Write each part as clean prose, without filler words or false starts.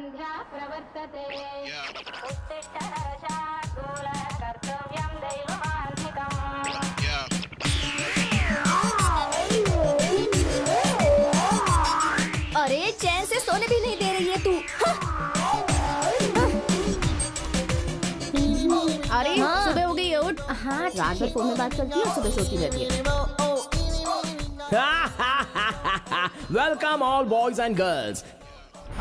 सन्ध्या प्रवर्तते उत्तिष्ठ शार्दूल कर्तव्यं दैवमान्विकम्। अरे चैन से सोने भी नहीं दे रही है तू। अरे सुबह हो गई है, उठ। हाँ रात भर फोन में बात करती है और सुबह सोती रहती है। Welcome all boys and girls.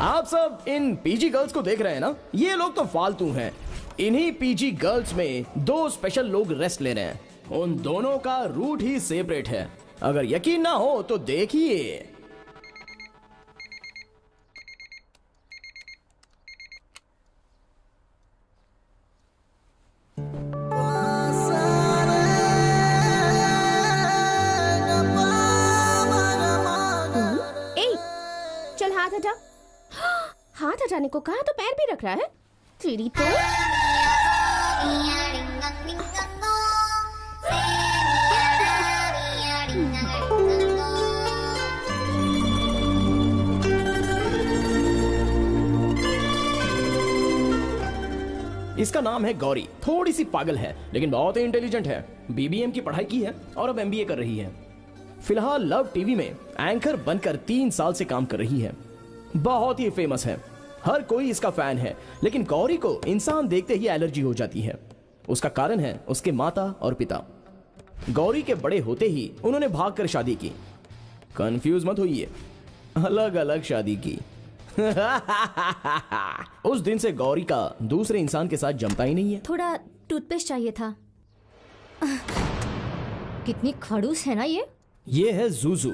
आप सब इन पीजी गर्ल्स को देख रहे हैं ना? ये लोग तो फालतू हैं। इन्हीं पीजी गर्ल्स में दो स्पेशल लोग रेस्ट ले रहे हैं। उन दोनों का रूट ही सेपरेट है। अगर यकीन ना हो तो देखिए। हाथ हटा। हाथ हटाने को कहा तो पैर भी रख रहा है। तेरी तो इसका नाम है गौरी। थोड़ी सी पागल है लेकिन बहुत ही इंटेलिजेंट है। बीबीएम की पढ़ाई की है और अब एमबीए कर रही है। फिलहाल लव टीवी में एंकर बनकर 3 साल से काम कर रही है। बहुत ही फेमस है, हर कोई इसका फैन है। लेकिन गौरी को इंसान देखते ही एलर्जी हो जाती है। उसका कारण है उसके माता और पिता। गौरी के बड़े होते ही उन्होंने भागकर शादी की। कंफ्यूज मत होइए, अलग अलग शादी की। उस दिन से गौरी का दूसरे इंसान के साथ जमता ही नहीं है। थोड़ा टूथपेस्ट चाहिए था। कितनी खड़ूस है ना ये है जूजू।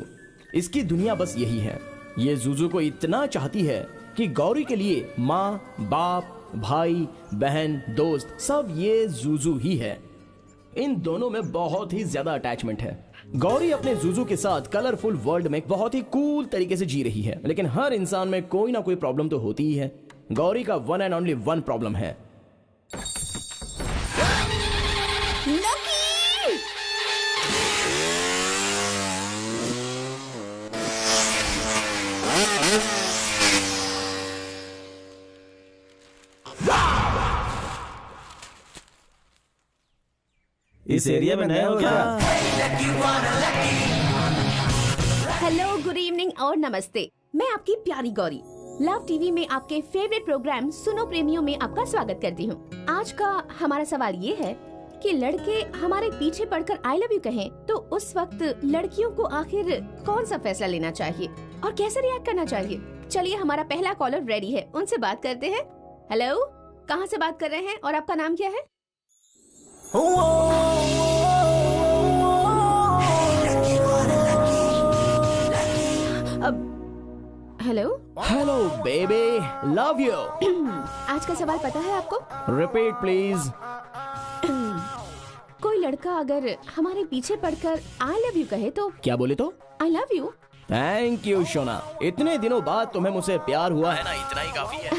इसकी दुनिया बस यही है। ये जूजू को इतना चाहती है कि गौरी के लिए माँ, बाप, भाई, बहन, दोस्त सब ये जूजू ही है। इन दोनों में बहुत ही ज्यादा अटैचमेंट है। गौरी अपने जूजू के साथ कलरफुल वर्ल्ड में बहुत ही कूल तरीके से जी रही है। लेकिन हर इंसान में कोई ना कोई प्रॉब्लम तो होती ही है। गौरी का one and only one problem है। इस एरिया में नए हो क्या? हेलो, गुड इवनिंग और नमस्ते। मैं आपकी प्यारी गौरी लव टीवी में आपके फेवरेट प्रोग्राम सुनो प्रेमियों में आपका स्वागत करती हूँ। आज का हमारा सवाल ये है कि लड़के हमारे पीछे पड़कर आई लव यू कहें तो उस वक्त लड़कियों को आखिर कौन सा फैसला लेना चाहिए और कैसे रिएक्ट करना चाहिए। चलिए, हमारा पहला कॉलर रेडी है, उनसे बात करते हैं। हेलो, कहाँ से बात कर रहे हैं और आपका नाम क्या है? Hello hello baby, love you. आज का सवाल पता है आपको? Repeat please. कोई लड़का अगर हमारे पीछे पड़कर आई लव यू कहे तो क्या बोले तो? I love you. Thank you सोना। इतने दिनों बाद तुम्हें मुझसे प्यार हुआ है ना, इतना ही काफी है।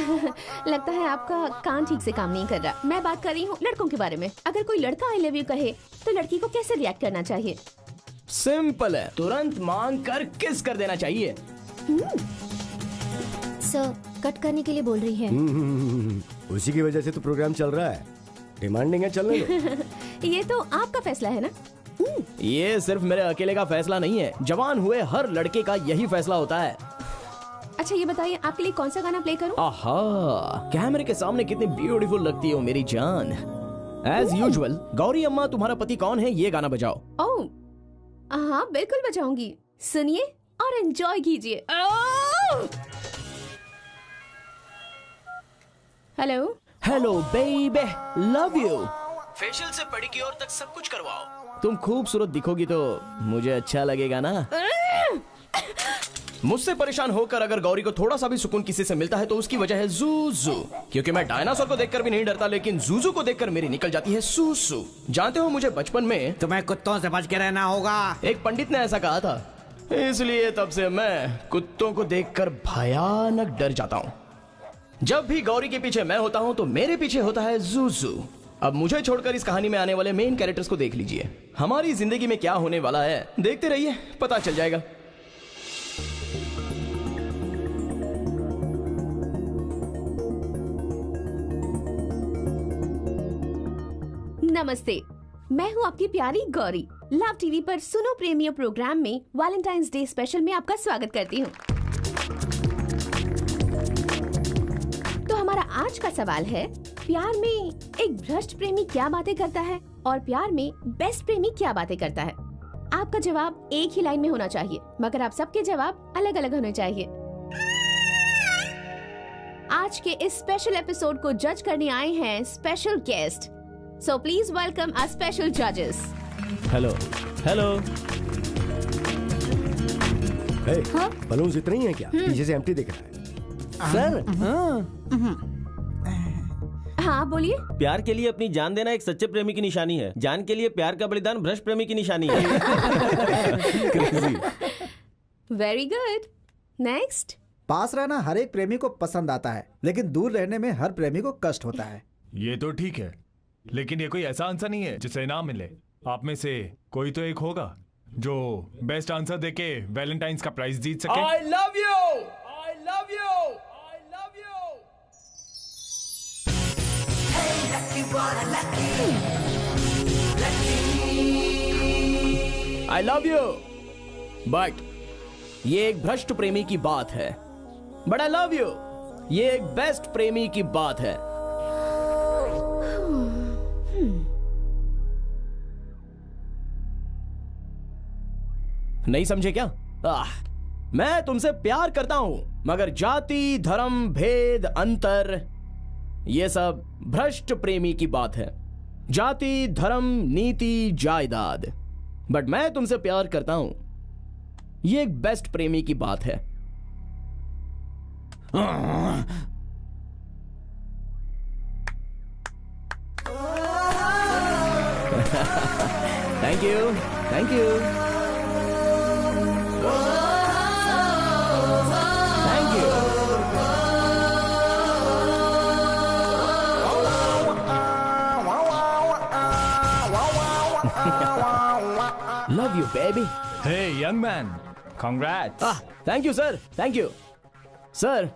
लगता है आपका कान ठीक से काम नहीं कर रहा। मैं बात कर रही हूँ लड़कों के बारे में। अगर कोई लड़का आई लव यू कहे तो लड़की को कैसे रिएक्ट करना चाहिए? सिंपल है, तुरंत मांग कर किस कर देना चाहिए। सर, कट करने के लिए बोल रही है। उसी की वजह से तो प्रोग्राम चल रहा है। डिमांडिंग है, चलने दो। ये तो आपका फैसला है ना। ये सिर्फ मेरे अकेले का फैसला नहीं है, जवान हुए हर लड़के का यही फैसला होता है। अच्छा, ये बताइए आपके लिए कौन सा गाना प्ले करूं? आहा, कैमरे के सामने कितनी ब्यूटीफुल लगती हो मेरी जान। एज यूजुअल, गौरी अम्मा तुम्हारा पति कौन है, ये गाना बजाओ। ओह हाँ, बिल्कुल बजाऊंगी। सुनिए और एंजॉय कीजिए। Hello hello baby, love you. Facial से पेडिक्योर तक सब कुछ करवाओ। तुम खूबसूरत दिखोगी तो मुझे अच्छा लगेगा ना। मुझसे परेशान होकर अगर गौरी को थोड़ा सा भी सुकून किसी से मिलता है तो उसकी वजह है जूजू। क्योंकि मैं डायनासोर को देखकर भी नहीं डरता, लेकिन जूजू को देखकर मेरी निकल जाती है सूसू। जानते हो, मुझे बचपन में तुम्हें कुत्तों से बच के रहना होगा। एक पंडित ने ऐसा कहा था, इसलिए तब से मैं कुत्तों को देखकर भयानक डर जाता हूँ। जब भी गौरी के पीछे मैं होता हूँ तो मेरे पीछे होता है जूजू। अब मुझे छोड़कर इस कहानी में आने वाले मेन कैरेक्टर्स को देख लीजिए। हमारी जिंदगी में क्या होने वाला है देखते रहिए, पता चल जाएगा। नमस्ते, मैं हूँ आपकी प्यारी गौरी। लव टीवी पर सुनो प्रेमियों प्रोग्राम में वैलेंटाइंस डे स्पेशल में आपका स्वागत करती हूँ। तो हमारा आज का सवाल है, प्यार में एक भ्रष्ट प्रेमी क्या बातें करता है और प्यार में बेस्ट प्रेमी क्या बातें करता है? आपका जवाब एक ही लाइन में होना चाहिए, मगर आप सबके जवाब अलग अलग होने चाहिए। आज के इस स्पेशल एपिसोड को जज करने आए हैं special guest, so please welcome our special जजेस। Hello hello. बलून्स इतने ही हैं क्या? पीछे से एम्प्टी दिख रहा है। सर, हाँ बोलिए। प्यार के लिए अपनी जान देना एक सच्चे प्रेमी की निशानी है। जान के लिए प्यार का बलिदान भ्रष्ट प्रेमी की निशानी है। Very good, next. पास रहना हर एक प्रेमी को पसंद आता है, लेकिन दूर रहने में हर प्रेमी को कष्ट होता है। ये तो ठीक है, लेकिन ये कोई ऐसा आंसर नहीं है जिसे इनाम मिले। आप में से कोई तो एक होगा जो बेस्ट आंसर देके वैलेंटाइंस का प्राइज जीत सके। I love you! I love you! I love you! I love you! But ये एक भ्रष्ट प्रेमी की बात है। But I love you! ये एक बेस्ट प्रेमी की बात है। नहीं समझे क्या? मैं तुमसे प्यार करता हूं, मगर जाति, धर्म, भेद, अंतर, ये सब भ्रष्ट प्रेमी की बात है। जाति, धर्म, नीति, जायदाद। बट मैं तुमसे प्यार करता हूं, ये एक बेस्ट प्रेमी की बात है। Thank you, thank you, thank you. Love you baby. Hey young man, congrats. Thank you sir, thank you sir.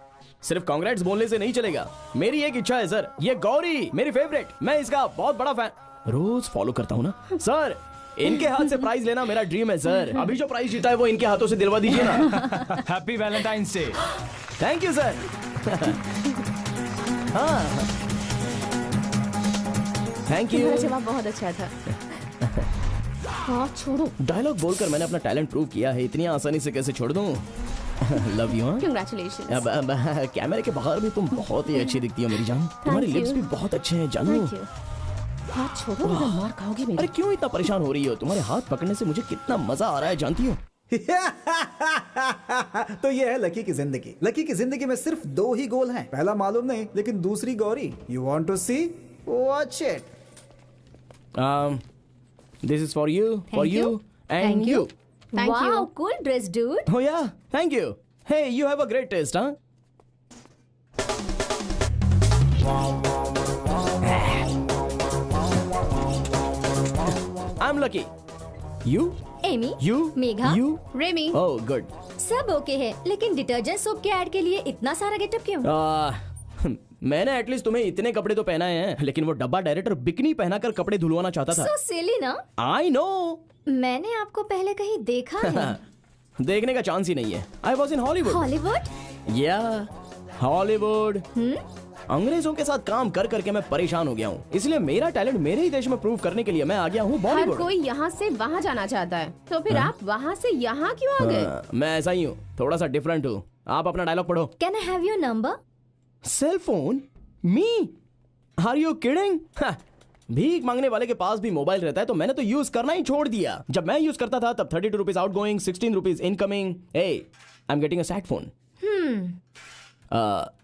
सिर्फ कांग्रेट्स बोलने से नहीं चलेगा, मेरी एक इच्छा है सर। ये गौरी मेरी फेवरेट, मैं इसका बहुत बड़ा फैन, रोज फॉलो करता हूँ ना सर। इनके हाथ से प्राइज लेना मेरा ड्रीम है सर। अभी जो प्राइज जीता है वो इनके हाथों से दिलवा दीजिए ना। Happy Valentine's day. Thank you sir. हाँ, थैंक यू। तुम्हारा जवाब बहुत अच्छा था। हाँ छोड़ो। डायलॉग बोलकर मैंने अपना टैलेंट प्रूव किया है, इतनी आसानी से कैसे छोड़ दूं? Love you. Congratulations। अब कैमरे के बाहर भी तुम बहुत ही अच्छी दिखती हो मेरी जान। तुम्हारे लिप्स भी बहुत अच्छे हैं जानू। Thank you। हाथ छोड़ो, वरना मार खाओगे मेरी। अरे क्यों इतना परेशान हो रही हो? तुम्हारे हाथ पकड़ने से मुझे कितना मजा आ रहा है जानती हो। तो ये है लकी की जिंदगी। लकी की जिंदगी में सिर्फ 2 ही गोल हैं। पहला मालूम नहीं, लेकिन दूसरी Gauri. You want to see? Watch it. This is for you, for Thank you, you. and Thank you. Thank wow, you। cool dress, dude. Oh yeah, thank you. Hey, you have a great taste, huh? I'm lucky. You? Amy, You? Megha, You? Remy. Oh, good. सब okay है, लेकिन detergent soap के add के लिए इतना सारा getup क्यों? मैंने एटलीस्ट तुम्हें इतने कपड़े तो पहनाए हैं, लेकिन वो डब्बा डायरेक्टर बिकनी पहनाकर कपड़े धुलवाना चाहता था। So silly ना? I know. मैंने आपको पहले कहीं देखा है। देखने का चांस ही नहीं है। I was in Hollywood. Hollywood? Yeah, Hollywood. अंग्रेजों के साथ काम कर करके मैं परेशान हो गया हूँ, इसलिए मेरा टैलेंट मेरे ही देश में प्रूव करने के लिए मैं आ गया हूँ हर बॉलीवुड। कोई यहाँ से वहाँ जाना चाहता है, तो फिर आप वहाँ से यहाँ क्यों आ गए? मैं ऐसा ही हूँ, थोड़ा सा डिफरेंट हूँ। आप अपना डायलॉग पढ़ो। Can I have your number? Cell phone? मी? Are you kidding? भीख मांगने वाले के पास भी मोबाइल रहता है, तो मैंने तो यूज करना ही छोड़ दिया। जब मैं यूज करता था तब 32 rupees outgoing, 16 rupees incoming. ए, I am getting a sat phone.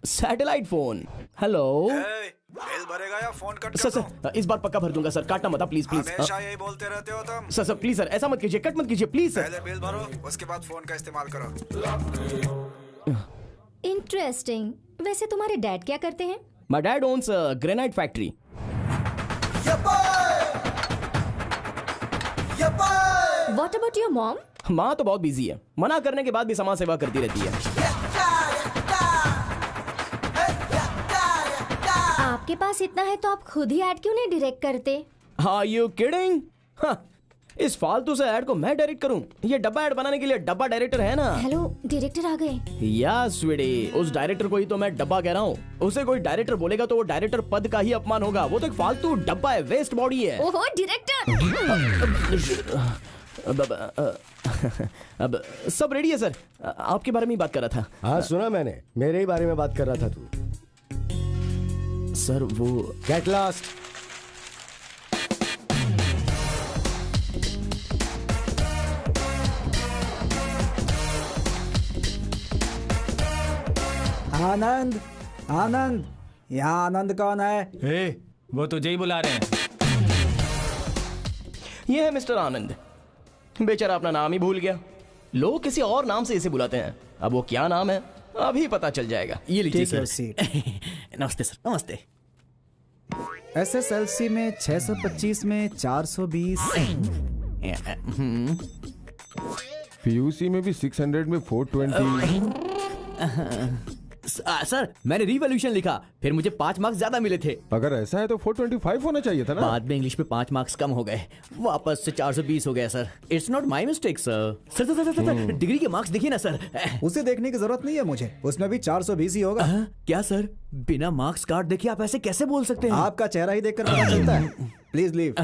Satellite phone. Hello bill भरेगा या फोन कट सर। सर इस बार पक्का भर दूंगा सर, काटना मत प्लीज प्लीज। हमेशा यही बोलते रहते हो तुम। सर सर प्लीज सर, ऐसा मत कीजिए, कट मत कीजिए प्लीज सर। पहले बिल भरो, उसके बाद फोन का इस्तेमाल करो। इंटरेस्टिंग। वैसे तुम्हारे डैड क्या करते हैं? My dad owns a granite factory. What about your mom? माँ तो बहुत बिजी है, मना करने के बाद भी समाज सेवा करती रहती है। आपके पास इतना है तो आप खुद ही ऐड क्यों नहीं डायरेक्ट करते? Are you kidding? हाँ, इस फालतू से ऐड को मैं डायरेक्ट करूं? ये डब्बा ऐड बनाने के लिए डब्बा डायरेक्टर है ना। हेलो, डायरेक्टर आ गए। या स्वीटी, उस डायरेक्टर को ही तो मैं डब्बा कह रहा हूँ। उसे कोई डायरेक्टर बोलेगा तो वो डायरेक्टर पद का ही अपमान होगा। वो तो एक फालतू डब्बा है, वेस्ट बॉडी है। ओहो डायरेक्टर। अब सब रेडी है सर, आपके बारे में ही बात कर रहा था। हाँ सुना मैंने, मेरे ही बारे में बात कर रहा था तू। सर वो गेट लॉस्ट। आनंद, आनंद, यहाँ आनंद कौन है? ए, वो तुझे ही बुला रहे हैं। ये है मिस्टर आनंद। बेचारा अपना नाम ही भूल गया। लोग किसी और नाम से इसे बुलाते हैं। अब वो क्या नाम है अभी पता चल जाएगा। ये लीजिए Take your सर। seat. नमस्ते सर, नमस्ते। SSLC में 625 में 420। PUC में भी 600 में 420। सर मैंने रिवॉल्यूशन लिखा, फिर मुझे 5 मार्क्स ज्यादा मिले थे। अगर ऐसा है तो 425 होना चाहिए था ना। बाद में इंग्लिश में 5 मार्क्स कम हो गए, वापस से 420 हो गया sir. It's not my mistake sir. Sir sir sir sir degree के मार्क्स देखिए ना सर। उसे देखने की जरूरत नहीं है मुझे, उसमें भी 420 ही होगा। क्या सर, बिना मार्क्स कार्ड देखे आप ऐसे कैसे बोल सकते हैं? आपका चेहरा ही देखकर पता चलता है। Please leave.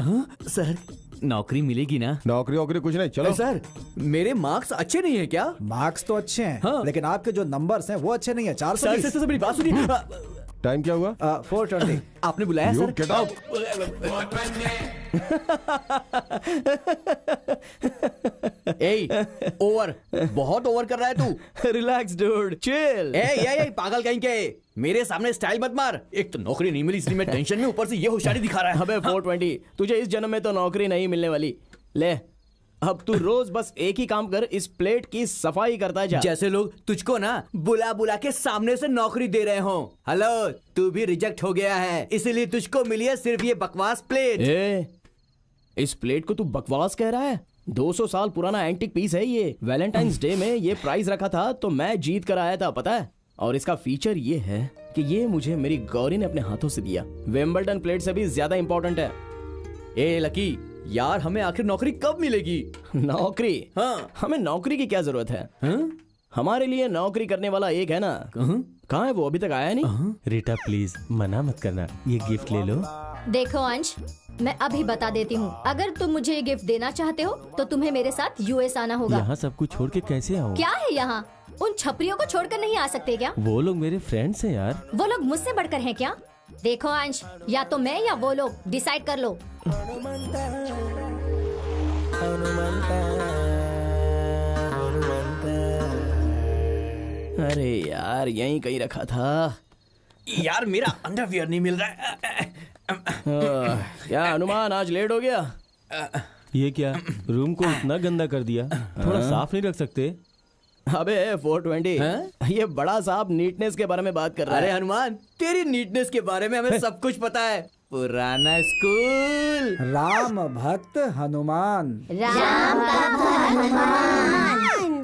सर नौकरी मिलेगी ना? नौकरी वोकरी कुछ नहीं, चलो। सर मेरे मार्क्स अच्छे नहीं है क्या? मार्क्स तो अच्छे हैं, हाँ। लेकिन आपके जो नंबर्स हैं वो अच्छे नहीं है। 420। सर मेरी बात सुनिए। टाइम क्या हुआ? 420। आपने बुलाया सर? Get out. ओवर, बहुत ओवर कर रहा है तू। Relax dude, chill. ए पागल कहीं के, मेरे सामने स्टाइल मत मार। एक तो नौकरी नहीं मिली इसलिए मैं टेंशन में, ऊपर से ये होशियारी दिखा रहा है। अबे 420, तुझे इस जन्म में तो नौकरी नहीं मिलने वाली। ले अब तू रोज बस एक ही काम कर, इस प्लेट की सफाई करता जा। जैसे लोग तुझको ना बुला बुला के सामने से नौकरी दे रहे हो। हेलो, तू भी रिजेक्ट हो गया है, इसीलिए तुझको मिली है सिर्फ ये बकवास प्लेट। इस प्लेट को तू बकवास कह रहा है? 200 साल पुराना एंटीक पीस है ये। वैलेंटाइंस डे में ये प्राइस रखा था तो मैं जीत कर आया था, पता है। और इसका फीचर ये है कि ये मुझे मेरी गौरी ने अपने हाथों से दिया। विंबलडन प्लेट से भी ज्यादा इंपॉर्टेंट है। ए लकी यार, हमें आखिर नौकरी कब मिलेगी? नौकरी? हाँ। हमें नौकरी की क्या जरूरत है? हमारे लिए नौकरी करने वाला एक है ना। कहाँ है वो? अभी तक आया नहीं। रीटा प्लीज मना मत करना, ये गिफ्ट ले लो। देखो अंश, मैं अभी बता देती हूँ, अगर तुम मुझे ये गिफ्ट देना चाहते हो तो तुम्हें मेरे साथ US आना होगा। यहाँ सब कुछ छोड़ के कैसे आऊँ? क्या है यहाँ? उन छपरियों को छोड़कर नहीं आ सकते क्या? वो लोग मेरे फ्रेंड्स हैं यार। वो लोग मुझसे बढ़कर हैं क्या? देखो अंश, या तो मैं या वो लोग, डिसाइड कर लो। अरे यार यहीं कहीं रखा था यार, मेरा अंडरवियर नहीं मिल रहा है। क्या अनुमान, आज लेट हो गया? ये क्या, रूम को इतना गंदा कर दिया, थोड़ा साफ नहीं रख सकते? अबे 420, ये बड़ा साहब नीटनेस के बारे में बात कर रहा है। अरे हनुमान, तेरी नीटनेस के बारे में हमें सब कुछ पता है। पुराना स्कूल। राम भक्त हनुमान। राम हनुमान।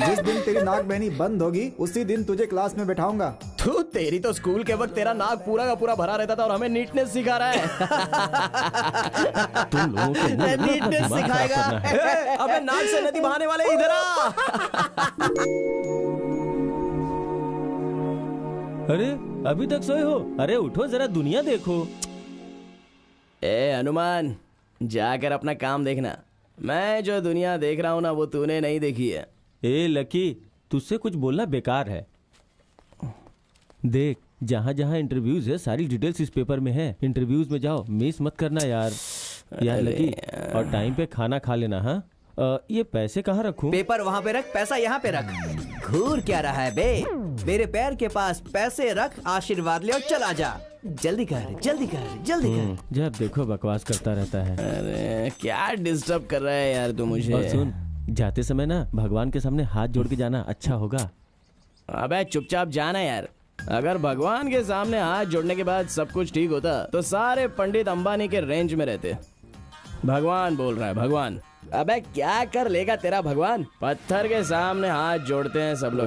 जिस दिन तेरी नाक बहनी बंद होगी उसी दिन तुझे क्लास में बैठाऊंगा। तू तेरी तो स्कूल के वक्त तेरा नाक पूरा का पूरा भरा रहता था और हमें नीटनेस सिखा रहा है। तुम लोगों को नीटनेस सिखाएगा। अबे नाक से नदी बहाने वाले इधर आ। अरे अभी तक सोए हो? अरे उठो जरा, दुनिया देखो। ए हनुमान, जाकर अपना काम देखना। मैं जो दुनिया देख रहा हूँ ना वो तूने नहीं देखी है। ए लकी, तुझसे कुछ बोलना बेकार है। देख, जहाँ जहाँ इंटरव्यूज है सारी डिटेल्स इस पेपर में है। इंटरव्यूज में जाओ, मिस मत करना यार। यार लकी, और टाइम पे खाना खा लेना। हाँ, ये पैसे कहाँ रखूं? पेपर वहाँ पे रख, पैसा यहाँ पे रख। घूर क्या रहा है बे? मेरे पैर के पास पैसे रख, आशीर्वाद ले और चला जा। जल्दी कर, जल्दी कर, जल्दी कर। जब देखो बकवास करता रहता है। अरे क्या डिस्टर्ब कर रहा है यार तू मुझे। और सुन, जाते समय ना भगवान के सामने हाथ जोड़ के जाना, अच्छा होगा। अबे चुपचाप जाना यार। अगर भगवान के सामने हाथ जोड़ने के बाद सब कुछ ठीक होता तो सारे पंडित अंबानी के रेंज में रहते। भगवान बोल रहा है, भगवान। अबे क्या कर लेगा तेरा भगवान? पत्थर के सामने हाथ जोड़ते हैं सब लोग।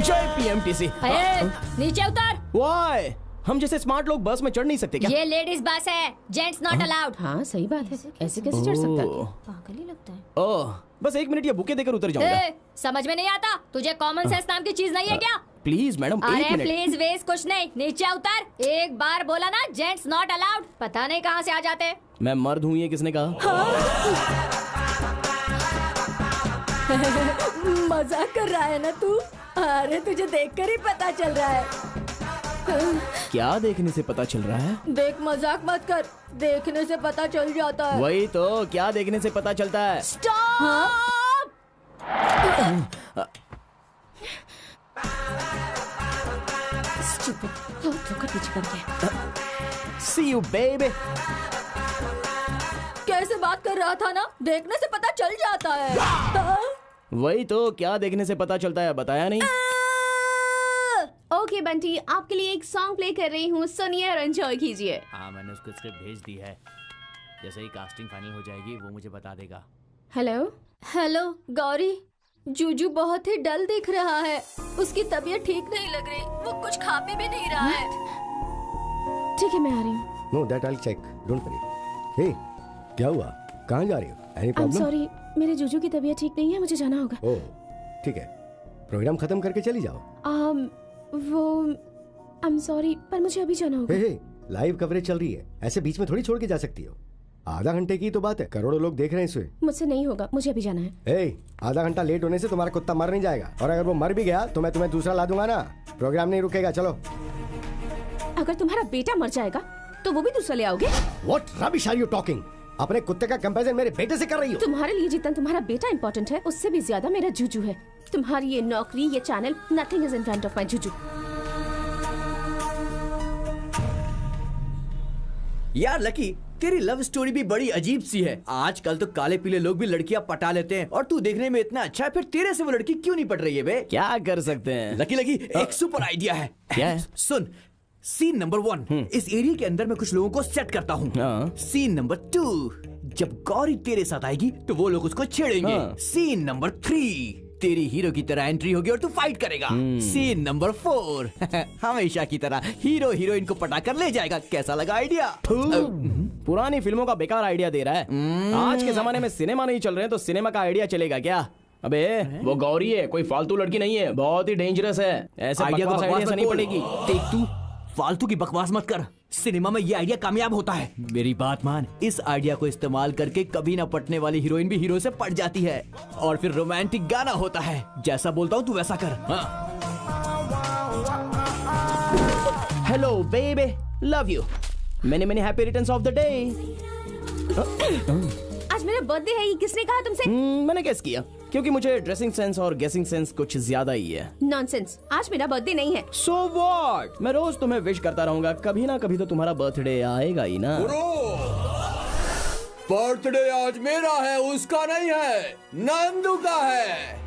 जय पीएमटीसी। नीचे उतर। वाई हम जैसे स्मार्ट लोग बस में चढ़ नहीं सकते क्या? ये लेडीज बस है, जेंट्स नॉट अलाउड। हाँ सही बात है, ऐसे कैसे चढ़ सकता है? पागल ही लगता है। ओह बस 1 मिनट ये बुके देकर उतर जाऊंगा। समझ में नहीं आता तुझे? कॉमन सेंस नाम की चीज नहीं है क्या? प्लीज मैडम 1 अरे मिनट। प्लीज वेज कुछ नहीं, नीचे उतर। एक बार बोला ना जेंट्स नॉट अलाउड, पता नहीं कहाँ से आ जाते। मैं मर्द हूँ ये किसने कहा? मजाक कर रहा है ना तू? अरे तुझे देखकर ही पता चल रहा है। क्या देखने से पता चल रहा है? देख मजाक मत कर, देखने से पता चल जाता है। वही तो, क्या देखने से पता चलता है? स्टॉप! See you baby। कैसे बात कर रहा था ना, देखने से पता चल जाता है। वही तो, क्या देखने से पता चलता है बताया नहीं। ओके बंटी, आपके लिए एक सॉन्ग प्ले कर रही हूँ, सुनिए और एंजॉय कीजिए। हाँ मैंने उसको स्क्रिप्ट भेज दी है, जैसे ही कास्टिंग फाइनल हो जाएगी वो मुझे बता देगा। हेलो हेलो गौरी, जूजू बहुत ही डल दिख रहा है, उसकी तबीयत ठीक नहीं लग रही, वो कुछ खा पी भी नहीं रहा है। ठीक है मैं आ रही हूँ। No that I check, don't worry. Hey क्या हुआ, कहाँ जा रही हो? Any problem? सॉरी, मेरे जूजू की तबीयत ठीक नहीं है, मुझे जाना होगा। ओह ठीक है, प्रोग्राम खत्म करके चली जाओ। वो आई एम सॉरी, पर मुझे अभी जाना होगा। हे लाइव कवरेज चल रही है, ऐसे बीच में थोड़ी छोड़ के जा सकती हो। आधा घंटे की तो बात है, करोड़ों लोग देख रहे हैं इसे। मुझसे नहीं होगा, मुझे अभी जाना है। आधा घंटा लेट होने से तुम्हारा कुत्ता मर नहीं जाएगा, और अगर वो मर भी गया तो मैं तुम्हें दूसरा ला दूंगा ना। प्रोग्राम नहीं रुकेगा, चलो। अगर तुम्हारा बेटा मर जाएगा तो वो भी दूसरा ले आओगे? What rubbish are you talking? अपने कुत्ते का कंपैरिजन मेरे बेटे से कर रही हो? तुम्हारे लिए जितना तुम्हारा बेटा इम्पोर्टेंट है, उससे भी ज्यादा मेरा जूजू है। तुम्हारी ये नौकरी, ये channel, nothing is in front of my Juju. यार लकी, तेरी लव स्टोरी भी बड़ी अजीब सी है। आजकल तो काले पीले लोग भी लड़कियां पटा लेते हैं, और तू देखने में इतना अच्छा है, फिर तेरे से वो लड़की क्यों नहीं पट रही है बे? क्या कर सकते हैं? लकी एक सुपर आइडिया है। क्या है? सुन, सीन नंबर 1, इस एरिया के अंदर मैं कुछ लोगों को सेट करता हूँ। सीन नंबर 2, जब गौरी तेरे साथ आएगी तो वो लोग उसको छेड़ेंगे। सीन नंबर 3, तेरी हीरो की तरह एंट्री होगी और तू फाइट करेगा। सीन नंबर 4, हमेशा की तरह हीरो हीरोइन को पटा कर ले जाएगा। कैसा लगा आइडिया? पुरानी फिल्मों का बेकार आइडिया दे रहा है। आज के जमाने में सिनेमा नहीं चल रहे हैं तो सिनेमा का आइडिया चलेगा क्या? अबे वो गौरी है, कोई फालतू लड़की नहीं है, बहुत ही डेंजरस है। ऐसे आइडिया बकवास आइडिया से नहीं पड़ेगी। देख तू फालतू की बकवास मत कर, सिनेमा में ये आइडिया कामयाब होता है। मेरी बात मान, इस आइडिया को इस्तेमाल करके कभी ना पटने वाली हीरोइन भी हीरो से पट जाती है, और फिर रोमांटिक गाना होता है। जैसा बोलता हूँ तू वैसा कर। Hello baby, love you, many many happy returns of the day. आज मेरा बर्थडे है, ये किसने कहा तुमसे? मैंने गेस किया, क्योंकि मुझे ड्रेसिंग सेंस और गेसिंग सेंस कुछ ज्यादा ही है। नॉनसेंस, आज मेरा बर्थडे नहीं है। सो व्हाट, मैं रोज तुम्हें विश करता रहूंगा, कभी ना कभी तो तुम्हारा बर्थडे आएगा ही ना। बर्थडे आज मेरा है, उसका नहीं है, नंदू का है।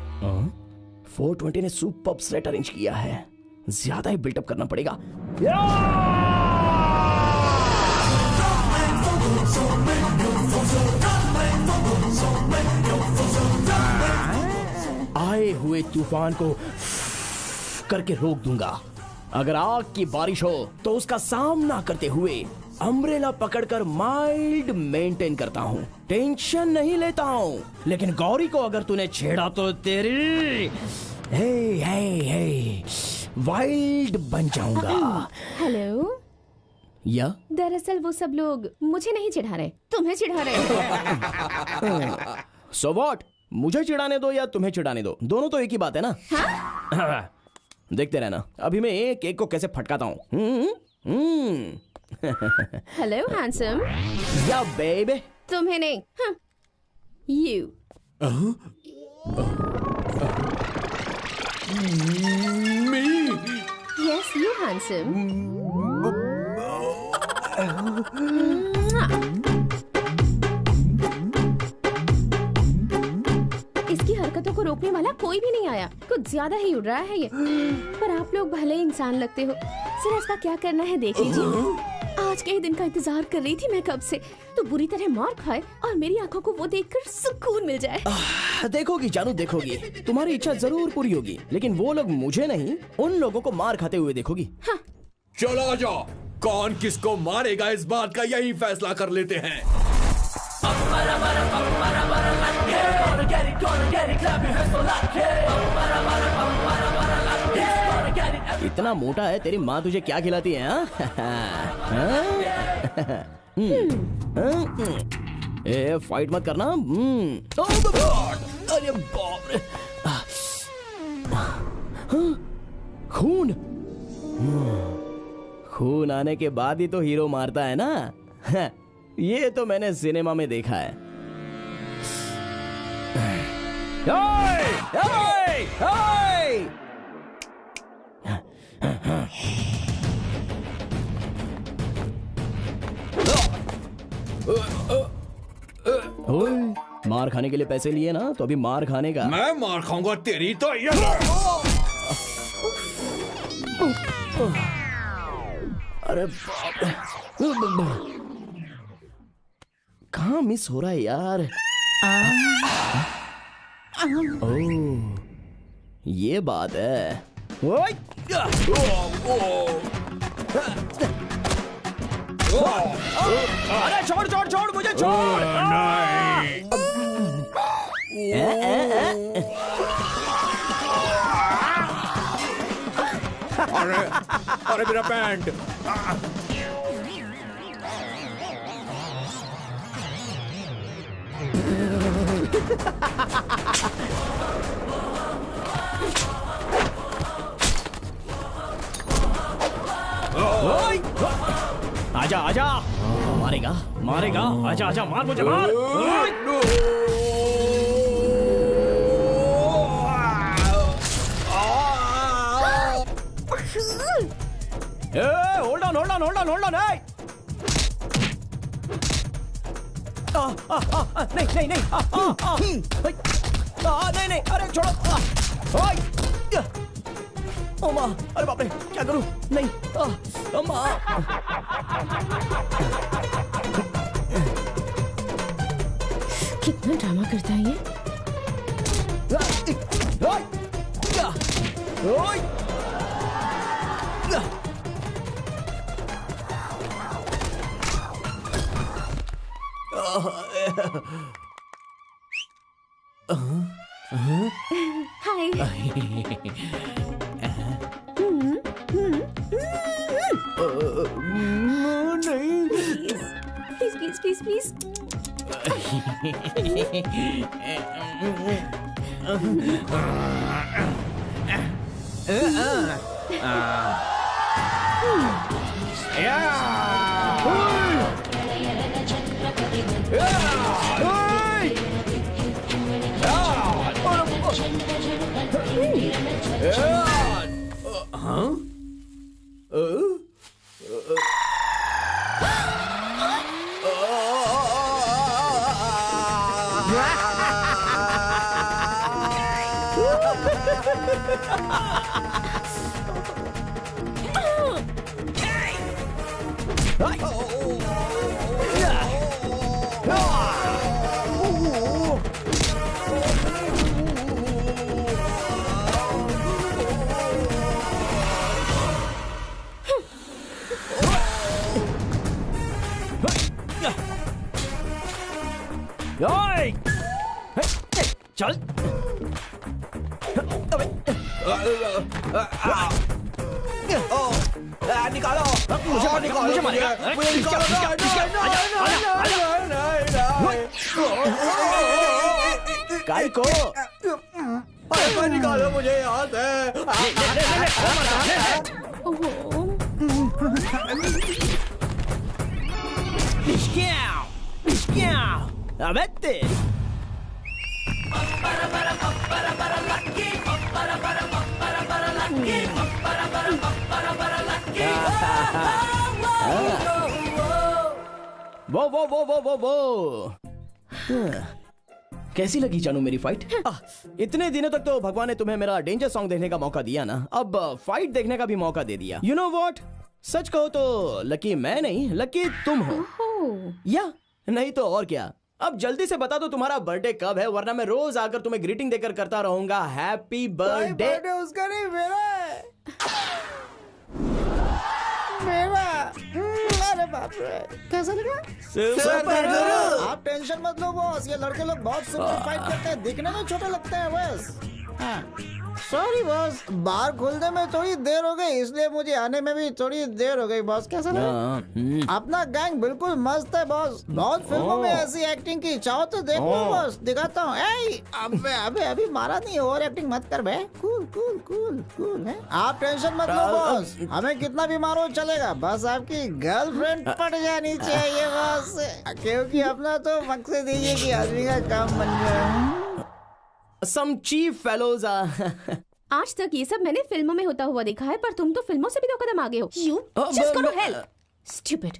420 ने सुपर्ब सेट अरेंज किया है, ज्यादा ही बिल्टअप करना पड़ेगा। आए हुए तूफान को करके रोक दूंगा। अगर आग की बारिश हो तो उसका सामना करते हुए अम्ब्रेला पकड़कर माइल्ड मेंटेन करता हूँ, टेंशन नहीं लेता हूँ। लेकिन गौरी को अगर तूने छेड़ा तो तेरी हे वाइल्ड बन जाऊंगा। हेलो, या दरअसल वो सब लोग मुझे नहीं चिढ़ा रहे, तुम्हें चिढ़ा रहे। सो व्हाट, मुझे चिढ़ाने दो या तुम्हें चिढ़ाने दो, दोनों तो एक ही बात है ना। हाँ? देखते रहना, अभी मैं एक एक को कैसे फटकाता हूँ। Hello handsome. या बेबी, तुम्हें नहीं, यू। Yes you handsome. इसकी हरकतों को रोकने वाला कोई भी नहीं आया, कुछ ज्यादा ही उड़ रहा है ये। पर आप लोग भले इंसान लगते हो, जरा इसका क्या करना है देख लीजिए। आज आज के ही दिन का इंतजार कर रही थी मैं कब से। तो बुरी तरह मार खाए और मेरी आंखों को वो देखकर सुकून मिल जाए। देखोगी जानू, देखोगी, तुम्हारी इच्छा जरूर पूरी होगी, लेकिन वो लोग मुझे नहीं, उन लोगों को मार खाते हुए देखोगी। हाँ। चलो जाओ, कौन किसको मारेगा इस बात का यही फैसला कर लेते हैं। इतना मोटा है, तेरी माँ तुझे क्या खिलाती है? ए, फाइट मत करना। अरे बाप रे, खून खून आने के बाद ही तो हीरो मारता है ना। ये तो मैंने सिनेमा में देखा है। ओए, ओए, ओए! ओए, मार खाने के लिए पैसे लिए ना, तो अभी मार खाने का। मैं मार खाऊंगा तेरी तो ये। अरे बाप, कहाँ मिस हो रहा है यार? ओह, ये बात है। ओए! अरे छोड़ छोड़ छोड़, मुझे छोड़। अरे अरे मेरा पैंट। आजा आजा, मारेगा मारेगा, आजा आजा, मार मुझे, मार। Hold on hold on hold on hold on. नहीं नहीं नहीं, नहीं नहीं, अरे छोड़ो। ओ माँ, अरे बाप रे, क्या करूं? नहीं, माँ। कितना ड्रामा करता है ये। हाय। प्लीज प्लीज प्लीज चल। निकालो मुझे, मुझे मारेगा, मुझे निकालो। काय को निकालो मुझे यहाँ से। अबे तेरी वो कैसी लगी जानू मेरी फाइट? इतने दिनों तक तो भगवान ने तुम्हें मेरा डेंजर सॉन्ग देखने का मौका दिया ना, अब फाइट देखने का भी मौका दे दिया। यू नो व्हाट, सच कहो तो लकी मैं नहीं, लकी तुम हो। या नहीं तो और क्या। अब जल्दी से बता दो तुम्हारा बर्थडे कब है, वरना मैं रोज आकर तुम्हें ग्रीटिंग देकर करता रहूंगा। Happy birthday. उसका नहीं मेरा है। मेरा। अरे बाप रे, कैसा लगा? सुपर। आप टेंशन मत लो बॉस, ये लड़के लोग बहुत सुपर फाइट करते हैं, दिखने में छोटे लगते हैं बस। सॉरी बॉस, बार खुलने में थोड़ी देर हो गई, इसलिए मुझे आने में भी थोड़ी देर हो गई बॉस। कैसा लगा? अपना गैंग बिल्कुल मस्त है बॉस, बहुत फिल्मों में ऐसी एक्टिंग की, चाहो तो देख लो बॉस, दिखाता हूँ। अबे मारा नहीं, ओवर एक्टिंग मत कर बे। कूल कूल कूल कूल है। आप टेंशन मत लो बॉस, हमें कितना भी मारो चलेगा, बस आपकी गर्लफ्रेंड पट जानी चाहिए बॉस, क्योंकि अपना तो मकसद यही है कि आदमी का काम बन जाए। Some cheap fellows आज तक ये सब मैंने फिल्मों में होता हुआ देखा है, पर तुम तो फिल्मों से भी 2 कदम आगे हो। You just करो help. Stupid.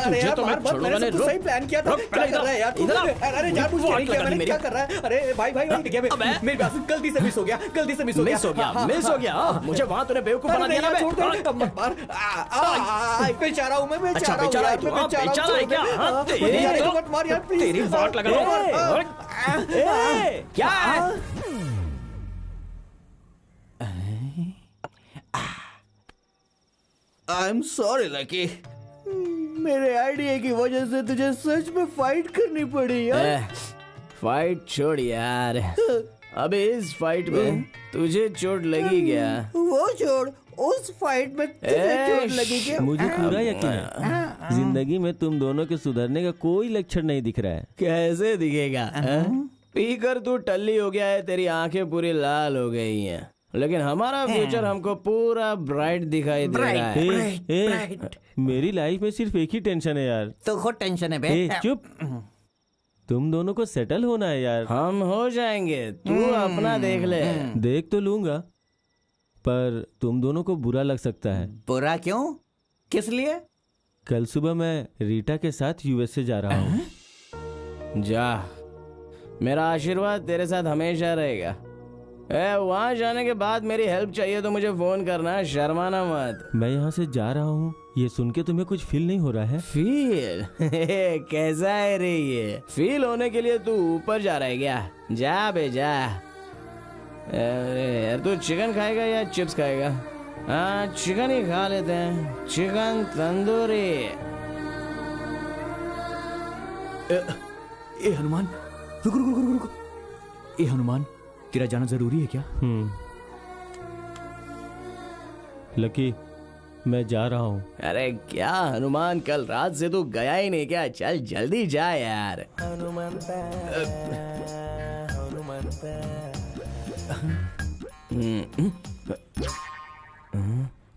तुझे तो मैं छोड़ूंगा नहीं। सही प्लान किया था। क्या कर रहा है यार तू? अरे जानबूझ के नहीं किया मैंने, क्या कर रहा है? अरे भाई मेरी बात गलती से मिस हो गया, मिस हो गया। मुझे वहाँ तूने बेवकूफ बना दिया ना। छोड़ दे मत मार। बेचारा हूँ मैं, बेचारा हूँ यार, मैं बेचारा हूँ क्या? मत मार यार प्लीज। तेरी वाट लगा लो। क्या आई एम सॉरी लकी, मेरे आइडिया की वजह से तुझे सच में फाइट करनी पड़ी यार। फाइट छोड़ यार, अबे इस फाइट में तुझे चोट लगी क्या? वो छोड़, उस फाइट में तुझे चोट लगी क्या? मुझे पूरा यकीन है जिंदगी में तुम दोनों के सुधरने का कोई लक्षण नहीं दिख रहा है। कैसे दिखेगा? पीकर तू टल्ली हो गया है, तेरी आंखें पूरी लाल हो गई हैं, लेकिन हमारा फ्यूचर हमको पूरा ब्राइट दिखाई दे रहा है। मेरी लाइफ में सिर्फ एक ही टेंशन है यार। तो खुद टेंशन है बे। चुप, तुम दोनों को सेटल होना है यार। हम हो जाएंगे, तू अपना देख ले। देख तो लूंगा, पर तुम दोनों को बुरा लग सकता है। बुरा क्यों? किस लिए? कल सुबह मैं रीटा के साथ यूएसए जा रहा हूँ। जा, मेरा आशीर्वाद तेरे साथ हमेशा रहेगा। वहाँ जाने के बाद मेरी हेल्प चाहिए तो मुझे फोन करना, शर्माना मत। मैं यहाँ से जा रहा हूँ, ये सुन के तुम्हें कुछ फील नहीं हो रहा है? फील? कैसा है रे ये? फील होने के लिए तू ऊपर जा रहा है क्या? जा बे जा। अरे यार, तू चिकन खाएगा या चिप्स खाएगा? हाँ, चिकन ही खा लेते हैं, चिकन तंदूरी। ए हनुमान, रुक। ए हनुमान, तेरा जाना जरूरी है क्या? लकी, मैं जा रहा हूँ। अरे क्या हनुमान, कल रात से तू गया ही नहीं क्या? चल जल्दी जा यार। हनुमान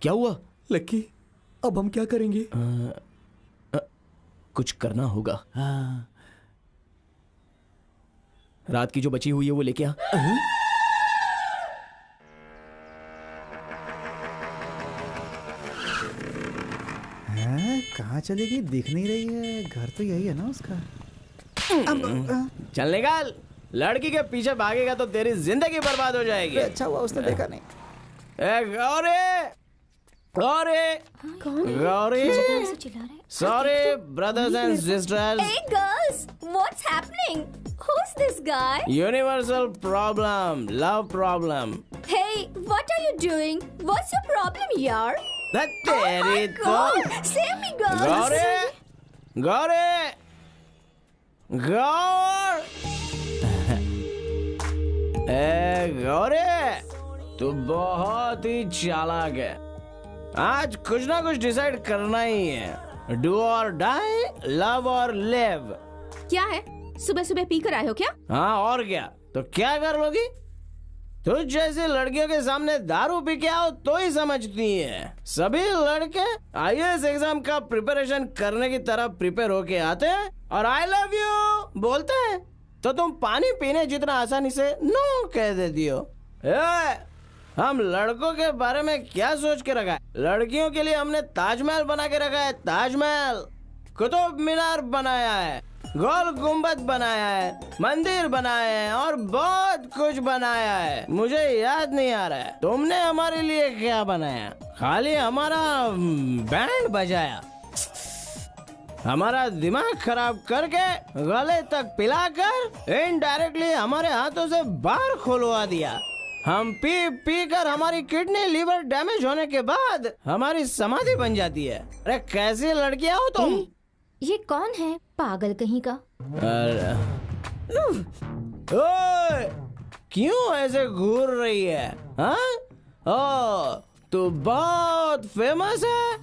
क्या हुआ? लकी, अब हम क्या करेंगे? कुछ करना होगा। रात की जो बची हुई है वो लेके आ। कहाँ चली गई? दिख नहीं रही है। घर तो यही है ना उसका। चल निकाल, लड़की के पीछे भागेगा तो तेरी जिंदगी बर्बाद हो जाएगी। अच्छा हुआ उसने देखा नहीं। Gauri, sorry brothers and sisters. Hey girls, what's happening? Who's this guy? Universal problem, love problem. Hey, what are you doing? What's your problem, yaar? That तेरी तो। Save me, girls. गौर, गौरी, तू बहुत ही चालाक है। आज कुछ ना कुछ डिसाइड करना ही है। डू और डाई, लव और लिव। क्या है? सुबह सुबह पी कर आए हो क्या? हाँ और क्या, तो क्या कर लोगी? तुझ जैसी लड़कियों के सामने दारू पी के आओ तो ही समझती है। सभी लड़के IAS एग्जाम का प्रिपरेशन करने की तरह प्रिपेयर होके आते हैं और आई लव यू बोलते हैं, तो तुम पानी पीने जितना आसानी से नो कह देती हो। हम लड़कों के बारे में क्या सोच के रखा है? लड़कियों के लिए हमने ताजमहल बना के रखा है। ताजमहल, कुतुब मीनार बनाया है। गोल गुम्बद बनाया है, मंदिर बनाए हैं और बहुत कुछ बनाया है। मुझे याद नहीं आ रहा है तुमने हमारे लिए क्या बनाया। खाली हमारा बैंड बजाया, हमारा दिमाग खराब करके गले तक पिलाकर इनडायरेक्टली हमारे हाथों से बार खुलवा दिया। हम पी पी कर हमारी किडनी लिवर डैमेज होने के बाद हमारी समाधि बन जाती है। अरे कैसी लड़कियां हो तुम? ये कौन है पागल कहीं का? ओए, क्यों ऐसे घूर रही है? हाँ? ओ, तू बहुत फेमस है,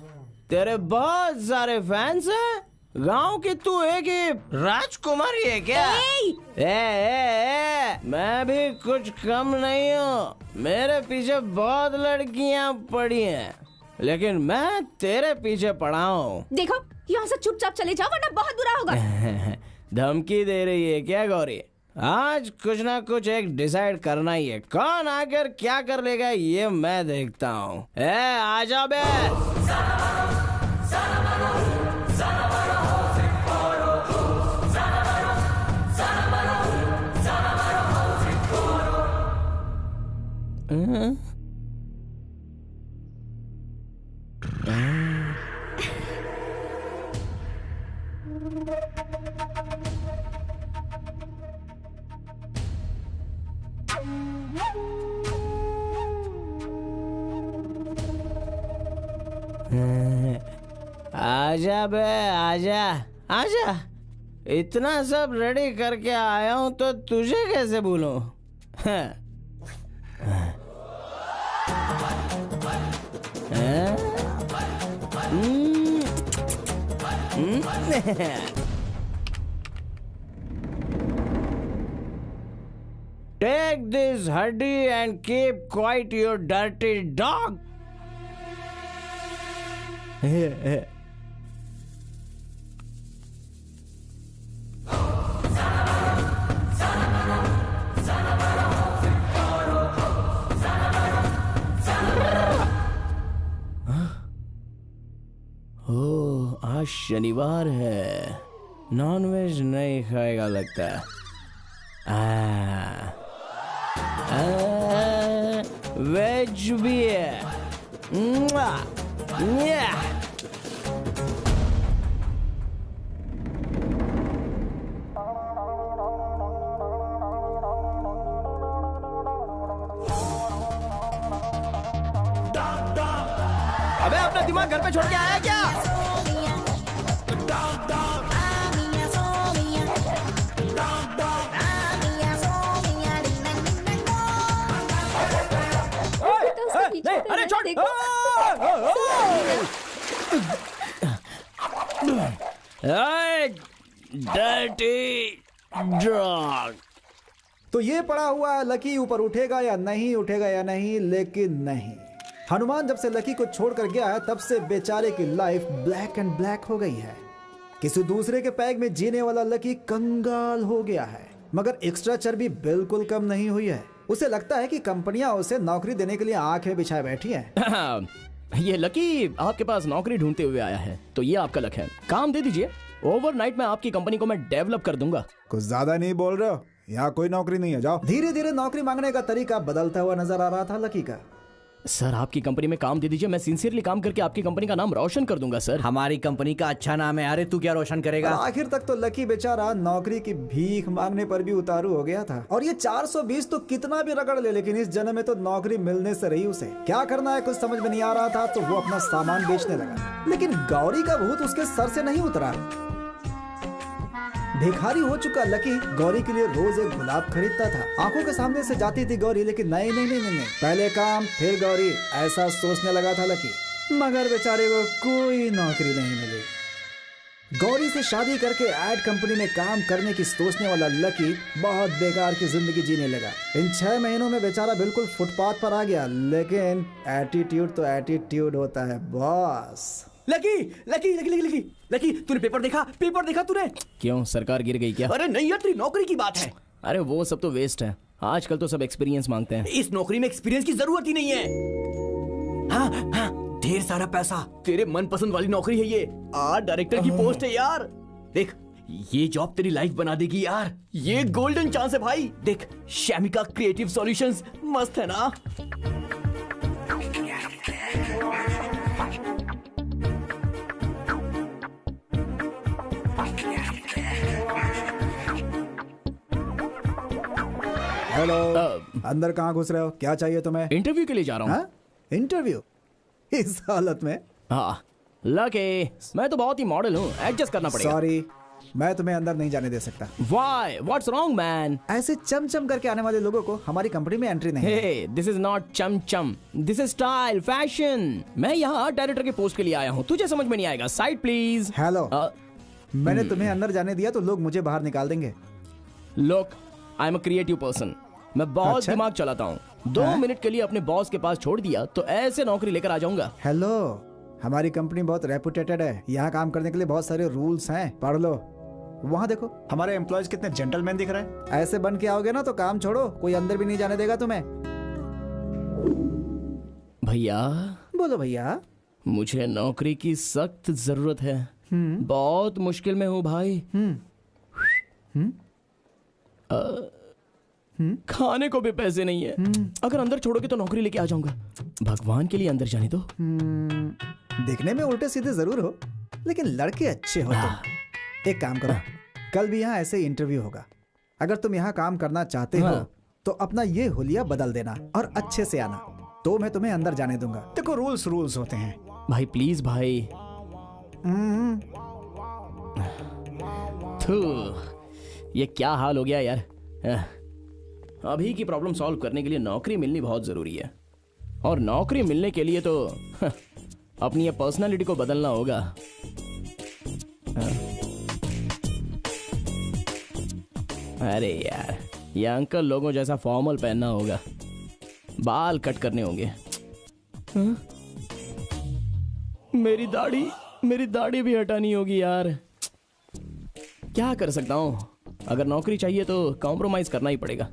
तेरे बहुत सारे फैंस हैं। गांव की तू एक ही राजकुमारी है क्या? मैं भी कुछ कम नहीं हूँ। मेरे पीछे बहुत लड़कियाँ पड़ी हैं, लेकिन मैं तेरे पीछे पड़ा हूँ। देखो, यहाँ से चुपचाप चले जाओ वरना बहुत बुरा होगा। धमकी दे रही है क्या गौरी? आज कुछ ना कुछ एक डिसाइड करना ही है। कौन आकर क्या कर लेगा ये मैं देखता हूँ। आजा बे। आजा बे, आजा आजा। इतना सब रेडी करके आया हूँ तो तुझे कैसे भूलूं? Take this huddy and keep quiet, you dirty dog. आज शनिवार है, नॉनवेज नहीं खाएगा लगता है। वेज भी है। अबे अपना दिमाग घर पे छोड़ के आया क्या? नहीं, अरे छोड़। Dirty dog. तो ये पड़ा हुआ है लकी ऊपर उठेगा या नहीं, उठेगा या नहीं, लेकिन नहीं। हनुमान जब से लकी को छोड़कर गया है तब से बेचारे की लाइफ ब्लैक एंड ब्लैक हो गई है। किसी दूसरे के पैग में जीने वाला लकी कंगाल हो गया है, मगर एक्स्ट्रा चर्बी बिल्कुल कम नहीं हुई है। उसे लगता है कि कंपनियां उसे नौकरी देने के लिए आंखें बिछाए बैठी हैं। ये लकी आपके पास नौकरी ढूंढते हुए आया है, तो ये आपका लक है। काम दे दीजिए, ओवरनाइट में आपकी कंपनी को मैं डेवलप कर दूंगा। कुछ ज्यादा नहीं बोल रहे हो? यहाँ कोई नौकरी नहीं है, जाओ। धीरे धीरे नौकरी मांगने का तरीका बदलता हुआ नजर आ रहा था लकी का। सर आपकी कंपनी में काम दे दीजिए, मैं सिंसियरली काम करके आपकी कंपनी का नाम रोशन कर दूंगा सर। हमारी कंपनी का अच्छा नाम है। अरे तू क्या रोशन करेगा? आखिर तक तो लकी बेचारा नौकरी की भीख मांगने पर भी उतारू हो गया था। और ये 420 तो कितना भी रगड़ ले, लेकिन इस जन्म में तो नौकरी मिलने से रही उसे। क्या करना है कुछ समझ में नहीं आ रहा था, तो वो अपना सामान बेचने लगा। लेकिन गौरी का भूत उसके सर से नहीं उतरा। भिखारी हो चुका लकी गौरी के लिए रोज एक गुलाब खरीदता था। आंखों के सामने से जाती थी गौरी, लेकिन नहीं नहीं नहीं नहीं, पहले काम फिर गौरी, ऐसा सोचने लगा था लकी। मगर बेचारे को कोई नौकरी नहीं मिली। गौरी से शादी करके एड कंपनी में काम करने की सोचने वाला लकी बहुत बेकार की जिंदगी जीने लगा। इन 6 महीनों में बेचारा बिल्कुल फुटपाथ पर आ गया। लेकिन एटीट्यूड तो एटीट्यूड होता है boss. Lucky lucky lucky lucky lucky lucky, तूने पेपर देखा? पेपर देखा तूने? क्यों सरकार गिर गई क्या? अरे नहीं यार, तेरी नौकरी की बात है। अरे वो सब तो वेस्ट है, आजकल तो सब एक्सपीरियंस मांगते हैं। इस नौकरी में एक्सपीरियंस की जरूरत ही नहीं है। हाँ हाँ, ढेर सारा पैसा, तेरे मनपसंद वाली नौकरी है ये। आर्ट डायरेक्टर की पोस्ट है यार। देख, ये जॉब तेरी लाइफ बना देगी यार। ये गोल्डन चांस है भाई। देख, शैमिका क्रिएटिव सॉल्यूशंस मस्त है ना। हेलो, अंदर कहाँ घुस रहे हो? क्या चाहिए तुम्हें? इंटरव्यू के लिए जा रहा हूँ। इंटरव्यू? इस हालत में? हाँ लकी, मैं तो बहुत ही मॉडल हूँ, एडजस्ट करना पड़ेगा। सॉरी, मैं तुम्हें अंदर नहीं जाने दे सकता। Why? What's wrong, man? ऐसे चमचम करके आने वाले लोगों को हमारी कंपनी में एंट्री नहीं है। Hey, this is not chamcham, this is style, fashion. मैं यहाँ डायरेक्टर के पोस्ट के लिए आया हूँ, तुझे समझ में नहीं आएगा। Side please. हेलो, मैंने तुम्हें अंदर जाने दिया तो लोग मुझे बाहर निकाल देंगे। Look, I'm a creative person. मैं बहुत दिमाग चलाता हूँ। 2 मिनट के लिए अपने बॉस के पास छोड़ दिया तो ऐसे नौकरी लेकर आ जाऊंगा। हेलो, हमारी कंपनी बहुत रेपुटेटेड है, यहाँ काम करने के लिए बहुत सारे रूल्स हैं, पढ़ लो। वहाँ देखो, हमारे एम्प्लॉयज कितने जेंटलमैन दिख रहे हैं। ऐसे बन के आओगे ना तो काम छोड़ो, कोई अंदर भी नहीं जाने देगा तुम्हें। भैया। बोलो भैया। मुझे नौकरी की सख्त जरूरत है। बहुत मुश्किल में हूँ भाई। खाने को भी पैसे नहीं है। अगर अंदर छोड़ोगे तो नौकरी लेके आ जाऊंगा। भगवान के लिए अंदर जाने दो। देखने में उल्टे सीधे जरूर हो, लेकिन लड़के अच्छे हो तुम। एक काम करो, कल भी यहाँ ऐसे इंटरव्यू होगा। अगर तुम यहाँ काम करना चाहते हो तो अपना ये हुलिया बदल देना और अच्छे से आना, तो मैं तुम्हें अंदर जाने दूंगा। देखो, रूल्स होते हैं। भाई प्लीज भाई। ये क्या हाल हो गया यार। अभी की प्रॉब्लम सॉल्व करने के लिए नौकरी मिलनी बहुत जरूरी है, और नौकरी मिलने के लिए तो अपनी ये पर्सनालिटी को बदलना होगा। अरे यार, ये अंकल लोगों जैसा फॉर्मल पहनना होगा, बाल कट करने होंगे। मेरी दाढ़ी भी हटानी होगी यार। क्या कर सकता हूँ, अगर नौकरी चाहिए तो कॉम्प्रोमाइज करना ही पड़ेगा।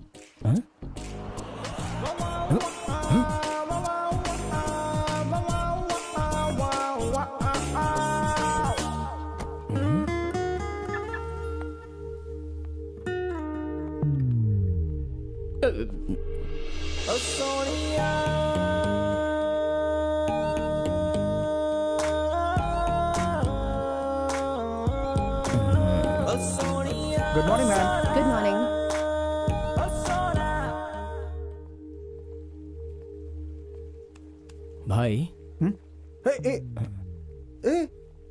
Good morning ma'am. Good morning. भाई।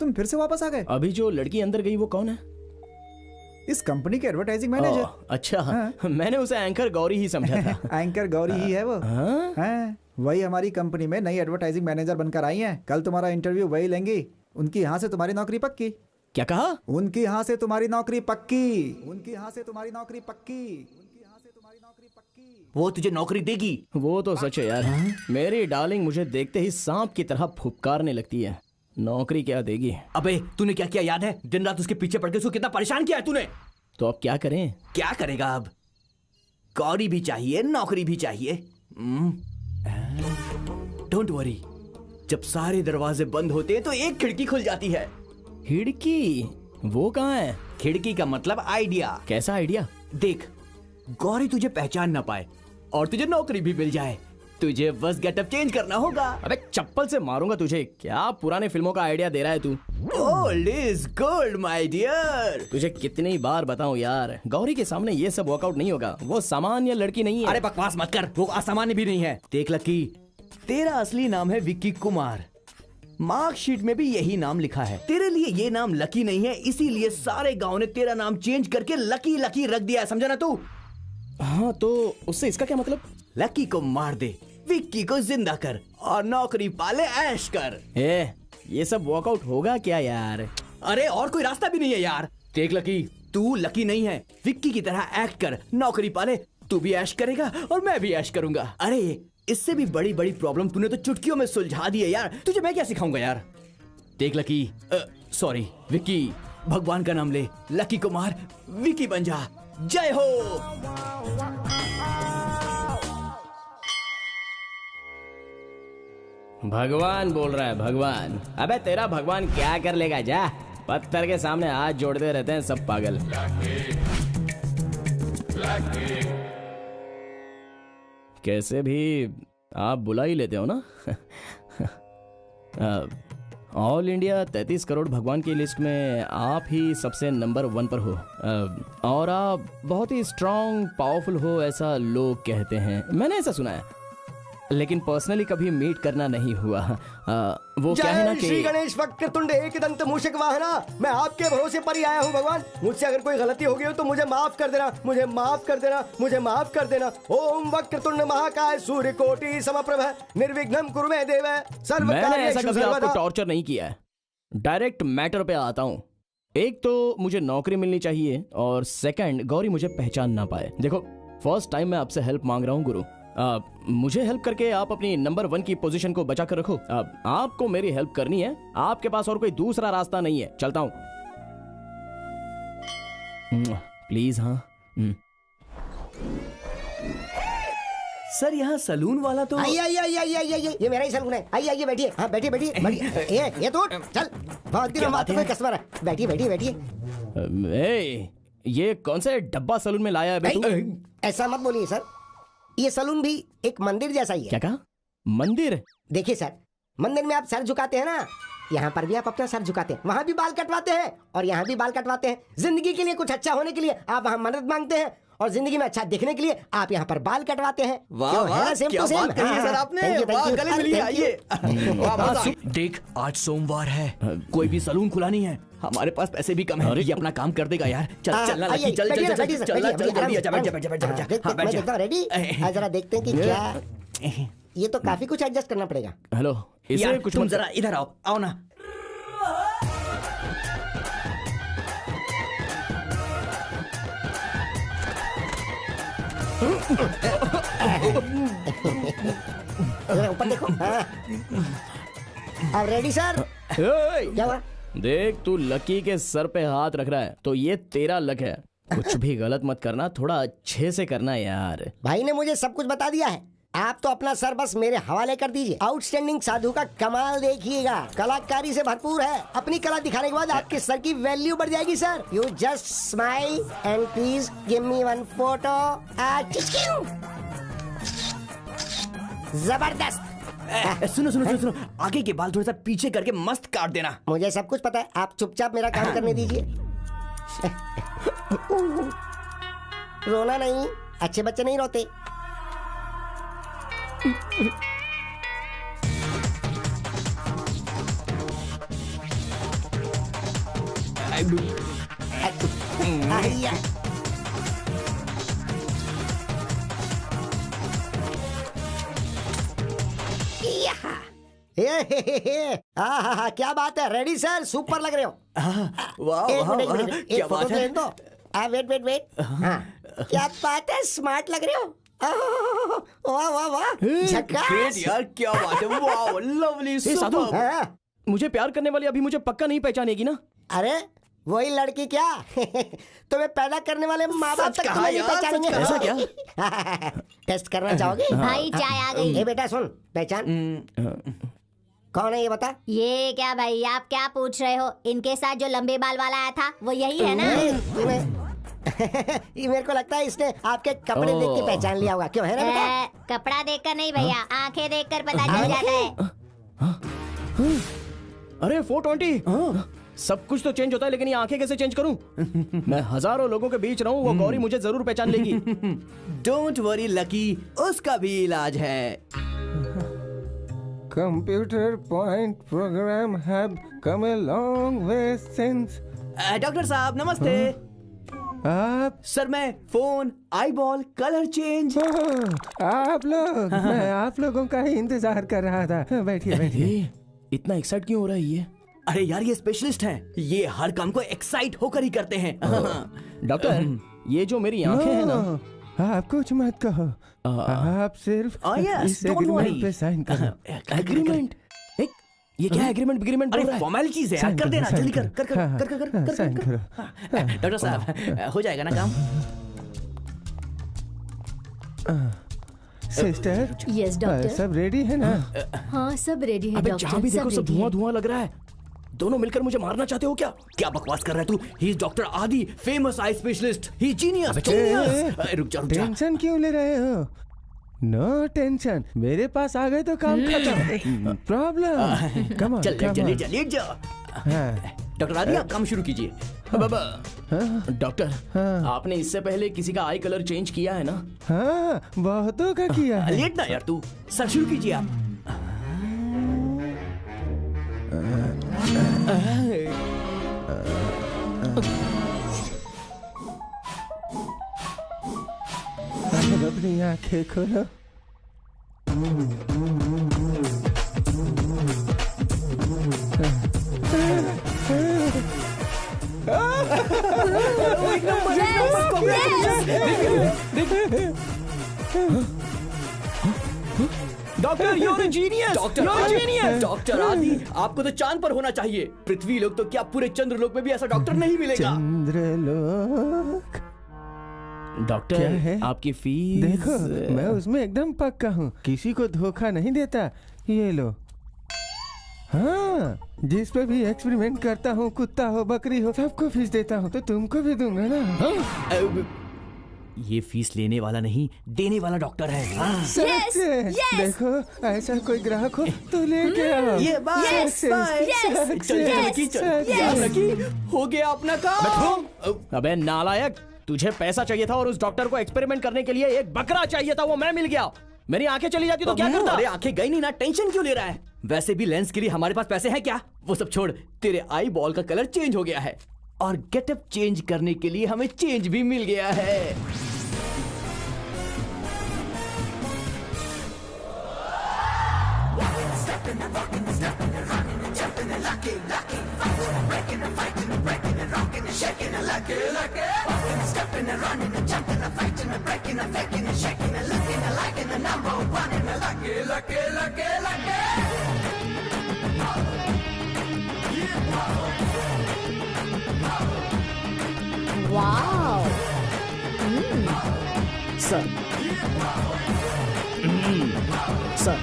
तुम फिर से वापस आ गए? अभी जो लड़की अंदर गई वो कौन है? इस कंपनी के एडवर्टाइजिंग मैनेजर। अच्छा, मैंने उसे एंकर गौरी ही समझा था। एंकर गौरी ही है वो। वही हमारी कंपनी में नई एडवर्टाइजिंग मैनेजर बनकर आई हैं। कल तुम्हारा इंटरव्यू वही लेंगी। उनकी यहाँ से तुम्हारी नौकरी पक्की। क्या कहा? उनकी यहाँ से तुम्हारी नौकरी पक्की। उनकी यहाँ से तुम्हारी नौकरी पक्की। वो तुझे नौकरी देगी। वो तो सच है यार। मेरी डार्लिंग मुझे देखते ही सांप की तरह फुफकारने लगती है। नौकरी क्या देगी? अबे तूने क्या किया याद है? दिन रात उसके पीछे पड़ के उसको कितना परेशान किया है तूने। तो अब क्या करें? क्या करेगा अब? गौरी भी चाहिए, नौकरी भी चाहिए। डोंट वरी, जब सारे दरवाजे बंद होते हैं तो एक खिड़की खुल जाती है। खिड़की? वो कहाँ है? खिड़की का मतलब आइडिया। कैसा आइडिया? देख, गौरी तुझे पहचान ना पाए और तुझे नौकरी भी मिल जाए, तुझे बस गेटअप चेंज करना होगा। अबे चप्पल से मारूंगा तुझे। क्या पुराने फिल्मों का आइडिया दे रहा है तू? Old is gold my dear. तुझे कितनी बार बताऊं यार, गौरी के सामने ये सब वर्कआउट नहीं होगा। वो सामान्य लड़की नहीं है। अरे बकवास मत कर, वो असामान्य भी नहीं है। देख लकी, तेरा असली नाम है विक्की कुमार। मार्कशीट में भी यही नाम लिखा है। तेरे लिए ये नाम लकी नहीं है, इसीलिए सारे गांव ने तेरा नाम चेंज करके लकी लकी रख दिया है। समझा ना तू? हाँ, तो उससे इसका क्या मतलब? लकी को मार दे, विक्की को जिंदा कर और नौकरी पाले ऐश कर। ये सब वर्कआउट होगा क्या यार? अरे और कोई रास्ता भी नहीं है यार। देख लकी, तू लकी नहीं है, विक्की की तरह एक्ट कर, नौकरी पाले, तू भी ऐश करेगा और मैं भी ऐश करूंगा। अरे इससे भी बड़ी बड़ी प्रॉब्लम तूने तो चुटकियों में सुलझा दी है यार। तुझे मैं क्या सिखाऊंगा यार। देख लकी, सॉरी विक्की, भगवान का नाम ले, लकी कुमार विक्की बन जा। जय हो। भगवान बोल रहा है, भगवान। अबे तेरा भगवान क्या कर लेगा? जा पत्थर के सामने हाथ जोड़ते रहते हैं सब पागल। कैसे भी आप बुला ही लेते हो ना। ऑल इंडिया 33 करोड़ भगवान की लिस्ट में आप ही सबसे नंबर 1 पर हो। और आप बहुत ही स्ट्रांग पावरफुल हो ऐसा लोग कहते हैं, मैंने ऐसा सुना है, लेकिन पर्सनली कभी मीट करना नहीं हुआ। वो क्या है ना कि श्री गणेश वक्रतुंड एकदंत मूषक वाहना, मैं आपके भरोसे पर ही आया हूँ भगवान। मुझसे अगर कोई गलती हो गई हो तो मुझे माफ कर देना, मुझे माफ कर देना, मुझे माफ कर देना। ओम वक्रतुंड महाकाय सूर्यकोटि समप्रभ निर्विघ्नं कुरु मे देव सर्व मैंने ऐसा कभी आपको टॉर्चर नहीं किया है। डायरेक्ट मैटर पे आता हूँ। एक तो मुझे नौकरी मिलनी चाहिए और सेकंड गौरी मुझे पहचान ना पाए। देखो फर्स्ट टाइम मैं आपसे हेल्प मांग रहा हूँ गुरु। मुझे हेल्प करके आप अपनी नंबर 1 की पोजीशन को बचा कर रखो। आपको मेरी हेल्प करनी है, आपके पास और कोई दूसरा रास्ता नहीं है। चलता हूँ प्लीज। हाँ सर यहाँ सलून वाला तो आइए ये मेरा ही सलून है। आइए बैठिए। हाँ बैठिए। ये तो चल, बहुत दिन बाद कोई कस्टमर है। बैठिए। ये कौन से डब्बा सलून में लाया है? ऐसा मत बोलिए सर, ये सलून भी एक मंदिर जैसा ही है। क्या कहा? मंदिर? देखिए सर, मंदिर में आप सर झुकाते हैं ना, यहाँ पर भी आप अपना सर झुकाते हैं, वहाँ भी बाल कटवाते हैं और यहाँ भी बाल कटवाते हैं। जिंदगी के लिए कुछ अच्छा होने के लिए आप वहाँ मदद मांगते हैं और जिंदगी में अच्छा दिखने के लिए आप यहाँ पर बाल कटवाते हैं। वाह वाह, क्या बात कही है सर आपने। वाह, गले मिलिए, आइए। देख आज सोमवार है, कोई भी सलून खुला नहीं है, हमारे पास पैसे भी कम है। ये अपना काम कर देगा यार। चल रेडी। जरा देखते हैं कि क्या, ये तो काफी कुछ एडजस्ट करना पड़ेगा। हेलो यार तुम जरा इधर आओ ना। ऊपर देखो। अब रेडी सर? क्या हुआ? देख तू लकी के सर पे हाथ रख रहा है तो ये तेरा लक है। कुछ भी गलत मत करना, थोड़ा अच्छे से करना यार। भाई ने मुझे सब कुछ बता दिया है, आप तो अपना सर बस मेरे हवाले कर दीजिए। आउटस्टैंडिंग साधु का कमाल देखिएगा, कलाकारी से भरपूर है। अपनी कला दिखाने के बाद आपके सर की वैल्यू बढ़ जाएगी sir. You just smile and please give me 1 photo. जबरदस्त। सुनो, आगे के बाल थोड़ा सा पीछे करके मस्त काट देना। मुझे सब कुछ पता है, आप चुपचाप मेरा काम करने दीजिए। रोना नहीं, अच्छे बच्चे नहीं रोते। क्या बात है, रेडी सर, सुपर लग रहे हो। क्या बात है। वेट। क्या बात है, स्मार्ट लग रहे हो। वाह ग्रेट यार, क्या बात है। वाह लवली सुपर। मुझे प्यार करने वाली अभी मुझे पक्का नहीं पहचानेगी ना? अरे वही लड़की क्या तुम्हें पैदा करने वाले माँ बाप तक तुम्हें नहीं पहचानेंगे। ऐसा क्या? टेस्ट करना चाहोगे? भाई चाय आ गई। ए बेटा सुन, पहचान कौन है ये बता। ये क्या भाई, आप क्या पूछ रहे हो? इनके साथ जो लंबे बाल वाला आया था वो यही है ना? ये मेरे को लगता है इसने आपके कपड़े देख के पहचान लिया होगा। क्यों है ना बेटा? कपड़ा देखकर नहीं भैया, आंखें देखकर पता चल जाता है। अरे 420 सब कुछ तो चेंज होता है, लेकिन ये आंखें कैसे चेंज करूं? मैं हजारों लोगों के बीच रहूं, वो गौरी मुझे जरूर पहचान लेगी। डोंट वरी लकी, उसका भी इलाज है। Computer point program have come a long way since. Doctor साहब नमस्ते। आप? सर मैं फोन, आईबॉल, कलर चेंज। आप लोग? मैं आप लोगों का ही इंतजार कर रहा था। बैठिए। इतना एक्साइट क्यों हो रहा है ये? अरे यार ये स्पेशलिस्ट हैं, ये हर काम को एक्साइट होकर ही करते हैं। डॉक्टर ये जो मेरी आंखें हैं ना, आप कुछ मत कहो, आप सिर्फ इस एग्रीमेंट पे साइन करो। एग्रीमेंट? ये क्या एग्रीमेंट? अरे फॉर्मेलिटीज है यार, कर देना जल्दी कर। डॉक्टर साहब हो जाएगा ना काम? सिस्टर। Yes doctor. सब रेडी है ना? हाँ सब रेडी है अबे डॉक्टर। जहाँ भी देखो सब धुआं लग रहा है। दोनों मिलकर मुझे मारना चाहते हो क्या? क्या बकवास कर रहा है तू? ही इज डॉक्टर आदि, फेमस आई स्पेशलिस्ट। ही जीनियस। रुक जा। टेंशन क्यों ले रहे हो? नो टेंशन, मेरे पास आ गए तो काम खत्म। प्रॉब्लम कम ऑन, चल लेट जा। डॉक्टर आदि आप काम शुरू कीजिए। डॉक्टर, आपने इससे पहले किसी का आई कलर चेंज किया है ना? हाँ, बहुतों का किया है। लेट ना यार तू, सर शुरू कीजिए आप। अपनी आंखें खोलो। Doctor, you're a genius! Doctor आदि, आपको तो चांद पर होना चाहिए। पृथ्वी लोक तो क्या, पूरे चंद्रलोक में भी ऐसा डॉक्टर नहीं मिलेगा। चंद्रलोक डॉक्टर क्या है? आपकी फीस? देखो, मैं उसमें एकदम पक्का हूँ, किसी को धोखा नहीं देता। ये लो। हाँ, जिस पे भी एक्सपेरिमेंट करता हूँ, कुत्ता हो बकरी हो, सबको फीस देता हूँ, तो तुमको भी दूंगा ना। हाँ? ये फीस लेने वाला नहीं, देने वाला डॉक्टर है। सच है। देखो, ऐसा कोई ग्राहक हो तो लेके आओ। ये बात चल, हो गया अपना काम। अबे नालायक, तुझे पैसा चाहिए था और उस डॉक्टर को एक्सपेरिमेंट करने के लिए एक बकरा चाहिए था, वो मैं मिल गया। मेरी आंखें चली जाती तो क्या करता? अरे आंखें गई नहीं ना, टेंशन क्यों ले रहा है? वैसे भी लेंस के लिए हमारे पास पैसे हैं क्या? वो सब छोड़, तेरे आई बॉल का कलर चेंज हो गया है और गेटअप चेंज करने के लिए हमें चेंज भी मिल गया है। वाओ। सर, सर,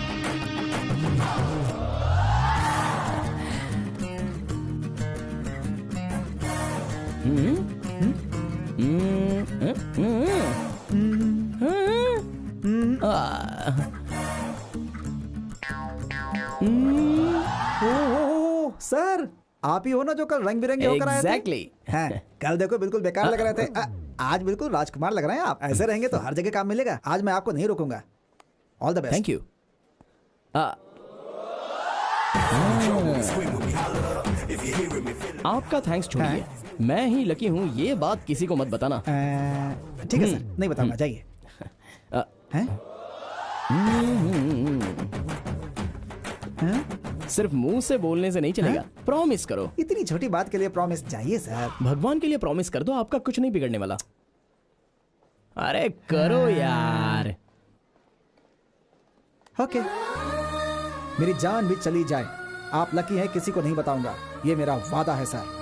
सर, आप ही हो ना जो कल रंग बिरंगे होकर आए थे? Exactly. हैं, कल देखो बिल्कुल बेकार लग रहे थे। आज बिल्कुल राजकुमार लग रहे हैं आप। ऐसे रहेंगे तो हर जगह काम मिलेगा। आज मैं आपको नहीं रोकूंगा। All the best. Thank you. आपका थैंक्स छोड़िए, मैं ही लकी हूँ, ये बात किसी को मत बताना। ठीक है सर, नहीं बताऊंगा, जाइए। सिर्फ मुंह से बोलने से नहीं चलेगा, प्रॉमिस करो। इतनी छोटी बात के लिए प्रॉमिस चाहिए सर? भगवान के लिए प्रॉमिस कर दो, आपका कुछ नहीं बिगड़ने वाला। अरे करो यार। ओके, मेरी जान भी चली जाए, आप लकी हैं, किसी को नहीं बताऊंगा, ये मेरा वादा है sir.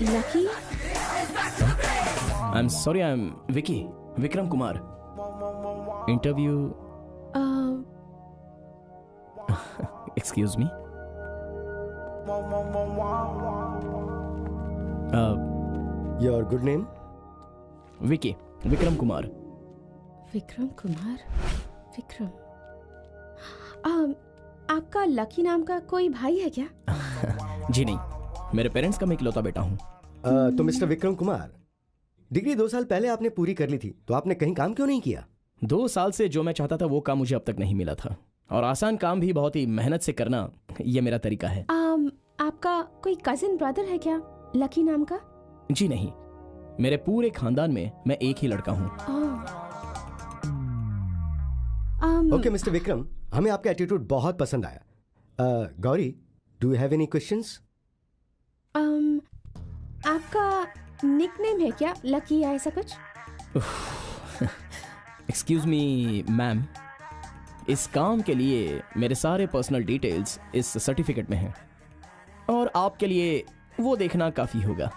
Lucky? I am sorry, I am Vicky, Vikram Kumar. Interview. Excuse me. Your good name? Vicky, Vikram Kumar. Vikram Kumar? Vikram? आपका लकी नाम का कोई भाई है क्या? जी नहीं, मेरे पेरेंट्स का मैं इकलौता बेटा हूँ। तो मिस्टर विक्रम कुमार, डिग्री 2 साल पहले आपने पूरी कर ली थी, तो आपने कहीं काम क्यों नहीं किया? 2 साल से जो मैं चाहता था वो काम मुझे अब तक नहीं मिला था, और आसान काम भी बहुत ही मेहनत से करना, ये मेरा तरीका है। आपका कोई कजिन ब्रदर है क्या लकी नाम का? जी नहीं, मेरे पूरे खानदान में मैं एक ही लड़का हूँ। ओके मिस्टर विक्रम, हमें आपका एटीट्यूड बहुत पसंद आया। Gauri, do you have any questions? आपका निकनेम है क्या, लकी या ऐसा कुछ? एक्सक्यूज मी मैम, इस काम के लिए मेरे सारे पर्सनल डिटेल्स इस सर्टिफिकेट में हैं और आपके लिए वो देखना काफी होगा।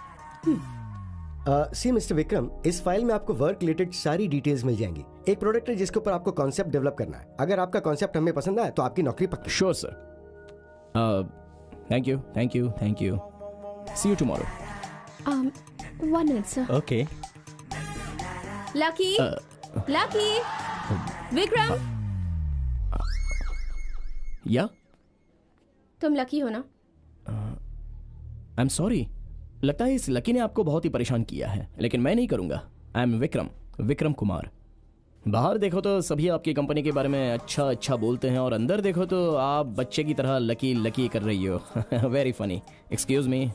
सी मिस्टर विक्रम, इस फाइल में आपको वर्क रिलेटेड सारी डिटेल्स मिल जाएंगी। एक प्रोडक्ट है जिसके ऊपर आपको कॉन्सेप्ट डेवलप करना है। अगर आपका कॉन्सेप्ट हमें पसंद आए तो आपकी नौकरी पक्की। Sure sir. Thank you thank you thank you. See you tomorrow. 1 minute sir. Okay. Lucky, Lucky, Vikram, या तुम लकी हो ना? आई एम सॉरी, लगता है इस लकी ने आपको बहुत ही परेशान किया है, लेकिन मैं नहीं करूंगा। I am Vikram, Vikram Kumar. बाहर देखो तो सभी आपकी कंपनी के बारे में अच्छा अच्छा बोलते हैं और अंदर देखो तो आप बच्चे की तरह लकी लकी कर रही हो। Very funny. Excuse me.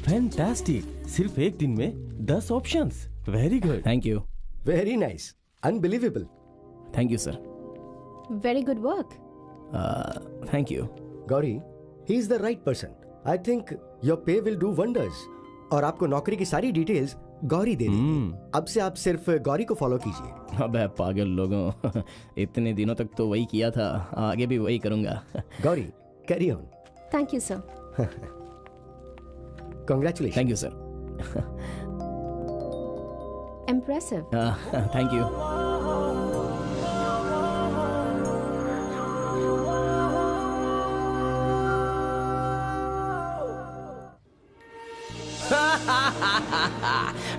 Fantastic, सिर्फ एक दिन में 10 options. Very good. Thank you. Very nice, unbelievable. Thank you sir. Very good work. Thank you. Gauri, he is the right person. I think your पे will do wonders. और आपको नौकरी की सारी डिटेल्स गौरी दे देगी। अब से आप सिर्फ गौरी को फॉलो कीजिए। अबे पागल लोगों, इतने दिनों तक तो वही किया था, आगे भी वही करूंगा। Gauri, carry on. Thank you sir. Congratulations. Thank you, sir. Impressive. Thank you.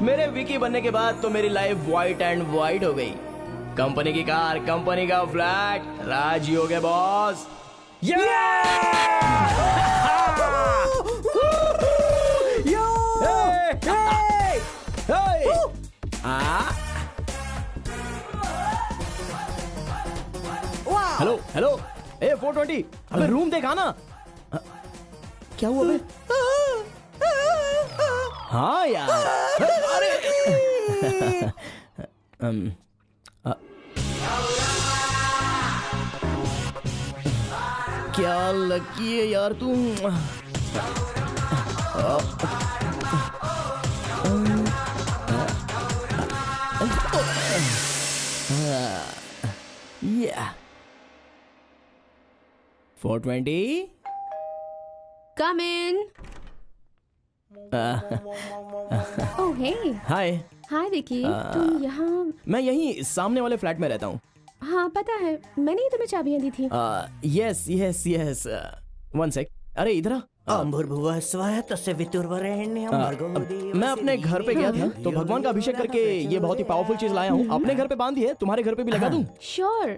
मेरे विकी बनने के बाद तो मेरी लाइफ व्हाइट एंड व्हाइट हो गई। कंपनी की कार, कंपनी का फ्लैट, राजी हो गए बॉस। हेलो हेलो, ए 420, अबे रूम देखा ना। क्या हुआ बे? हाँ यार, अरे क्या लकी है यार तू। Yeah. 420. Come in. Oh hey. Hi. Hi Vicky, तुम यहाँ? मैं यहीं सामने वाले फ्लैट में रहता हूँ। हाँ पता है, मैंने ही तुम्हें चाबियाँ दी थी। Yes yes yes. 1 sec। अरे इधर आ। मैं अपने घर पे गया था तो भगवान का अभिषेक करके ये बहुत ही पावरफुल चीज लाया हूँ। अपने घर पे बांधी है, तुम्हारे घर पे भी लगा दूँ? श्योर।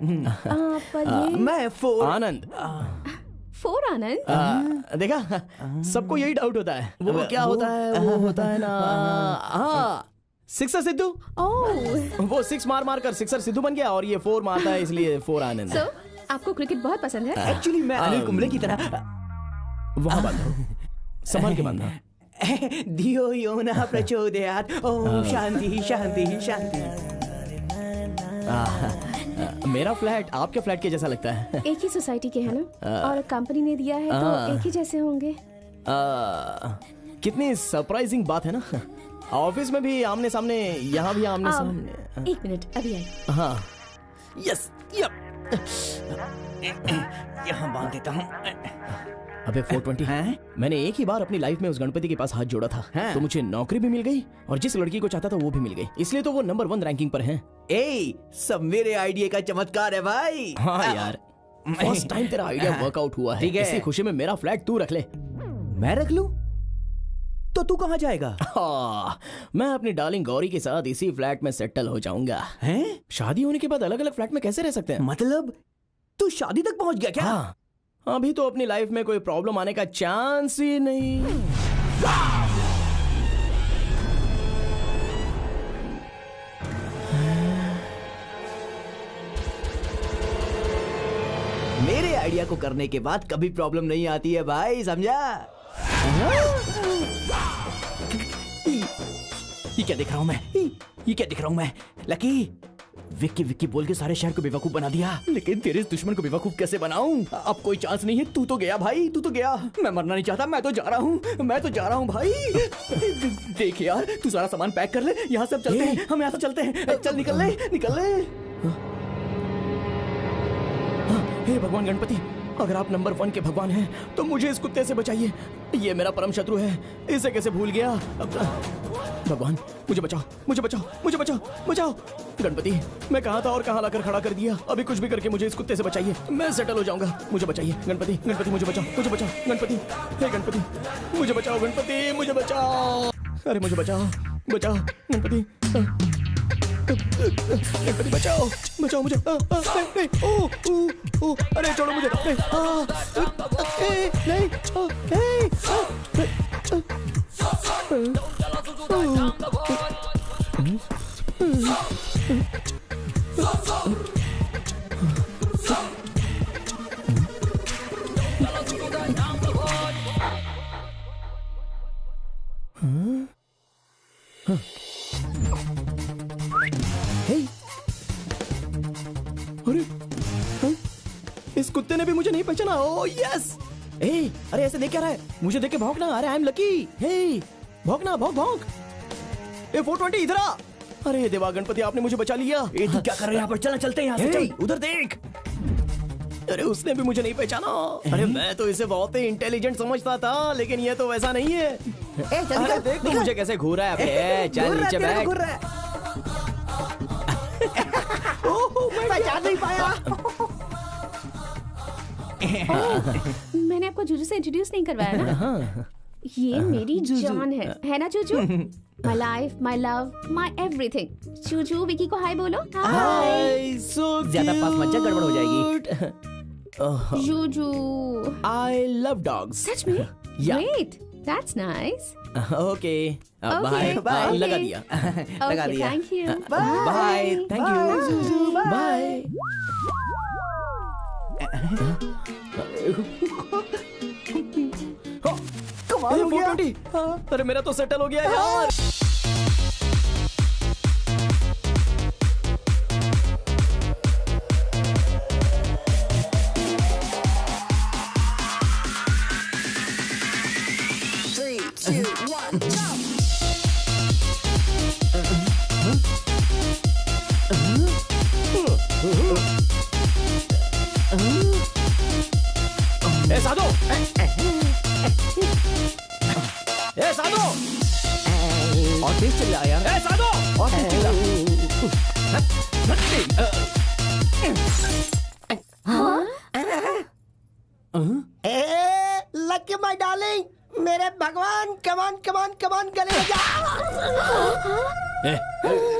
पर ये मैं 4 आनंद। 4 आनंद? देखा, सबको यही डाउट होता है। वो क्या होता है, वो होता है ना, हाँ, 6 सिद्धू। वो 6 मार मार कर 6 सिद्धू बन गया और ये 4 मारता है, इसलिए 4 आनंद। So, आपको क्रिकेट बहुत पसंद है? एक्चुअली मैं अनिल कुंबले की तरह वहाँ बांधो, संभाल के बांधो। धियो यो न प्रचोदयात्, ओम शांति शांति शांति। मेरा फ्लैट आपके फ्लैट के जैसा लगता है। एक ही सोसाइटी के है ना, और कंपनी ने दिया है तो एक ही जैसे होंगे। कितनी सरप्राइजिंग बात है ना। ऑफिस में भी आमने सामने, यहाँ भी आमने सामने। 1 मिनट, अभी आई। हाँ, यस, यहाँ बांध देता हूँ। अबे 420 है? मैंने एक ही बार अपनी लाइफ में उस गणपति के पास हाथ जोड़ा था, तो मुझे नौकरी भी मिल गई और जिस लड़की को चाहता था वो भी मिल गई, इसलिए तो वो नंबर 1 रैंकिंग पर है। सब मेरे आइडिया का चमत्कार है भाई। हाँ यार, फर्स्ट टाइम तेरा आइडिया वर्कआउट हुआ है। इसी खुशी में मेरा फ्लैट तू रख ले। मैं रख लूं? तो तू कहाँ जाएगा? मैं अपनी डार्लिंग गौरी के साथ इसी फ्लैट में सेटल हो जाऊंगा। हैं? शादी होने के बाद अलग अलग फ्लैट में कैसे रह सकते हैं? मतलब तू शादी तक पहुंच गया क्या? हाँ, अभी तो अपनी लाइफ में कोई प्रॉब्लम आने का चांस ही नहीं। मेरे आइडिया को करने के बाद कभी प्रॉब्लम नहीं आती है भाई, समझा? ये क्या देख रहा हूं मैं? ये क्या देख रहा हूं मैं? लकी, विक्की विक्की बोल के सारे शहर को बेवकूफ बना दिया, लेकिन तेरे इस दुश्मन को बेवकूफ कैसे बनाऊं? अब कोई चांस नहीं है। तू तो गया भाई, तू तो गया। मैं मरना नहीं चाहता, मैं तो जा रहा हूँ भाई। देख यार, तू सारा सामान पैक कर ले, यहाँ से चलते हैं, हम यहाँ से चलते हैं। चल निकल ले। हे भगवान गणपति, अगर आप नंबर 1 के भगवान हैं तो मुझे इस कुत्ते से बचाइए। ये मेरा परम शत्रु है, इसे कैसे भूल गया। भगवान मुझे बचाओ। गणपति, मैं कहाँ था और कहाँ लाकर खड़ा कर दिया। अभी कुछ भी करके मुझे इस कुत्ते से बचाइए, मैं सेटल हो जाऊंगा। मुझे बचाइए गणपति, मुझे बचाओ गणपति। हे गणपति, मुझे बचाओ गणपति, मुझे बचाओ। अरे मुझे बचाओ गणपति। गणपति बचाओ मुझे। अरे छोड़ो मुझे। इस कुत्ते ने भी मुझे नहीं पहचाना। Oh yes. अरे ऐसे देख क्या रहा है? मुझे देख के भौंकना। अरे आई एम लकी। हे भौंकना, भौंक। 420 इधर आ। अरे देवा गणपति, आपने मुझे बचा लिया। तू क्या कर रहे हैं यहाँ पर? चलते हैं यहाँ से। चल उधर देख। अरे उसने भी मुझे नहीं पहचाना। अरे मैं तो इसे बहुत ही इंटेलिजेंट समझता था, लेकिन ये तो वैसा नहीं है। अरे देख तो मुझे कैसे घूर रहा है। चल नीचे बैठ। पहचान नहीं पाया। मैंने आपको जूजू से इंट्रोड्यूस नहीं करवाया ना। ये मेरी जान है ना Juju? My life, my love, my everything. Juju Vicky को हाय बोलो। हाय। ज्यादा पास मत जा, गड़बड़ हो जाएगी। जूजू, आई लव डॉग्स। सच में? Great, that's nice. Okay bye. लगा दिया। Thank you. Bye. Thank you. Bye. कमाल हो गया। अरे मेरा तो सेटल हो गया यार। साधो, साधो, और तेज चल रहा यार। साधो, और तेज चल रहा। लकी माय डार्लिंग, मेरे भगवान, कमान गले लगा।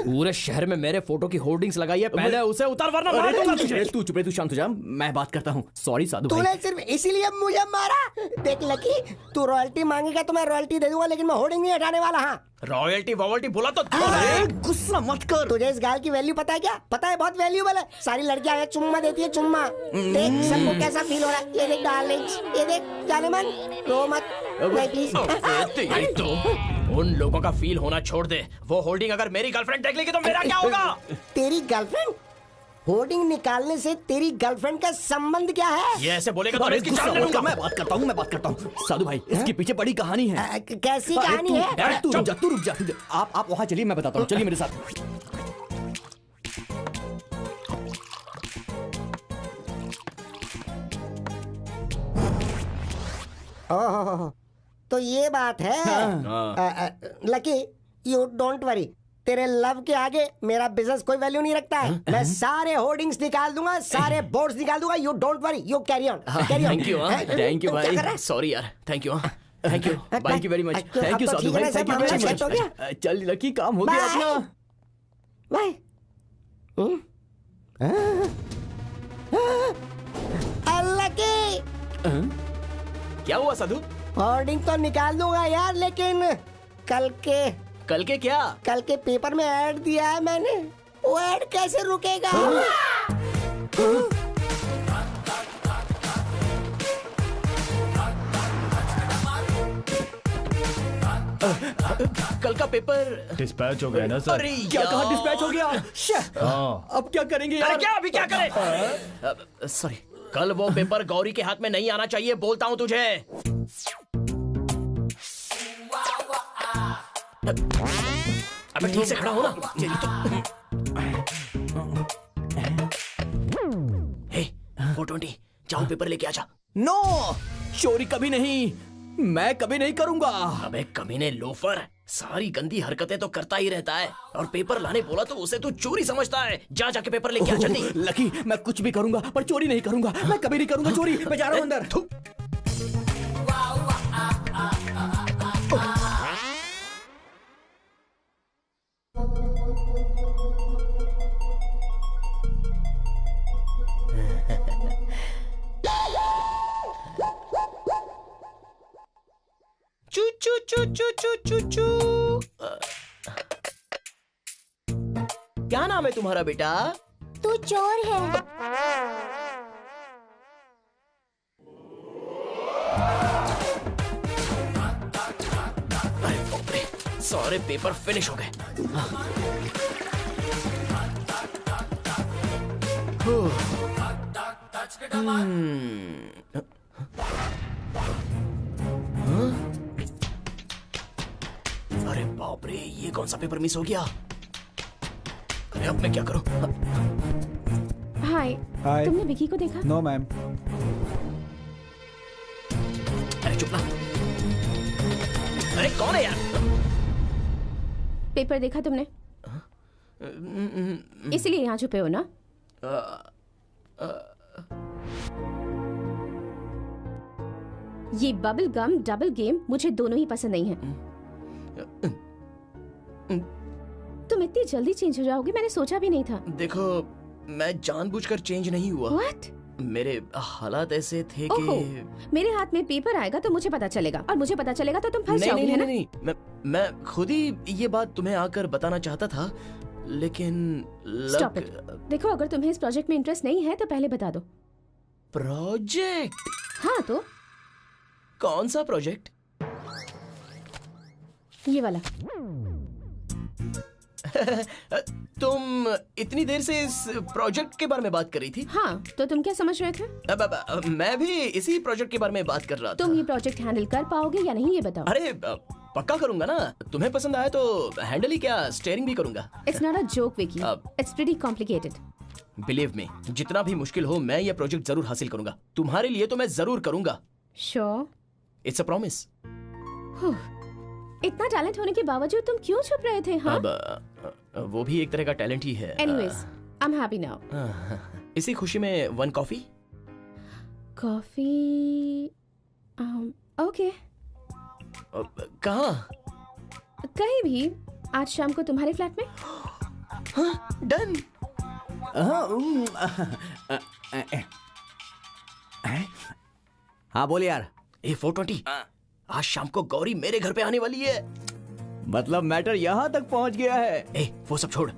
पूरे शहर में मेरे फोटो की होर्डिंग्स लगाई है, पहले उसे उतार वरना मार दूंगा तुझे। तू चुप रहे, तू शांत हो जा, मैं बात करता हूँ। सॉरी साधु भाई। तूने सिर्फ इसीलिए मुझे मारा। देख लकी, तू रॉयल्टी मांगेगा तो मैं रॉयल्टी दे दूंगा, लेकिन मैं होर्डिंग नहीं हटाने वाला। हाँ, रॉयल्टी वॉयल्टी बोला तो गुस्सा मत कर। तुझे इस गाल की वैल्यू पता है क्या? पता है, बहुत वैल्यूएबल है। सारी लड़कियां आगे चुम्मा देती है, चुम्मा। देख सबको कैसा फील हो रहा है। ये देख डार्लिंग्स, ये देख जाने मन, रो मत नहीं प्लीज। तो उन लोगों का फील होना छोड़ दे। वो होल्डिंग अगर मेरी गर्लफ्रेंड देख लेगी तो मेरा क्या होगा? तेरी गर्लफ्रेंड? होर्डिंग निकालने से तेरी गर्लफ्रेंड का संबंध क्या है? ये ऐसे बोलेगा तो इसकी जान ले लूंगा। मैं बात करता हूँ। साधु भाई, इसके पीछे बड़ी कहानी है। कैसी कहानी है? तू रुक जा। आप वहाँ चलिए, मैं बताता हूँ। चलिए मेरे साथ। ओह, तो ये बात है। Lucky, you don't worry. तेरे लव के आगे मेरा बिजनेस कोई वैल्यू नहीं रखता है। मैं सारे होर्डिंग्स निकाल दूंगा, सारे बोर्ड्स निकाल दूंगा। You don't worry, you carry on. Thank you भाई। सॉरी यार, thank you. Thank you very much. Thank you Sadhu भाई, थैंक यू वेरी मच। चल लकी, काम हो गया अपना। बाय। लकी, क्या हुआ साधु? होर्डिंग तो निकाल दूंगा यार, लेकिन कल के क्या? कल के पेपर में ऐड दिया है मैंने, वो ऐड कैसे रुकेगा? कल का पेपर डिस्पैच हो गया ना सर? अरे क्या कहा डिस्पैच हो गया? हाँ। अब क्या करेंगे यार? क्या अभी क्या करें? सॉरी, कल वो पेपर गौरी के हाथ में नहीं आना चाहिए, बोलता हूँ तुझे। अबे ठीक से खड़ा हो ना। हे 420, जाओ पेपर लेके आजा। नो, चोरी कभी नहीं, मैं कभी नहीं करूंगा। अबे कमीने लोफर, सारी गंदी हरकतें तो करता ही रहता है, और पेपर लाने बोला तो उसे तू चोरी समझता है। जा जाके पेपर लेके आ जल्दी। लकी, मैं कुछ भी करूंगा पर चोरी नहीं करूंगा। मैं कभी नहीं करूंगा चोरी। मैं जा रहा हूं अंदर। चू चू चू चू चू चू चू। क्या नाम है तुम्हारा बेटा? तू चोर है। अरे बाप रे, सारे पेपर फिनिश हो गए। अरे बाप रे, ये कौन सा पेपर मिस हो गया? अरे अब मैं क्या करूं? हाय, हाय। तुमने विकी को देखा? No ma'am. अरे चुप ना। अरे कौन है यार? पेपर देखा तुमने? इसीलिए यहाँ छुपे हो ना? ये बबल गम डबल गेम मुझे दोनों ही पसंद नहीं है। तुम इतनी जल्दी चेंज हो जाओगे मैंने सोचा भी नहीं था। देखो, मैं जानबूझकर चेंज नहीं हुआ। What? मेरे हालात ऐसे थे ओहो, कि मेरे हाथ में पेपर आएगा तो मुझे पता चलेगा, और मुझे पता चलेगा तो तुम फंस नहीं, जाओगे, नहीं, है ना? नहीं, नहीं, मैं खुद ही ये बात तुम्हें आकर बताना चाहता था, लेकिन Stop it. देखो, अगर तुम्हें इस प्रोजेक्ट में इंटरेस्ट नहीं है तो पहले बता दो। प्रोजेक्ट? हाँ तो कौन सा प्रोजेक्ट? ये वाला। तुम इतनी देर से इस प्रोजेक्ट के बारे में बात कर रही थी? हाँ, तो तुम क्या समझ रहे थे? अब मैं भी इसी प्रोजेक्ट के बारे में बात कर रहा था। तुम ये प्रोजेक्ट हैंडल कर पाओगे या नहीं ये बताओ। अरे पक्का करूंगा ना। तुम्हें पसंद आया तो हैंडल ही क्या, स्टीयरिंग भी करूंगा। It's not a joke Vicky, it's pretty complicated. Believe me, जितना भी मुश्किल हो मैं ये प्रोजेक्ट जरूर हासिल करूंगा। तुम्हारे लिए तो मैं जरूर करूंगा। श्योर? It's a promise. इतना टैलेंट होने के बावजूद तुम क्यों छुप रहे थे? हाँ? अब वो भी एक तरह का टैलेंट ही है। Anyways, I am happy now. इसी खुशी में 1 कॉफी। कॉफी? ओके। कहाँ? कहीं भी, आज शाम को तुम्हारे फ्लैट में। हाँ, डन। हाँ बोले यार। 420, आज शाम को गौरी मेरे घर पे आने वाली है। मतलब मैटर यहाँ तक पहुँच गया है। वो सब छोड़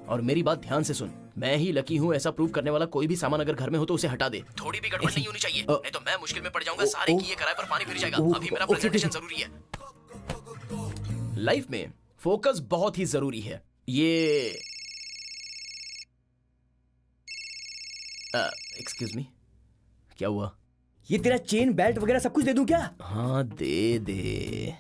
और मेरी बात ध्यान से सुन। मैं ही लकी हूँ ऐसा प्रूव करने वाला। कोई भी सामान अगर घर में हो तो उसे हटा दे। थोड़ी भी गड़बड़ नहीं होनी चाहिए, नहीं तो मैं मुश्किल में पड़ जाऊंगा। सारे किए कराए पर पानी फिर जाएगा। अभी मेरा प्रेजेंटेशन जरूरी है। लाइफ में फोकस बहुत ही जरूरी है। ये एक्सक्यूज मी, क्या हुआ? ये तेरा चेन बेल्ट वगैरह सब कुछ दे दूं क्या? हाँ दे दे।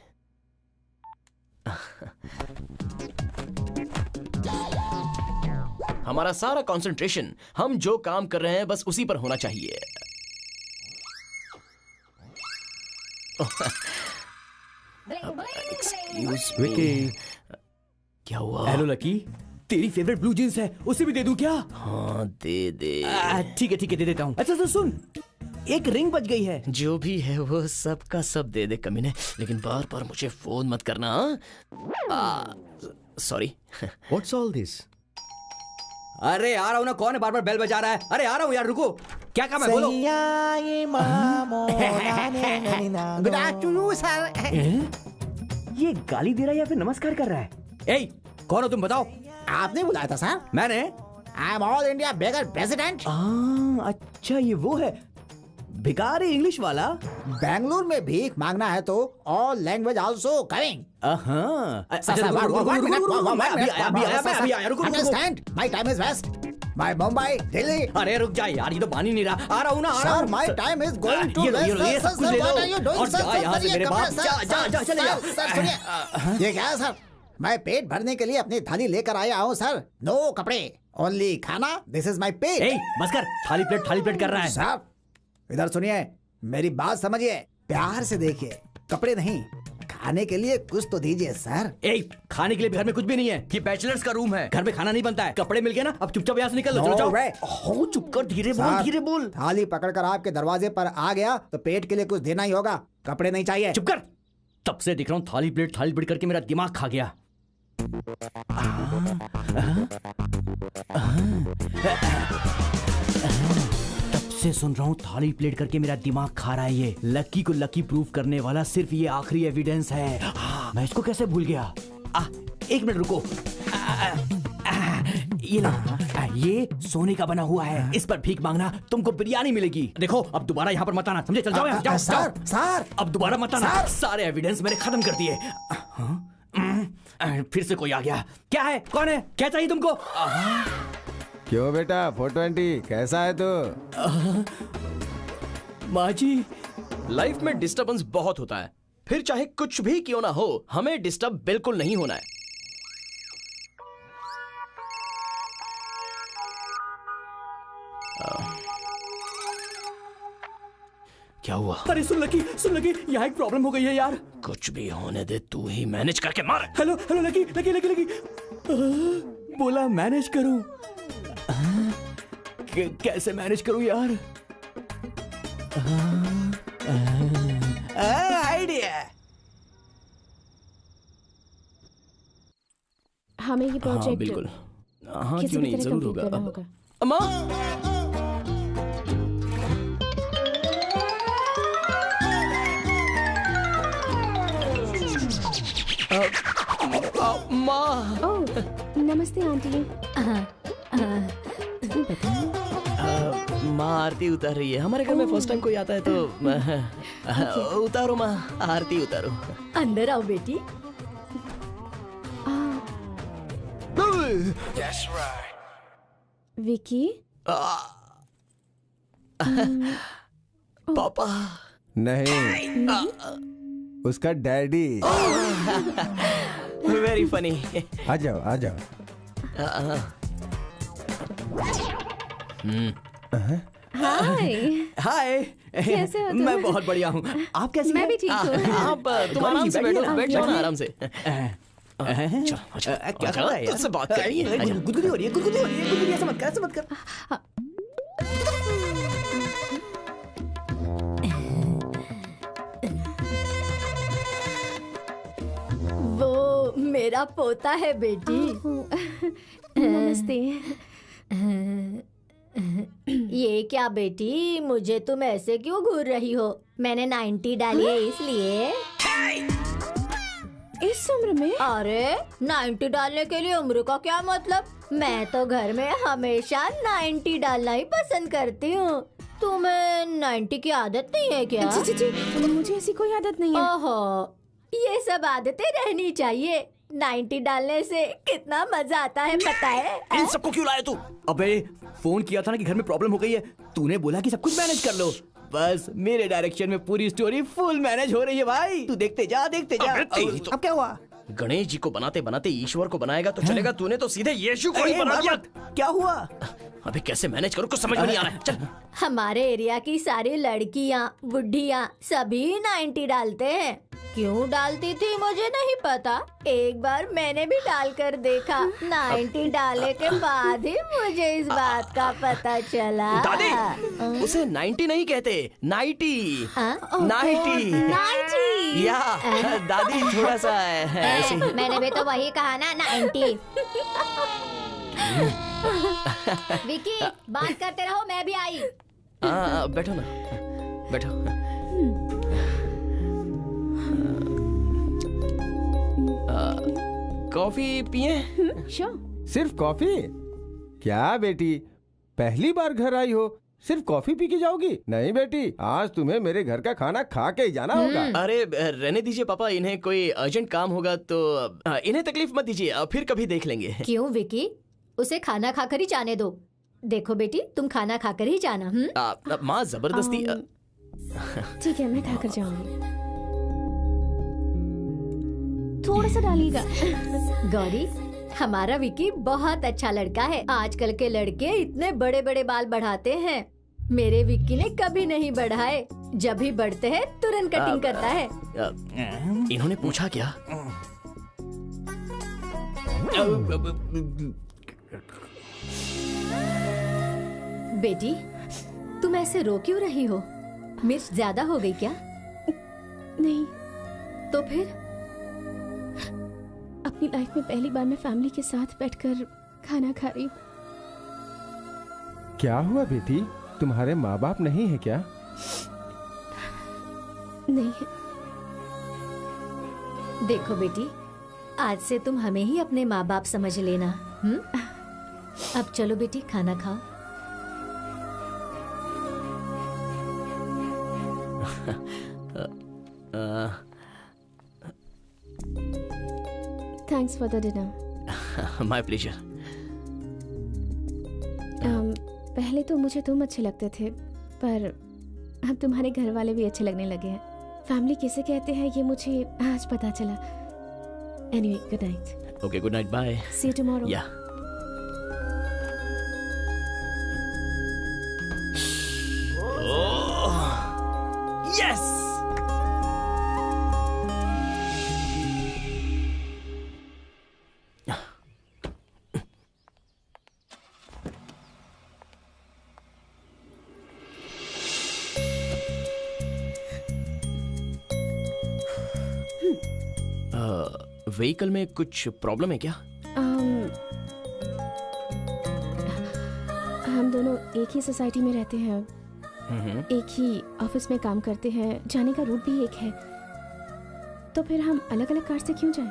हमारा सारा कंसंट्रेशन हम जो काम कर रहे हैं बस उसी पर होना चाहिए। एक्सक्यूज मी, क्या हुआ? हेलो लकी, तेरी फेवरेट ब्लू जींस है, उसे भी दे दूं क्या? हाँ दे दे। ठीक है दे देता हूँ। अच्छा सुन, एक रिंग बच गई है। जो भी है वो सब का सब दे दे कमीने, लेकिन बार बार मुझे फोन मत करना। सॉरी। What's all this? अरे आ रहा हूँ ना, कौन है बार बार बेल बजा रहा है? अरे आ रहा हूँ यार, रुको। क्या काम है बोलो। Good afternoon sir. ये गाली दे रहा है या फिर नमस्कार कर रहा है? ए, कौन हो तुम बताओ? आपने बुलाया था सर? मैंने। I am all India beggar president. अच्छा ये वो है भिखारी इंग्लिश वाला। बेंगलुरु में भीख मांगना है तो all language also coming. Understand my time is waste. My Mumbai Delhi. अरे रुक जा यार, ये तो मान ही नहीं रहा। आ रहा हूँ ना, आ रहा हूँ। Sir my time is going to waste. सब कुछ ले लो और जा यहाँ से मेरे बाप। जा चले जा। सर सुनिए, ये क्या है सर? मैं पेट भरने के लिए अपनी थाली लेकर आया हूँ सर। नो कपड़े, ओनली खाना। दिस इज माय पेट। बस कर, थाली प्लेट कर रहा है। सर इधर सुनिए, मेरी बात समझिए, प्यार से देखिए। कपड़े नहीं, खाने के लिए कुछ तो दीजिए सर। खाने के लिए घर में कुछ भी नहीं है, ये बैचलर्स का रूम है, घर में खाना नहीं बनता है। कपड़े मिल गए ना, अब चुपचाप यहाँ से निकल लो। चलो चुप कर, धीरे बोल। थाली पकड़कर आपके दरवाजे पर आ गया तो पेट के लिए कुछ देना ही होगा। कपड़े नहीं चाहिए। चुप कर, तब से दिख रहा हूँ थाली प्लेट करके मेरा दिमाग खा गया। से सुन रहा हूँ थाली प्लेट करके मेरा दिमाग खा रहा है ये। लकी को लकी प्रूफ करने वाला सिर्फ ये आखिरी एविडेंस है। मैं इसको कैसे भूल गया? एक मिनट रुको। ये ना, ये सोने का बना हुआ है, इस पर भीख मांगना तुमको बिरयानी मिलेगी। देखो अब दोबारा यहाँ पर मत आना, समझे? चल जाओ यहाँ, जाओ। सर अब दोबारा मत आना। सारे एविडेंस मैंने खत्म कर दिए। फिर से कोई आ गया। क्या है? कौन है? क्या चाहिए तुमको? क्यों बेटा 420 कैसा है तू? माँ जी, लाइफ में डिस्टर्बेंस बहुत होता है, फिर चाहे कुछ भी क्यों ना हो, हमें डिस्टर्ब बिल्कुल नहीं होना है। क्या हुआ? अरे सुन लकी, यहाँ एक प्रॉब्लम हो गई है यार। कुछ भी होने दे, तू ही मैनेज करके मार। Hello lucky. बोला मैनेज करूं। कैसे मैनेज करूं यार? आइडिया। हमें ये प्रोजेक्ट बिल्कुल। हाँ क्यों नहीं, जरूर होगा। अम्मा माँ। नमस्ते आंटी। माँ आरती उतार रही है। हमारे घर में फर्स्ट टाइम कोई आता है तो उतारो माँ, आरती उतारो। अंदर आओ बेटी। विकी। पापा नहीं, उसका डैडी। Very funny. आ जाओ। हाय। कैसे हो तुम? मैं बहुत बढ़िया हूँ। आप कैसी हैं? मैं भी ठीक हूँ। आप तुम आराम से बैठ जाओ ना, आराम से। क्या कर रहा है? तुझसे बात करनी है। गुदगुदी हो रही है। ऐसा मत कर। वो मेरा पोता है बेटी। नमस्ते। ये क्या बेटी, मुझे तुम ऐसे क्यों घूर रही हो? मैंने 90 डाली है इसलिए। इस उम्र में? अरे 90 डालने के लिए उम्र का क्या मतलब? मैं तो घर में हमेशा 90 डालना ही पसंद करती हूँ। तुम्हें 90 की आदत नहीं है क्या? जी, मुझे ऐसी कोई आदत नहीं है। ओहो, ये सब आदतें रहनी चाहिए। 90 डालने से कितना मजा आता है पता है? इन सबको क्यों लाया तू? अबे फोन किया था ना कि घर में प्रॉब्लम हो गई है, तूने बोला कि सब कुछ मैनेज कर लो। बस मेरे डायरेक्शन में पूरी स्टोरी फुल मैनेज हो रही है भाई। तू देखते जा। अब क्या हुआ? गणेश जी को बनाते बनाते ईश्वर को बनाएगा तो चलेगा, तूने तो सीधे यीशु को ही बना दिया। क्या हुआ? अबे कैसे मैनेज करूं, कुछ समझ में नहीं आ रहा है। चल। हमारे एरिया की सारी लड़कियाँ बुढ़ियाँ सभी 90 डालते हैं। क्यों डालती थी मुझे नहीं पता। एक बार मैंने भी डालकर देखा। 90 डालने के बाद ही मुझे इस बात का पता चला। दादी, उसे 90 नहीं कहते, 90। 90 या दादी थोड़ा सा ऐसे ही। मैंने भी तो वही कहा ना, 90। विकी, बात करते रहो, मैं भी आई। बैठो ना, बैठो। कॉफी पिए? सिर्फ कॉफी? क्या बेटी, पहली बार घर आई हो, सिर्फ कॉफी पी के जाओगी? नहीं बेटी, आज तुम्हें मेरे घर का खाना खा के ही जाना होगा। अरे रहने दीजिए पापा, इन्हें कोई अर्जेंट काम होगा तो इन्हें तकलीफ मत दीजिए, फिर कभी देख लेंगे। क्यों विकी, उसे खाना खाकर ही जाने दो। देखो बेटी, तुम खाना खाकर ही जाना। माँ जबरदस्ती। ठीक है, मैं खाकर जाऊंगी। थोड़ा सा डालिएगा। गौरी, हमारा विकी बहुत अच्छा लड़का है। आजकल के लड़के इतने बड़े बड़े बाल बढ़ाते हैं, मेरे विक्की ने कभी नहीं बढ़ाए। जब भी बढ़ते हैं तुरंत कटिंग करता है। इन्होंने पूछा क्या? बेटी, तुम ऐसे रो क्यों रही हो? मिर्च ज्यादा हो गई क्या? नहीं। तो फिर? अपनी लाइफ में पहली बार मैं फैमिली के साथ बैठकर खाना खा रही हूँ। क्या हुआ बेटी, तुम्हारे माँ बाप नहीं है क्या? नहीं है। देखो बेटी, आज से तुम हमें ही अपने माँ बाप समझ लेना। अब चलो बेटी, खाना खाओ। Thanks for the dinner. My pleasure. पहले तो मुझे तुम अच्छे लगते थे, पर अब तुम्हारे घर वाले भी अच्छे लगने लगे हैं। फैमिली किसे कहते हैं ये मुझे आज पता चला। Anyway, good night. Okay, good night, bye. See you tomorrow. Yeah. Yes. Vehicle में कुछ प्रॉब्लम है क्या? हम दोनों एक ही सोसाइटी में रहते हैं, एक ही ऑफिस में काम करते हैं, जाने का रूट भी एक है, तो फिर हम अलग अलग कार से क्यों जाएं?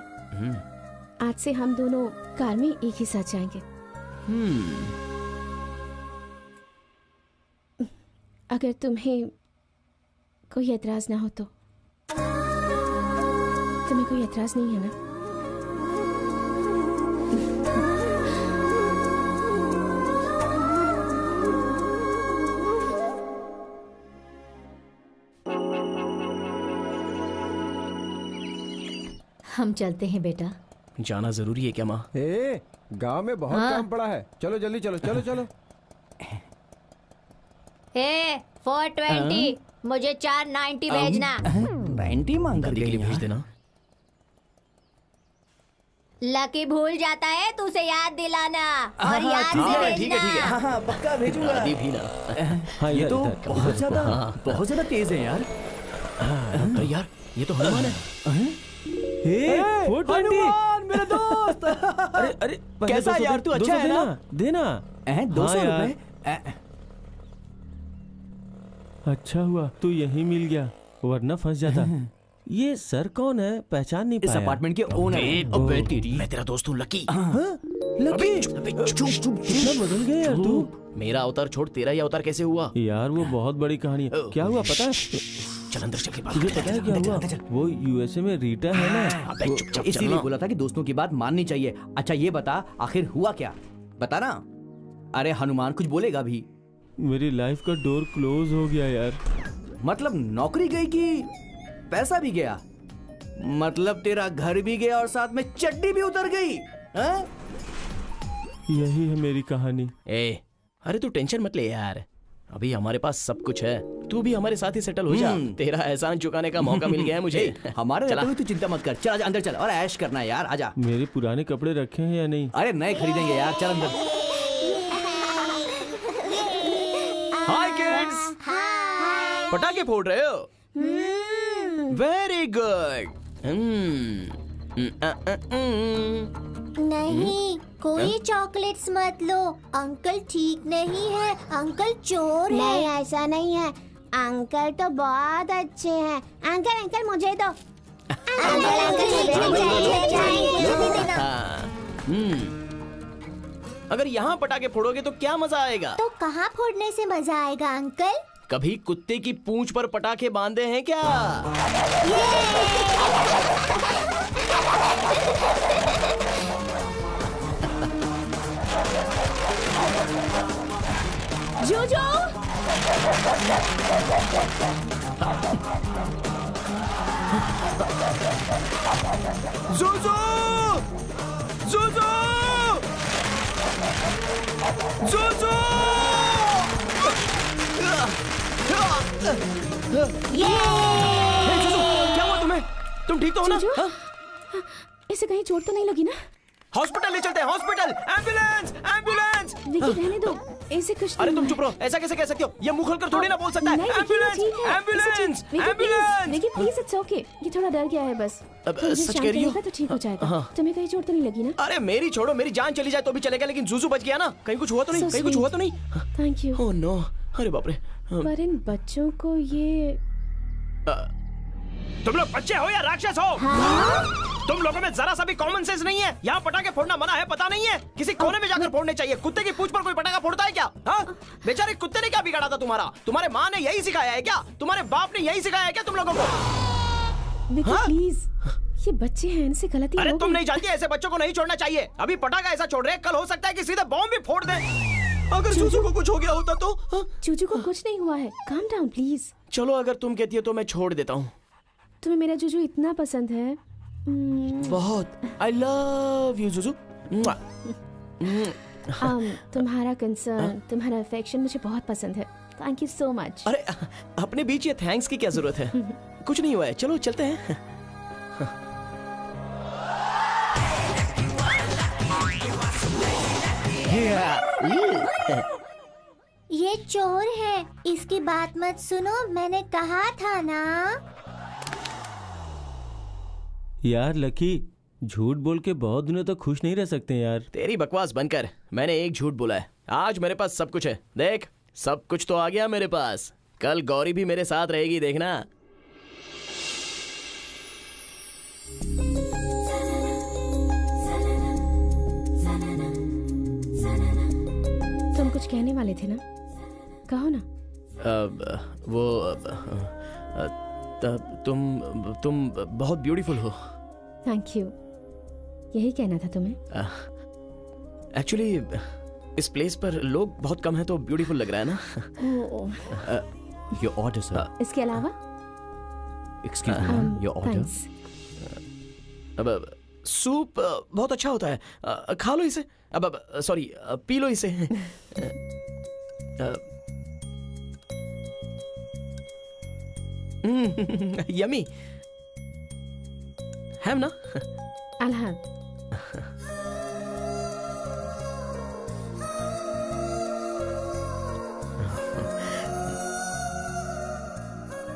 आज से हम दोनों कार में एक ही साथ जाएंगे। अगर तुम्हें कोई एतराज ना हो तो। तुम्हें कोई एतराज नहीं है ना? हम चलते हैं बेटा। जाना जरूरी है क्या माँ? गांव में बहुत काम पड़ा है, चलो जल्दी चलो, चलो चलो। 420, मुझे 490 भेजना। 90 मांग कर भेज देना। लकी भूल जाता है तो उसे याद दिलाना और याद से भेजना। ठीक है। हाँ, पक्का भेजूंगा। दादी भी ना। ये तो बहुत ज्यादा तेज है यार। अरे यार, ये तो हनुमान है। 420 मेरा दोस्त। अरे कैसा यार, तू अच्छा है ना? देना 200 रुपए। अच्छा हुआ तू यहीं मिल गया, वरना फंस जाता। ये सर कौन है, पहचान नहीं पाया। इस अपार्टमेंट के ओनर हैं। अबे तेरी, मैं तेरा दोस्त हूँ लकी। लकी कितना बदल गया यार तू। मेरा अवतार छोड़, तेरा ही अवतार कैसे हुआ? यार वो बहुत बड़ी कहानी है। क्या हुआ पता है? चल अंदर चल के बात तुझे पता है क्या हुआ? वो यूएसए में रीटा है ना, इसीलिए बोला था कि दोस्तों की बात माननी चाहिए। अच्छा ये बता, आखिर हुआ क्या? बता ना। अरे हनुमान कुछ बोलेगा भी। मेरी लाइफ का डोर क्लोज हो गया यार। मतलब नौकरी गई कि पैसा भी गया? मतलब तेरा घर भी गया और साथ में चड्डी भी उतर गई? यही है मेरी कहानी। अरे तू टेंशन मत ले यार, अभी हमारे पास सब कुछ है, तू भी हमारे साथ ही सेटल हो जा। तेरा एहसान चुकाने का मौका मिल गया है मुझे। हमारे चला। रहते हुए तू चिंता मत कर, चल आजा अंदर चल और ऐश करना है यार, आजा। मेरे पुराने कपड़े रखे हैं या नहीं? अरे नए खरीदेंगे यार, चल अंदर। हाय किड्स, पटाखे फोड़ रहे हो? Very good. नहीं, कोई चॉकलेट्स मत लो, अंकल ठीक नहीं है, अंकल चोर है। नहीं ऐसा नहीं है, अंकल तो बहुत अच्छे हैं। अंकल अंकल मुझे दो। अगर यहाँ पटाखे फोड़ोगे तो क्या मजा आएगा? तो कहाँ फोड़ने से मजा आएगा अंकल? कभी कुत्ते की पूंछ पर पटाखे बांधे हैं क्या? जोजो! जोजो! जोजो! जोजो! क्या हुआ तुम्हें? तुम ठीक तो हो ना? इसे कहीं चोट तो नहीं लगी ना? हॉस्पिटल ले चलते हैं, हॉस्पिटल! एम्बुलेंस! एम्बुलेंस! विकी रहने दो, इसे कुछ अरे तुम चुप रहो, ऐसा कैसे कह सकते हो? ये मुंह खोलकर थोड़ी ना बोल सकता है। Ambulance! Ambulance! Ambulance! Vicky please, it's okay. ये थोड़ा डर गया है बस। सच कह रही हो? तो ठीक हो जाएगा। हाँ। तुम्हें कहीं चोट तो नहीं लगी ना? अरे मेरी छोड़ो, मेरी जान चली जाए तो भी चलेगा, लेकिन जूजू बच गया ना। कहीं कुछ हुआ तो नहीं? So कहीं कुछ हुआ तो नहीं? Thank you. ओह नो, अरे बाप रे। पर इन बच्चों को ये तुम लोग बच्चे हो या राक्षस हो? तुम लोगों में जरा सा भी कॉमन सेंस नहीं है। यहाँ पटाखे फोड़ना मना है, पता नहीं है? किसी कोने में जाकर फोड़ने चाहिए। कुत्ते की पूंछ पर कोई पटाखा फोड़ता है क्या? हाँ? बेचारे कुत्ते ने क्या बिगाड़ा था तुम्हारा? तुम्हारे माँ ने यही सिखाया है क्या? तुम्हारे बाप ने यही सिखाया है क्या तुम लोगों को? विकी प्लीज, ये बच्चे हैं, इनसे गलती हो गई। अरे तुम नहीं जानती, ऐसे बच्चों को नहीं छोड़ना चाहिए। अभी पटाखा ऐसा छोड़ रहे हैं, कल हो सकता है कि सीधे बॉम्ब भी फोड़ दे। अगर चूचू को कुछ हो गया होता तो? चूचू को कुछ नहीं हुआ है, काम डाउन प्लीज। चलो अगर तुम कहती हो तो मैं छोड़ देता हूँ। तुम्हें मेरा जूजू इतना पसंद है। बहुत। I love you Juju. तुम्हारा कंसर्न, तुम्हारा अफेक्शन मुझे बहुत पसंद है। Thank you so much. अरे अपने बीच ये थैंक्स की क्या जरूरत है? कुछ नहीं हुआ है, चलो चलते हैं। ये चोर है, इसकी बात मत सुनो, मैंने कहा था ना। यार लकी, झूठ बोल के बहुत दिनों तक खुश नहीं रह सकते यार। तेरी बकवास बनकर मैंने एक झूठ बोला है। आज मेरे पास सब कुछ है, देख सब कुछ तो आ गया मेरे पास। कल गौरी भी मेरे साथ रहेगी, देखना। तुम कुछ कहने वाले थे ना, कहो ना। तुम बहुत ब्यूटीफुल हो। थैंक यू, यही कहना था तुम्हें। एक्चुअली इस प्लेस पर लोग बहुत कम हैं तो ब्यूटीफुल लग रहा है ना। Your order sir. इसके अलावा एक्सक्यूज मी, योर ऑर्डर। अब सूप बहुत अच्छा होता है, खा लो इसे। अब सॉरी, पी लो इसे। यमी है ना? I'll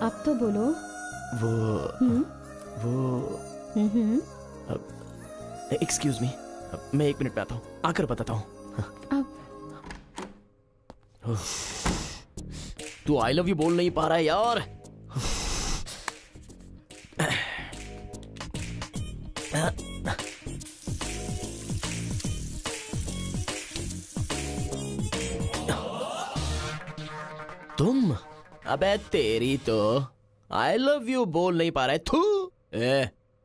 अब तो बोलो। एक्सक्यूज मी, मैं 1 मिनट में आता हूँ, आकर बताता हूँ। तू आई लव यू बोल नहीं पा रहा है यार। तुम? अबे तेरी तो आई लव यू बोल नहीं पा रहा है। थू,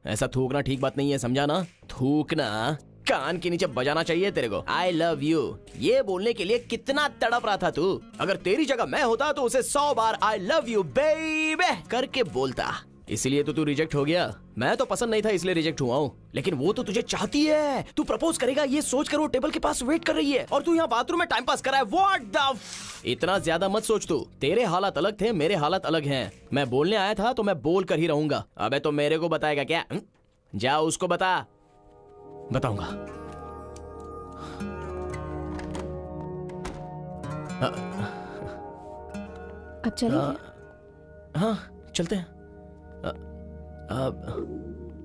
ऐसा थूकना ठीक बात नहीं है, समझा ना? थूकना कान के नीचे बजाना चाहिए तेरे को। आई लव यू ये बोलने के लिए कितना तड़प रहा था तू। अगर तेरी जगह मैं होता तो उसे 100 बार आई लव यू बेबी करके बोलता। इसीलिए तो तू रिजेक्ट हो गया। मैं तो पसंद नहीं था इसलिए रिजेक्ट हुआ हूँ, लेकिन वो तो तुझे चाहती है। तू प्रपोज करेगा ये सोच कर वो टेबल के पास वेट कर रही है और तू यहाँ बाथरूम में टाइम पास कर रहा है। व्हाट द इतना ज्यादा मत सोच तू। तेरे हालात अलग थे, मेरे हालात अलग हैं। मैं बोलने आया था तो मैं बोल कर ही रहूंगा। अबे तो मेरे को बताएगा क्या? जा उसको बता। बताऊंगा। अब चलें? हाँ चलते हैं।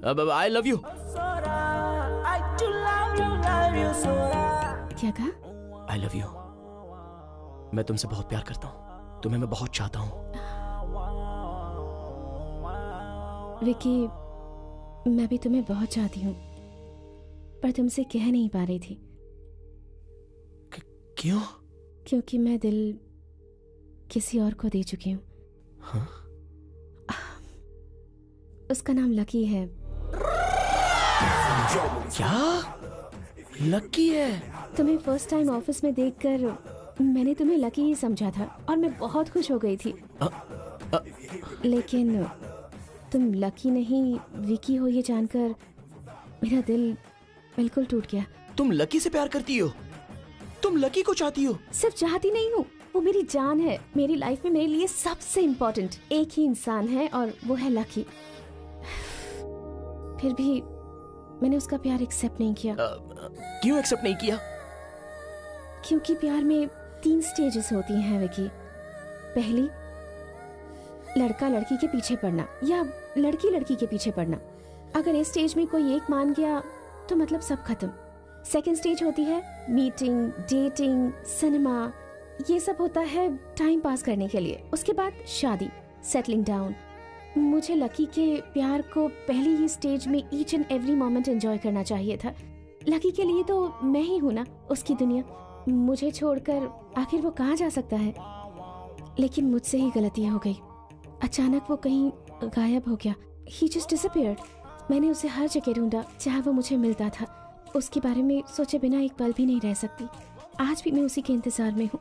अब आई लव यू। क्या कहा? I love you. मैं तुमसे बहुत प्यार करता हूँ, तुम्हें मैं बहुत चाहता हूँ। विकी, मैं भी तुम्हें बहुत चाहती हूँ, पर तुमसे कह नहीं पा रही थी। क्यों? क्योंकि मैं दिल किसी और को दे चुकी हूँ। हाँ? उसका नाम लकी है। क्या? लकी है? तुम्हें फर्स्ट टाइम ऑफिस में देखकर मैंने तुम्हें लकी ही समझा था और मैं बहुत खुश हो गई थी। लेकिन तुम लकी नहीं विकी हो ये जानकर मेरा दिल बिल्कुल टूट गया। तुम लकी से प्यार करती हो? तुम लकी को चाहती हो? सिर्फ चाहती नहीं हूँ, वो मेरी जान है। मेरी लाइफ में मेरे लिए सबसे इम्पोर्टेंट एक ही इंसान है और वो है लकी। फिर भी मैंने उसका प्यार एक्सेप्ट नहीं किया। क्यों एक्सेप्ट नहीं किया? क्योंकि प्यार में 3 स्टेजेस होती हैं विकी। पहली, लड़का लड़की के पीछे पड़ना या लड़की लड़की के पीछे पड़ना। अगर इस स्टेज में कोई एक मान गया तो मतलब सब खत्म। सेकंड स्टेज होती है मीटिंग, डेटिंग, सिनेमा, ये सब होता है टाइम पास करने के लिए। उसके बाद शादी, सेटलिंग डाउन। मुझे लकी के प्यार को पहली ही स्टेज में each and every moment enjoy करना चाहिए था। लकी के लिए तो मैं ही हूँ ना उसकी दुनिया। मुझे छोड़कर आखिर वो कहाँ जा सकता है? लेकिन मुझसे ही गलती हो गई। अचानक वो कहीं गायब हो गया। He just disappeared. मैंने उसे हर जगह ढूंढा जहाँ वो मुझे मिलता था। उसके बारे में सोचे बिना एक पल भी नहीं रह सकती। आज भी मैं उसी के इंतजार में हूँ।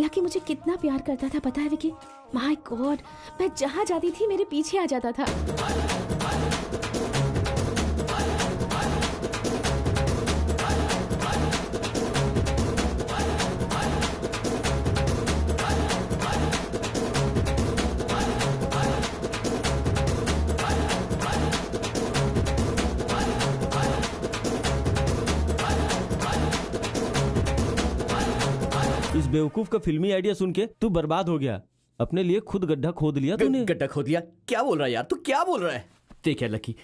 लकी मुझे कितना प्यार करता था पता है विकी? माय गॉड, मैं जहाँ जाती थी मेरे पीछे आ जाता था। इस बेवकूफ का फिल्मी आइडिया सुन के तू बर्बाद हो गया। अपने लिए खुद गड्ढा खोद लिया तूने। गड्ढा खोद लिया? क्या बोल रहा है यार? तू क्या बोल रहा है? देख यार लकी,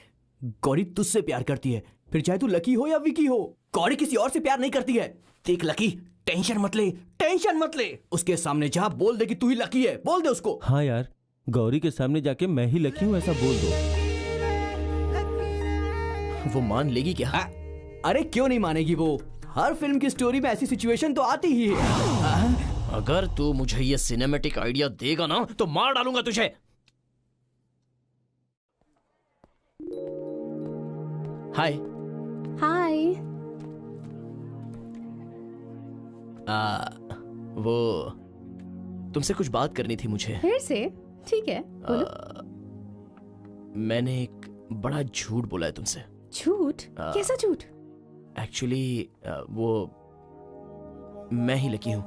गौरी तुझसे प्यार करती है, फिर चाहे तू लकी हो या विकी हो। गौरी किसी और से प्यार नहीं करती है। देख लकी, टेंशन मत ले, टेंशन मत ले। उसके सामने जा, बोल दे कि तू ही लकी है। बोल दे उसको। हाँ यार, गौरी के सामने जाके मैं ही लकी हूँ ऐसा बोल दो। वो मान लेगी क्या? अरे क्यों नहीं मानेगी वो? हर फिल्म की स्टोरी में ऐसी सिचुएशन तो आती ही है। अगर तू मुझे ये सिनेमैटिक आइडिया देगा ना तो मार डालूंगा तुझे। हाय। हाय। वो तुमसे कुछ बात करनी थी मुझे। फिर से? ठीक है, बोलो। मैंने एक बड़ा झूठ बोला है तुमसे। झूठ? कैसा झूठ? एक्चुअली वो मैं ही लकी हूँ।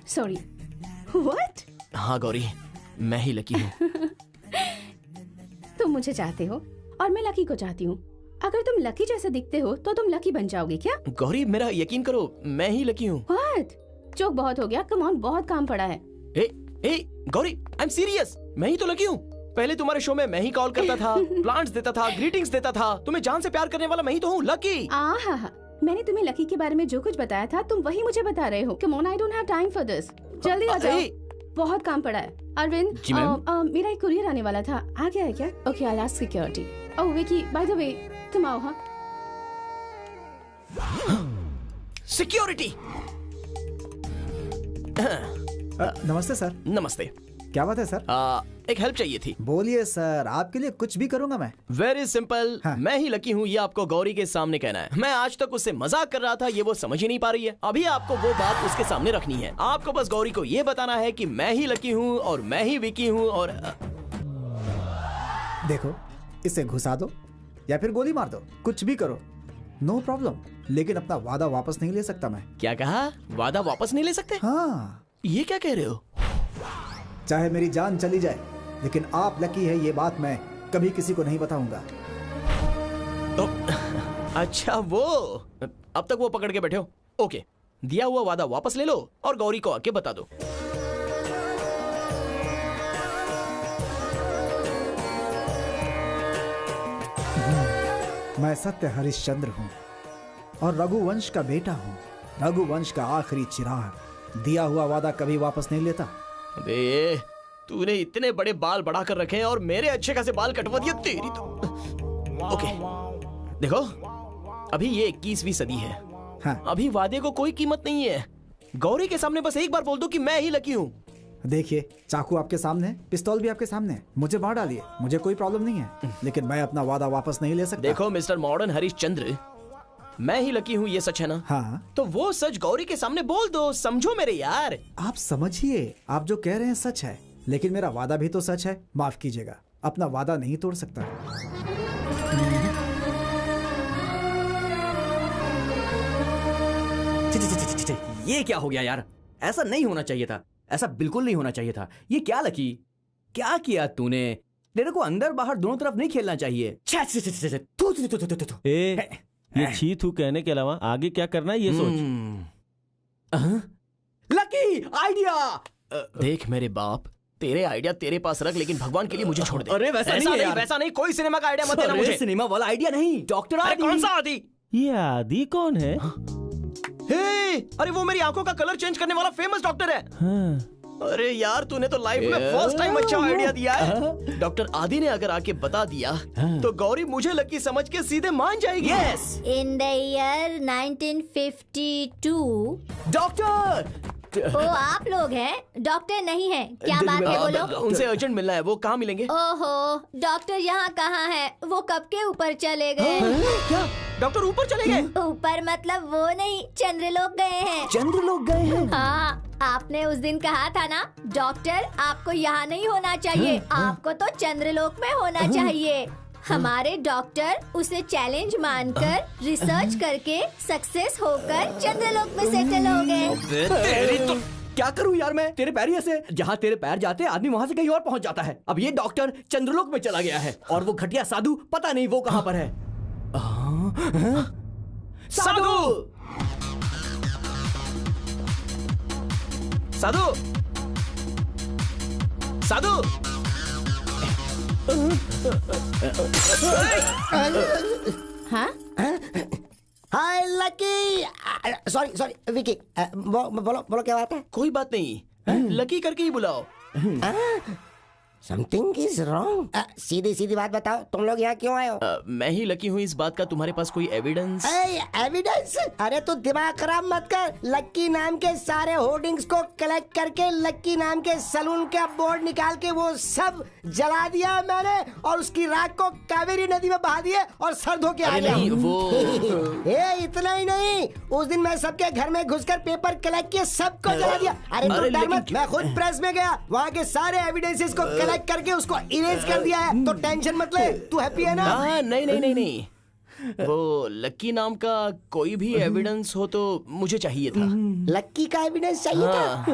Sorry, what? हाँ गौरी, मैं ही लकी हूँ। तुम मुझे चाहते हो और मैं लकी को चाहती हूँ। अगर तुम लकी जैसे दिखते हो तो तुम लकी बन जाओगे क्या? गौरी मेरा यकीन करो, मैं ही लकी हूँ। व्हाट? जोक बहुत हो गया, कम ऑन, बहुत काम पड़ा है। ए गौरी, आई एम सीरियस, मैं ही तो लकी हूँ। पहले तुम्हारे शो में मैं ही कॉल करता था, प्लांट्स देता था, ग्रीटिंग्स देता था। तुम्हें जान से प्यार करने वाला मैं ही तो हूँ, लकी। मैंने तुम्हें लकी के बारे में जो कुछ बताया था तुम वही मुझे बता रहे हो। Come on, I don't have time for this. जल्दी आ जाओ, बहुत काम पड़ा है। अरविंद, मेरा एक कुरियर आने वाला था, आ गया है क्या? Okay, I will ask security. Oh Vicky, by the way, तुम आओ। हाँ, सिक्योरिटी। नमस्ते सर। नमस्ते। क्या बात है सर? एक हेल्प चाहिए थी। बोलिए सर, आपके लिए कुछ भी करूंगा मैं। Very simple. मैं ही लकी हूँ, ये आपको गौरी के सामने कहना है। मैं आज तक उससे मजाक कर रहा था, ये वो समझ ही नहीं पा रही है। अभी आपको वो बात उसके सामने रखनी है। आपको बस गौरी को ये बताना है कि मैं ही लकी हूँ और मैं ही विकी हूँ और देखो, इसे घुसा दो या फिर गोली मार दो, कुछ भी करो, नो प्रॉब्लम। लेकिन अपना वादा वापस नहीं ले सकता मैं। क्या कहा? वादा वापस नहीं ले सकते? हाँ। ये क्या कह रहे हो? चाहे मेरी जान चली जाए, लेकिन आप लकी है ये बात मैं कभी किसी को नहीं बताऊंगा। अच्छा वो, अब तक वो पकड़ के बैठे हो। ओके, दिया हुआ वादा वापस ले लो और गौरी को आके बता दो। मैं सत्य हरिश्चंद्र हूँ और रघुवंश का बेटा हूँ, रघुवंश का आखिरी चिराग। दिया हुआ वादा कभी वापस नहीं लेता। अबे, तूने इतने बड़े बाल बढ़ा कर रखे हैं और मेरे अच्छे खासे बाल कटवा दिए तेरी तो। ओके, देखो, अभी ये 21वीं सदी है। हाँ। अभी वादे को कोई कीमत नहीं है। गौरी के सामने बस एक बार बोल दो कि मैं ही लकी हूँ। देखिए, चाकू आपके सामने है, पिस्तौल भी आपके सामने है, मुझे मार डालिए, मुझे कोई प्रॉब्लम नहीं है, लेकिन मैं अपना वादा वापस नहीं ले सकता। देखो मिस्टर मॉडर्न हरिश्चंद्र, मैं ही लकी हूँ, ये सच है ना? हाँ। तो वो सच गौरी के सामने बोल दो, समझो मेरे यार। आप समझिए, आप जो कह रहे हैं सच है, लेकिन मेरा वादा भी तो सच है। माफ कीजिएगा, अपना वादा नहीं तोड़ सकता। ये क्या हो गया यार? ऐसा नहीं होना चाहिए था, ऐसा बिल्कुल नहीं होना चाहिए था। ये क्या लकी, क्या किया तूने? तेरे को अंदर बाहर दोनों तरफ नहीं खेलना चाहिए। ये छी थू कहने के अलावा आगे क्या करना है ये सोच। Lucky idea. देख मेरे बाप, तेरे आइडिया तेरे पास रख, लेकिन भगवान के लिए मुझे छोड़ दे। अरे वैसा नहीं है यार। वैसा नहीं, कोई सिनेमा का आइडिया मत देना मुझे। सिनेमा वाला आइडिया नहीं, डॉक्टर आदि। कौन सा आदि? ये आदि कौन है? अरे वो मेरी आंखों का कलर चेंज करने वाला फेमस डॉक्टर है। हाँ। अरे यार, तूने तो लाइफ में फर्स्ट टाइम अच्छा आइडिया दिया है। डॉक्टर आदि ने अगर आके बता दिया तो गौरी मुझे लकी समझ के सीधे मान जाएगी। Yes. In the year 1952 doctor, ओ आप लोग हैं, डॉक्टर नहीं है। क्या बात है बोलो? उनसे अर्जेंट मिलना है। वो कहाँ मिलेंगे? ओहो, डॉक्टर यहाँ कहाँ है? वो कब के ऊपर चले गए। क्या डॉक्टर ऊपर चले गए? ऊपर मतलब वो नहीं, चंद्रलोक गए हैं। चंद्रलोक गए हैं? हाँ, आपने उस दिन कहा था ना, डॉक्टर आपको यहाँ नहीं होना चाहिए, आपको तो चंद्रलोक में होना चाहिए। हमारे डॉक्टर उसे चैलेंज मानकर रिसर्च करके सक्सेस होकर चंद्रलोक में सेटल हो गए। तेरी तो क्या करूं यार मैं? तेरे पैर ही ऐसे, जहाँ तेरे पैर जाते आदमी वहाँ से कहीं और पहुँच जाता है। अब ये डॉक्टर चंद्रलोक में चला गया है और वो घटिया साधु पता नहीं वो कहाँ पर है। साधु, साधु, साधु। हाँ? हाय लकी। सॉरी विकी, बोलो क्या बात है? कोई बात नहीं, लकी करके ही बुलाओ। Something is wrong. सीधी सीधी बात बताओ, तुम लोग यहाँ क्यों आए हो? मैं ही लकी हूँ इस बात का। तुम्हारे पास कोई एविडेंस? एविडेंस? अरे तू दिमाग खराब मत कर। लक्की नाम के सारे होर्डिंग्स को कलेक्ट करके लक्की नाम के सलून का बोर्ड निकाल के वो सब जला दिया मैंने और उसकी राख को कावेरी नदी में बहा दिए और सर धो के आ गया। नहीं, वो इतना ही नहीं, उस दिन मैं सबके घर में घुसकर पेपर कलेक्ट किए, सबको जला दिया। अरे तू डर मत, मैं खुद प्रेस में गया, वहाँ के सारे एविडेंसेस को कलेक्ट करके उसको इरेज कर दिया है। तो टेंशन मत ले, तू हैप्पी है ना? नहीं, वो लक्की नाम का कोई भी एविडेंस हो तो मुझे चाहिए था। लक्की का एविडेंस चाहिए था?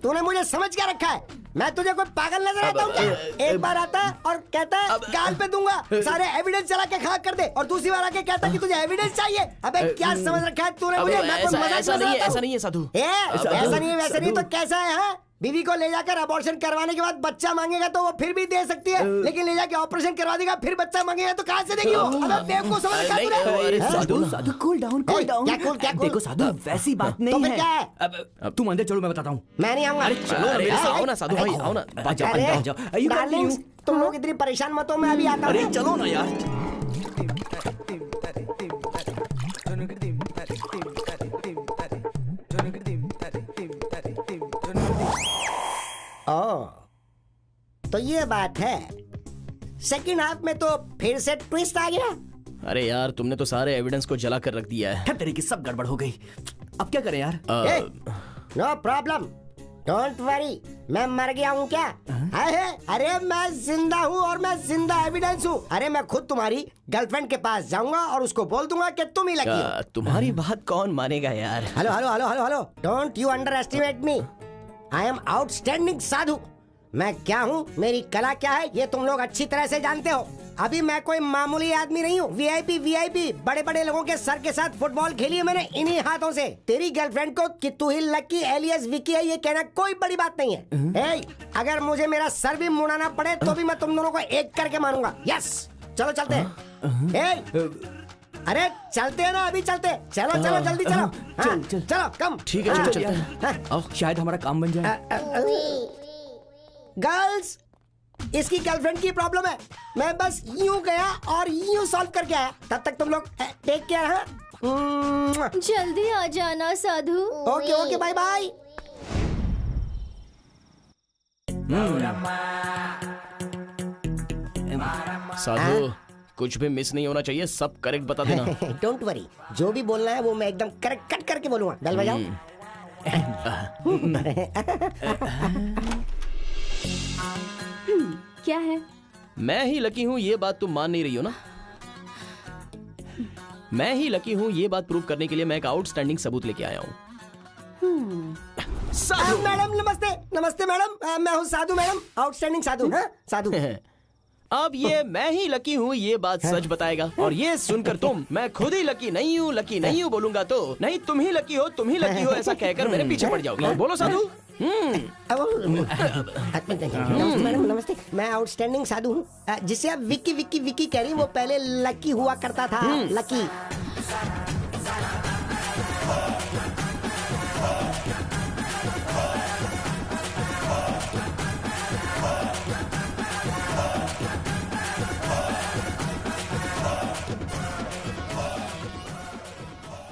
तूने मुझे समझ क्या रखा है? मैं तुझे कोई पागल नजर आता हूँ क्या? एक बार आता है और कहता है गाल पे दूंगा, सारे एविडेंस चला के खाक कर दे, और दूसरी बार आके कहता है कि तुझे एविडेंस चाहिए। अबे क्या समझ रखा है तूने मुझे? मैं कोई मजाक ऐसा नहीं है साधु। ऐसा नहीं है, वैसा नहीं तो कैसा है? हाँ, बीवी को ले जाकर अबॉर्शन करवाने के बाद बच्चा मांगेगा तो वो फिर भी दे सकती है, लेकिन ले जाके ऑपरेशन करवा देगा फिर बच्चा मांगेगा तो कहाँ से देगी वो? अबे बेवकूफ समझ रखा है तूने? साधु कूल डाउन। क्या कूल? देखो साधु, वैसी बात नहीं है। क्या है? अब तुम अंदर चलो, मैं बताता हूँ। मैं नहीं आऊंगा। अरे चलो मेरे साथ। आओ ना साधु भाई, आओ ना। डार्लिंग्स, तुम लोग इतनी परेशान मत हो, मैं अभी आता हूँ। अरे चलो ना यार। तो ये बात है। सेकंड हाफ में तो फिर से ट्विस्ट आ गया। अरे यार, तुमने तो सारे एविडेंस को जला कर रख दिया है। तेरी की सब गड़बड़ हो गई। अब क्या करें यार? No problem, don't worry. मैं मर गया हूँ क्या? है? अरे मैं जिंदा हूँ और मैं जिंदा एविडेंस हूँ। अरे मैं खुद तुम्हारी गर्लफ्रेंड के पास जाऊंगा और उसको बोल दूंगा कि तुम ही लकी हो। तुम्हारी बात कौन मानेगा यार? Hello hello hello hello hello, don't you underestimate me. I am outstanding Sadhu. मैं क्या हूँ, मेरी कला क्या है, ये तुम लोग अच्छी तरह से जानते हो। अभी मैं कोई मामूली आदमी नहीं हूँ। वीआईपी बड़े बड़े लोगों के सर के साथ फुटबॉल खेली है मैंने इन्हीं हाथों से। तेरी गर्लफ्रेंड को कि तू ही लकी एलियस विकी है, ये कहना कोई बड़ी बात नहीं है। ए, अगर मुझे मेरा सर भी मुड़ाना पड़े तो भी मैं तुम दोनों को एक करके मानूंगा। यस, चलो चलते हैं। अरे चलते हैं ना, अभी चलते। चलो चलो जल्दी चलो। चलो कम। ठीक है, चलो चलते हैं। आओ, शायद हमारा काम बन जाए। गर्ल्स, इसकी गर्लफ्रेंड की प्रॉब्लम है। मैं बस यूं गया और यूं सॉल्व करके आया। तब तक तुम लोग टेक केयर। हाँ, जल्दी आ जाना Sadhu. Okay okay, bye bye. Sadhu, कुछ भी मिस नहीं होना चाहिए, सब करेक्ट बता देना। डोंट वरी, जो भी बोलना है वो मैं एकदम करेक्ट कट करके बोलूंगा। बेल बजाओ। क्या है? मैं ही लकी हूँ, ये बात तुम मान नहीं रही हो ना? मैं ही लकी हूँ, ये बात प्रूव करने के लिए मैं एक आउटस्टैंडिंग सबूत लेके आया हूँ। मैडम नमस्ते। नमस्ते मैडम, मैं हूँ साधु मैडम, आउटस्टैंडिंग साधु। हाँ साधु। अब ये मैं ही लकी हूँ ये बात सच बताएगा, और ये सुनकर तुम मैं खुद ही लकी नहीं हूँ बोलूंगा तो नहीं तुम ही लकी हो ऐसा कहकर मेरे पीछे पड़ जाओगी। बोलो साधु। मैडम नमस्ते, मैं आउटस्टैंडिंग साधु हूँ। जिसे आप विक्की विक्की विक्की कह रही, वो पहले लकी हुआ करता था। लकी।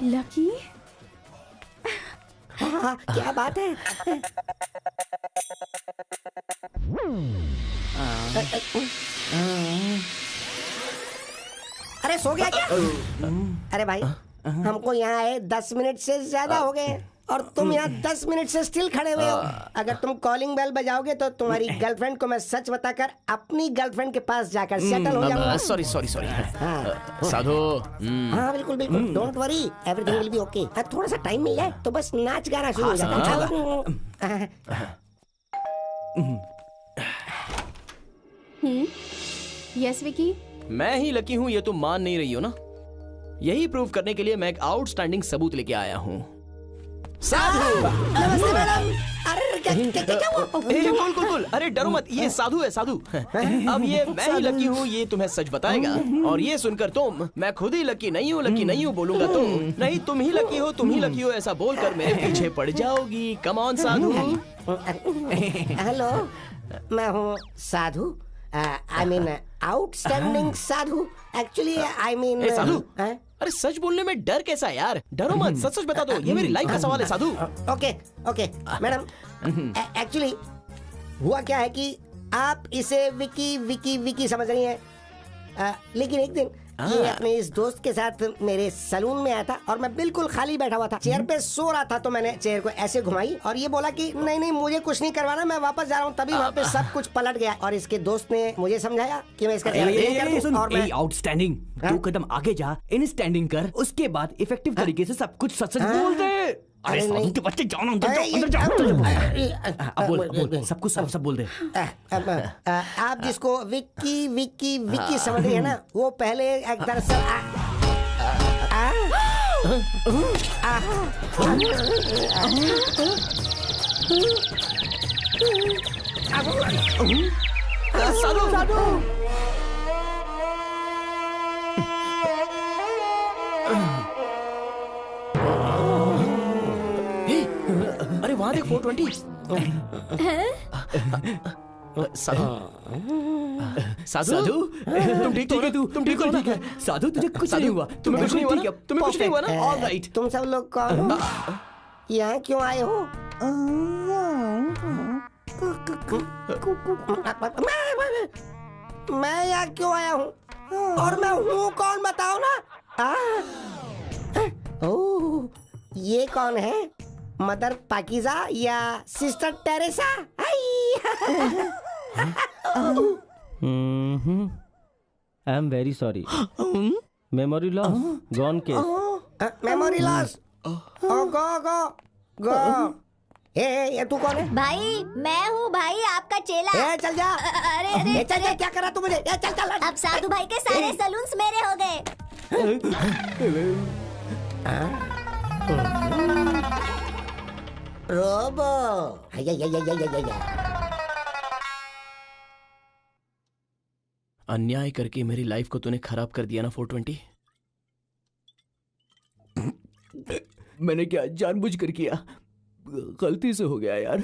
लकी? हाँ, क्या बात है? अरे सो गया क्या? अरे भाई, हमको यहाँ आए 10 मिनट से ज्यादा हो गए और तुम यहाँ 10 मिनट से स्टिल खड़े हुए हो। अगर तुम कॉलिंग बेल बजाओगे तो तुम्हारी गर्लफ्रेंड को मैं सच बताकर अपनी गर्लफ्रेंड के पास जाकर सेटल हो जाऊंगा। सॉरी साधु। हाँ बिल्कुल बिल्कुल, don't worry, everything will be okay. थोड़ा सा टाइम मिल जाए तो बस नाच गाना शुरू हो जाता है। यस विकी, मैं ही लकी हूँ ये तुम मान नहीं रही हो ना? यही प्रूव करने के लिए मैं एक आउटस्टैंडिंग सबूत लेके आया हूँ। साधु। नमस्ते मैडम। अरे क्या हुआ? कुल अरे डरो मत, ये साधु है साधु। अब ये मैं ही लकी हूँ ये तुम्हें सच बताएगा, और ये सुनकर तुम मैं खुद ही लकी नहीं हूँ बोलूंगा तो नहीं तुम ही लकी हो ऐसा बोलकर मेरे पीछे पड़ जाओगी। Come on Sadhu. हेलो, मैं हूँ Sadhu. I mean outstanding Sadhu. Actually I mean Sadhu. अरे सच बोलने में डर कैसा है यार? डरो मत, सच बता दो, ये मेरी लाइफ का सवाल है साधु। ओके मैडम, एक्चुअली हुआ क्या है कि आप इसे विकी विकी विकी समझ रही हैं, लेकिन एक दिन ये अपने इस दोस्त के साथ मेरे सलून में आया था और मैं बिल्कुल खाली बैठा हुआ था, चेयर पे सो रहा था। तो मैंने चेयर को ऐसे घुमाई और ये बोला कि नहीं मुझे कुछ नहीं करवाना, मैं वापस जा रहा हूँ। तभी वहाँ पे सब कुछ पलट गया और इसके दोस्त ने मुझे समझाया कि मैं इसका और मैं आउटस्टैंडिंग 2 कदम आगे जा, इन स्टैंडिंग कर, उसके बाद इफेक्टिव तरीके से सब कुछ सच बोल दे। अरे साधु के बच्चे, जाओ ना अंदर जाओ। अब बोल सब कुछ सब बोल दे। आप जिसको विक्की विक्की विक्की समझ रही है ना, वो पहले एक दरअसल साधु। अरे वहां देख 420। साधु तुम ठीक हो? तुम ठीक हो? साधु तुझे कुछ नहीं हुआ? तुम्हें कुछ नहीं हुआ ना? All right. तुम सब लोग कौन हो? यहाँ क्यों आए हो? मैं यहाँ क्यों आया हूँ और मैं हूँ कौन बताओ ना? ओह, ये कौन है? मदर पाकीज़ा या sister Teresa? I am very sorry. Memory loss, gone case. Memory loss. Go. ये तू कौन है? भाई मैं हूँ भाई, आपका चेला। चल जा। अरे चल जा, क्या करा तू मुझे? चल। अब साधु भाई के सारे सलून्स मेरे हो गए। रोबो। अन्याय करके मेरी लाइफ को तूने खराब कर दिया ना 420। मैंने क्या जानबूझकर किया? गलती से हो गया यार।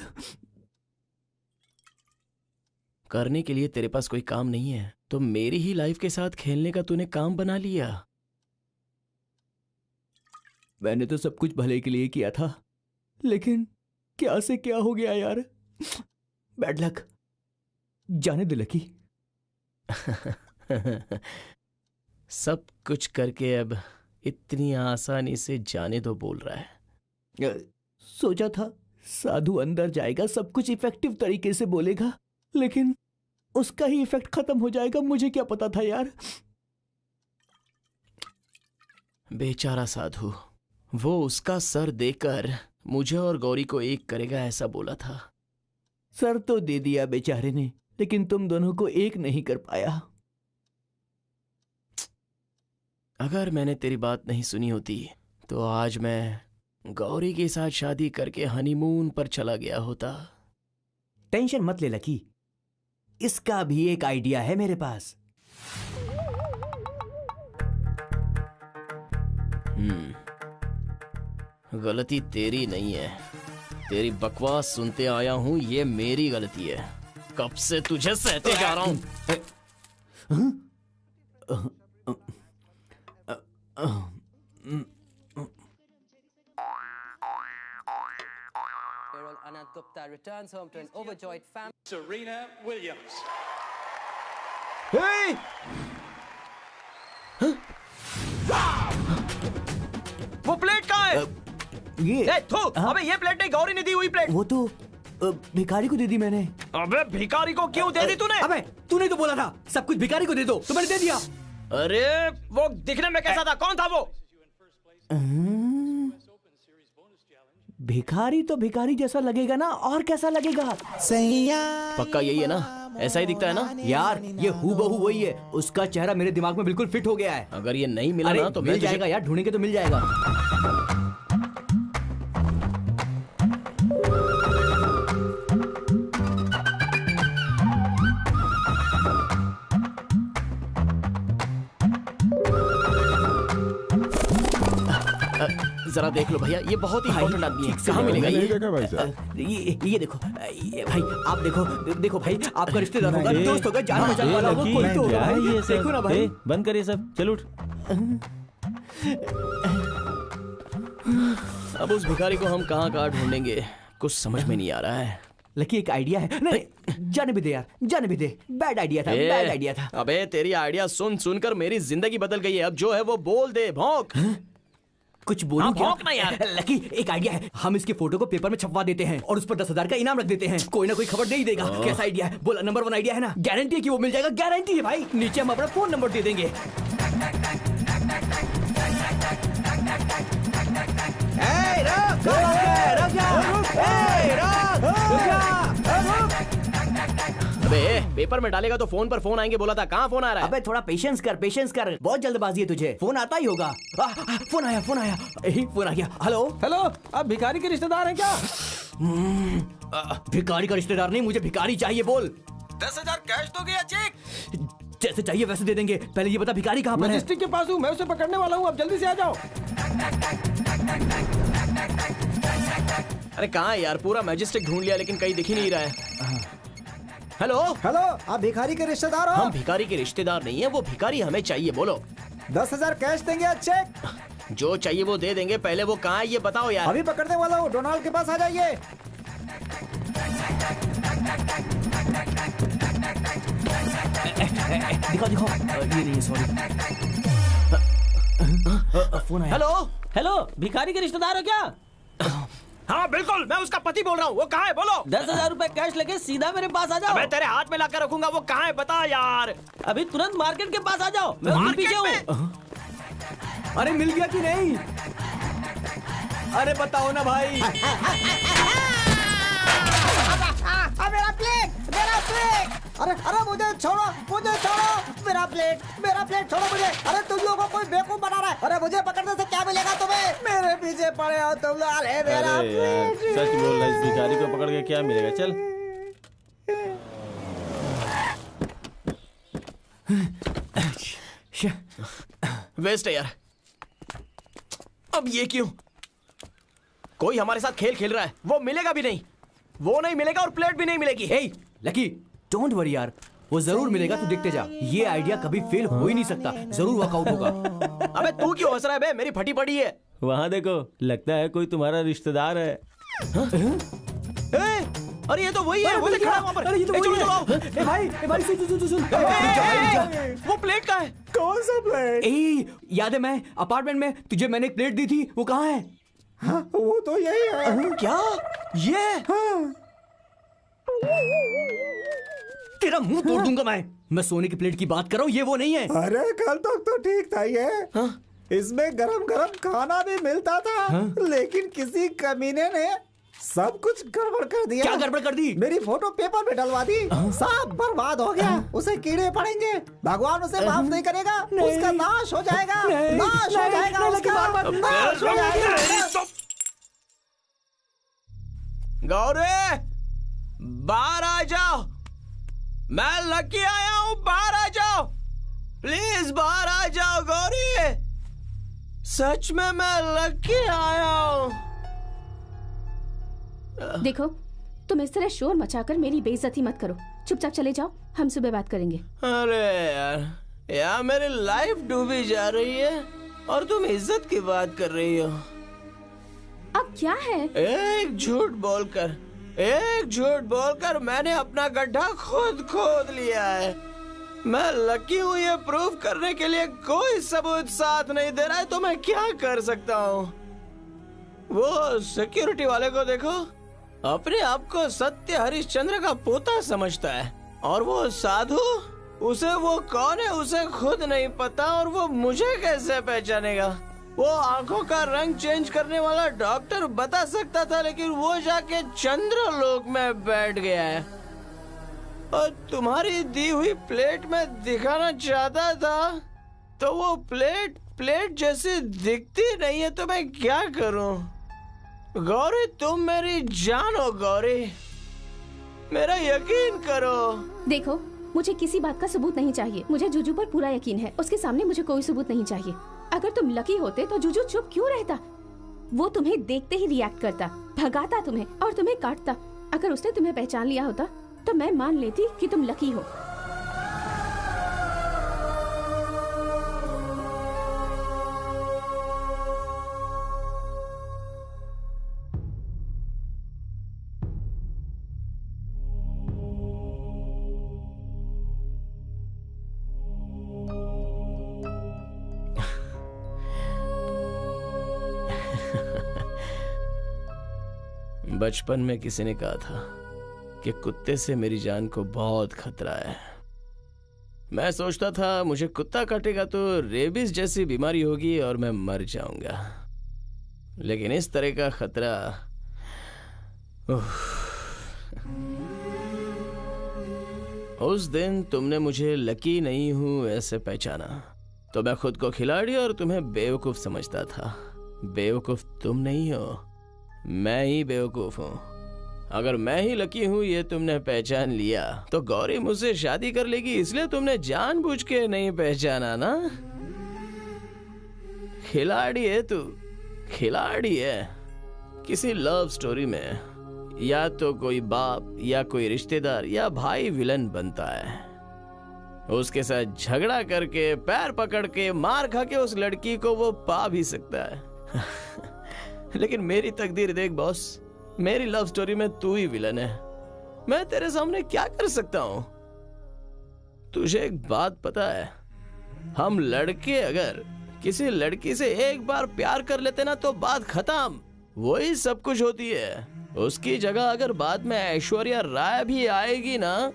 करने के लिए तेरे पास कोई काम नहीं है तो मेरी ही लाइफ के साथ खेलने का तूने काम बना लिया। मैंने तो सब कुछ भले के लिए किया था, लेकिन क्या से क्या हो गया यार। Bad luck. जाने दे लकी। सब कुछ करके अब इतनी आसानी से जाने दो बोल रहा है। सोचा था साधु अंदर जाएगा, सब कुछ इफेक्टिव तरीके से बोलेगा, लेकिन उसका ही इफेक्ट खत्म हो जाएगा। मुझे क्या पता था यार। बेचारा साधु, वो उसका सर देकर मुझे और गौरी को एक करेगा ऐसा बोला था। सर तो दे दिया बेचारे ने, लेकिन तुम दोनों को एक नहीं कर पाया। अगर मैंने तेरी बात नहीं सुनी होती तो आज मैं गौरी के साथ शादी करके हनीमून पर चला गया होता। टेंशन मत ले लकी, इसका भी एक आइडिया है मेरे पास। गलती तेरी नहीं है, तेरी बकवास सुनते आया हूं, ये मेरी गलती है। कब से तुझे सहते जा रहा हूं। Anand Gupta returns home to an overjoyed family. Serena Williams. Hey! वो प्लेट कहाँ है? ये थू, अबे ये प्लेट नहीं, गौरी ने दी हुई प्लेट। वो तो भिखारी को दे दी मैंने। अबे भिखारी को क्यों दे दी तूने? अबे तूने तो बोला था सब कुछ भिखारी को दे दो, तो मैंने दे दिया। अरे वो दिखने में कैसा था? कौन था वो? भिखारी तो भिखारी जैसा लगेगा ना, और कैसा लगेगा? पक्का यही है ना? ऐसा ही दिखता है ना? यार ये हूबहू वही है। उसका चेहरा मेरे दिमाग में बिल्कुल फिट हो गया है। अगर ये नहीं मिला ना तो मिल जाएगा यार, ढूंढेंगे तो मिल जाएगा। जरा देख लो भैया, ये बहुत ही इम्पोर्टेंट आदमी है। कहाँ मिलेगा ये देखो भाई, आप देखो भाई, आपका रिश्तेदार होगा, दोस्त होगा, जान पहचान वाला होगा, कोई तो होगा। देखो ना भाई, बंद करिए सब, चल उठ। अब उस भिखारी को हम कहाँ ढूंढेंगे, कुछ समझ में नहीं आ रहा है। लकी एक आइडिया है। नहीं जाने भी दे यार, जाने भी दे। बैड आइडिया था, बैड आइडिया था। अबे तेरी आइडिया सुनकर मेरी जिंदगी बदल गई है। अब जो है वो बोल दे, भौंक। कुछ बोलूं क्या? भौंक ना यार। लकी एक आइडिया है, हम इसके फोटो को पेपर में छपवा देते हैं और उस पर 10,000 का इनाम रख देते हैं। कोई ना कोई खबर दे ही देगा। कैसा आइडिया है? बोला नंबर 1 आइडिया है ना? गारंटी है कि वो मिल जाएगा, गारंटी है भाई। नीचे हम अपना फोन नंबर दे देंगे। अबे पेपर में डालेगा तो फोन पर फोन आएंगे बोला था, कहाँ फोन आ रहा है? अबे थोड़ा पेशेंस कर, बहुत जल्दबाजी है तुझे। फोन आता ही होगा। फोन आया, फोन आ गया। हेलो, आप भिखारी के रिश्तेदार हैं क्या? भिखारी का रिश्तेदार नहीं, मुझे भिखारी चाहिए। बोल। 10,000 कैश दोगे या चेक? जैसे चाहिए वैसे दे देंगे। पहले ये बता भिखारी कहाँ पर है? मैजिस्ट्रेट के पास हूँ, मैं उसे पकड़ने वाला हूँ, अब जल्दी से आ जाओ। अरे कहाँ है यार? पूरा मैजिस्ट्रेट ढूंढ लिया लेकिन कहीं दिख ही नहीं रहा है। हेलो, आप भिखारी के रिश्तेदार हो? हम भिखारी के रिश्तेदार नहीं है, वो भिखारी हमें चाहिए। बोलो। 10,000 कैश देंगे या चेक? जो चाहिए वो दे देंगे, पहले वो कहाँ है ये बताओ यार। अभी पकड़ने वाला हूँ, डोनाल्ड के पास आ जाइए। दिखाओ। ये नहीं, सॉरी। फोन आया। हेलो, भिखारी के रिश्तेदार हो क्या? हाँ बिल्कुल, मैं उसका पति बोल रहा हूँ। वो कहाँ है बोलो? 10,000 रुपए कैश लेके सीधा मेरे पास आ जाओ। मैं तेरे हाथ में लाकर रखूंगा। वो कहाँ है बता यार। अभी तुरंत मार्केट के पास आ जाओ, मैं उसके पीछे हूँ। अरे मिल गया कि नहीं? अरे बताओ ना भाई। मेरा प्लेट, मेरा प्लेट। अरे मुझे छोड़ो, मेरा प्लेट छोड़ो मुझे। अरे तुम लोगों को कोई बेवकूफ बना रहा है। अरे मुझे पकड़ने से क्या मिलेगा तुम्हें? मेरे पीछे पड़े हो तुम लोग। अरे मेरा प्लेट। सच बोल रहा है, इस भिखारी को पकड़ के क्या मिलेगा? चल। वेस्ट है यार। अब ये क्यों? कोई हमारे साथ खेल खेल रहा है। वो मिलेगा भी नहीं, वो नहीं मिलेगा और प्लेट भी नहीं मिलेगी। हे लकी, डोंट वरी यार, वो जरूर मिलेगा, तू देखते जा। ये आइडिया कभी फेल हो ही नहीं सकता, जरूर वर्कआउट होगा। अबे तू क्यों हंस रहा है बे? मेरी फटी पड़ी है। वहाँ देखो, लगता है कोई तुम्हारा रिश्तेदार है। अरे ये तो वही है, वो देख खड़ा है वहाँ पर। अरे ये तो वही है। ए भाई सुन। वो प्लेट कहाँ है? कौन सा प्लेट? याद है मैं अपार्टमेंट में तुझे मैंने एक प्लेट दी थी, वो कहाँ है? हाँ, वो तो यही है। क्या ये? हाँ। तेरा मुंह तोड़ दूंगा मैं सोने की प्लेट की बात कर रहा हूँ, ये वो नहीं है। अरे कल तक तो ठीक था ये। हाँ? इसमें गरम गरम खाना भी मिलता था। हाँ? लेकिन किसी कमीने ने सब कुछ गड़बड़ कर दिया। क्या गड़बड़ कर दी? मेरी फोटो पेपर में डलवा दी। सब बर्बाद हो गया। उसे कीड़े पड़ेंगे, भगवान उसे माफ नहीं करेगा। उसका नाश हो जाएगा, नाश हो जाएगा, उसका नाश हो जाएगा। गौरी बाहर आ जाओ, मैं लकी आया हूँ, बाहर आ जाओ प्लीज, बाहर आ जाओ गौरी। सच में मैं लकी आया हूँ। देखो, तुम इस तरह शोर मचाकर मेरी बेइज्जती मत करो। चुपचाप चले जाओ, हम सुबह बात करेंगे। अरे यार मेरी लाइफ डूबी जा रही है और तुम इज्जत की बात कर रही हो। अब क्या है? एक झूठ बोलकर मैंने अपना गड्ढा खुद खोद लिया है। मैं लकी हूँ, ये प्रूव करने के लिए कोई सबूत साथ नहीं दे रहा है, तो मैं क्या कर सकता हूँ? वो सिक्योरिटी वाले को देखो, अपने आप को सत्य हरिश्चंद्र का पोता समझता है, और वो साधु, उसे वो कौन है उसे खुद नहीं पता, और वो मुझे कैसे पहचानेगा? वो आंखों का रंग चेंज करने वाला डॉक्टर बता सकता था, लेकिन वो जाके चंद्रलोक में बैठ गया है। और तुम्हारी दी हुई प्लेट में दिखाना चाहता था, तो वो प्लेट जैसी दिखती नहीं है, तो मैं क्या करूं? गौरी तुम मेरी जान हो गौरी, मेरा यकीन करो। देखो, मुझे किसी बात का सबूत नहीं चाहिए। मुझे जुजू पर पूरा यकीन है, उसके सामने मुझे कोई सबूत नहीं चाहिए। अगर तुम लकी होते तो जुजू चुप क्यों रहता? वो तुम्हें देखते ही रिएक्ट करता, भगाता तुम्हें और तुम्हें काटता। अगर उसने तुम्हें पहचान लिया होता तो मैं मान लेती कि तुम लकी हो। बचपन में किसी ने कहा था कि कुत्ते से मेरी जान को बहुत खतरा है। मैं सोचता था मुझे कुत्ता काटेगा तो रेबीज जैसी बीमारी होगी और मैं मर जाऊंगा, लेकिन इस तरह का खतरा, उस दिन तुमने मुझे लकी नहीं हूं ऐसे पहचाना, तो मैं खुद को खिलाड़ी और तुम्हें बेवकूफ समझता था। बेवकूफ तुम नहीं हो, मैं ही बेवकूफ हूँ। अगर मैं ही लकी हूँ ये तुमने पहचान लिया, तो गौरी मुझसे शादी कर लेगी, इसलिए तुमने जानबूझ के नहीं पहचाना ना। खिलाड़ी है तू, खिलाड़ी है। किसी लव स्टोरी में या तो कोई बाप या कोई रिश्तेदार या भाई विलन बनता है, उसके साथ झगड़ा करके, पैर पकड़ के, मार खा के उस लड़की को वो पा भी सकता है। लेकिन मेरी तकदीर देख बॉस, मेरी लव स्टोरी में तू ही विलन है। मैं तेरे सामने क्या कर सकता हूं? तुझे एक बात पता है, हम लड़के अगर किसी लड़की से एक बार प्यार कर लेते ना तो बात खत्म। वही सब कुछ होती है। उसकी जगह अगर बाद में ऐश्वर्या राय भी आएगी ना,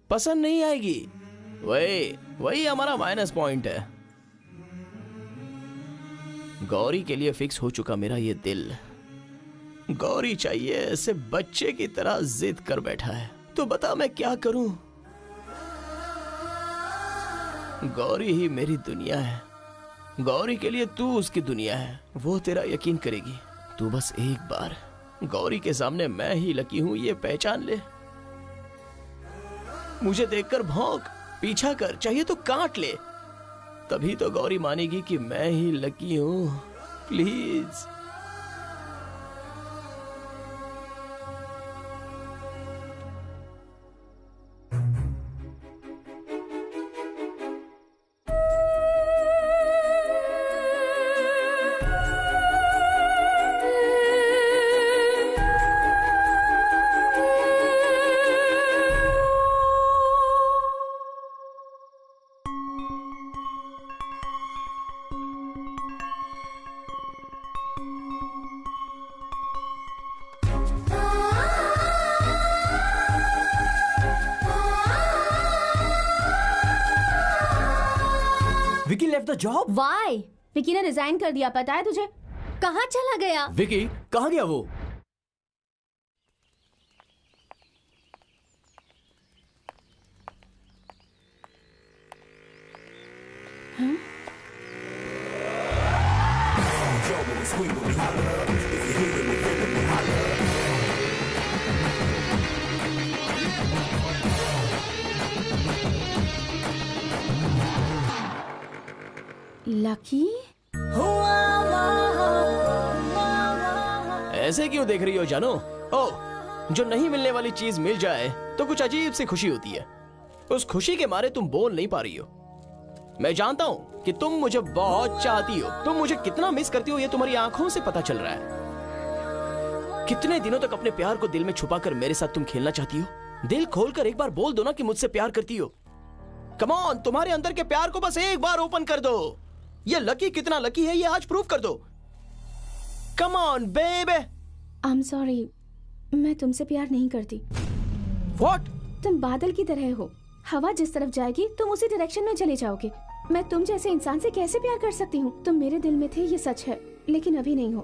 पसंद नहीं आएगी। वही हमारा माइनस पॉइंट है। गौरी के लिए फिक्स हो चुका मेरा ये दिल। गौरी चाहिए, ऐसे बच्चे की तरह जिद कर बैठा है। तो बता मैं क्या करूं? गौरी ही मेरी दुनिया है। गौरी के लिए तू उसकी दुनिया है। वो तेरा यकीन करेगी। तू बस एक बार गौरी के सामने मैं ही लकी हूं ये पहचान ले। मुझे देखकर भौंक, पीछा कर, चाहिए तो काट ले। तभी तो गौरी मानेगी कि मैं ही लकी हूं। Please. Vicky left the job. Why? Vicky ने रिजाइन कर दिया, पता है तुझे? कहाँ चला गया? विकी कहाँ गया वो? लकी? ऐसे क्यों देख रही हो जानो? ओ, जो नहीं मिलने वाली चीज मिल जाए तो कुछ अजीब सी खुशी होती है। उस खुशी के मारे तुम बोल नहीं पा रही हो। मैं जानता हूं कि तुम मुझे बहुत चाहती हो। तुम मुझे कितना मिस करती हो ये तुम्हारी आंखों से पता चल रहा है। कितने दिनों तक अपने प्यार को दिल में छुपाकर मेरे साथ तुम खेलना चाहती हो? दिल खोलकर एक बार बोल दो ना कि मुझसे प्यार करती हो। कम ऑन, तुम्हारे अंदर के प्यार को बस एक बार ओपन कर दो। ये लकी कितना लकी है ये आज प्रूव कर दो। Come on baby. I am sorry, मैं तुमसे प्यार नहीं करती। What? तुम बादल की तरह हो। हवा जिस तरफ जाएगी तुम उसी डायरेक्शन में चले जाओगे। मैं तुम जैसे इंसान से कैसे प्यार कर सकती हूँ? तुम मेरे दिल में थे, ये सच है, लेकिन अभी नहीं हो।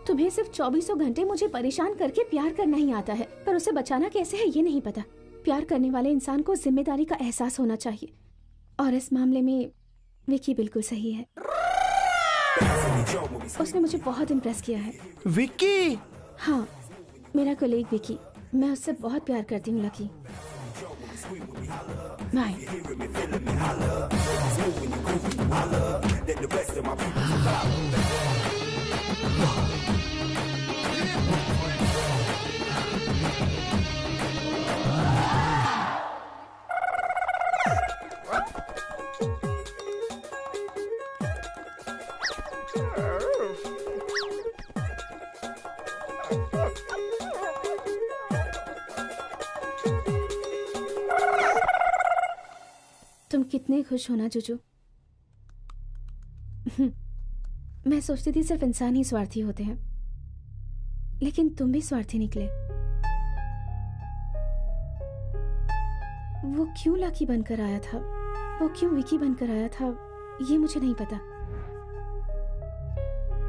तुम्हें सिर्फ 24 घंटे मुझे परेशान करके प्यार करना ही आता है, पर उसे बचाना कैसे है ये नहीं पता। प्यार करने वाले इंसान को जिम्मेदारी का एहसास होना चाहिए, और इस मामले में विकी बिल्कुल सही है। उसने मुझे बहुत इम्प्रेस किया है। विकी? हाँ, मेरा कोलीग विकी। मैं उससे बहुत प्यार करती हूँ लकी। बाय। तुम कितने खुश हो ना जुजू। मैं सोचती थी सिर्फ इंसान ही स्वार्थी होते हैं, लेकिन तुम भी स्वार्थी निकले। वो क्यों लकी बनकर आया था, वो क्यों विकी बनकर आया था, ये मुझे नहीं पता।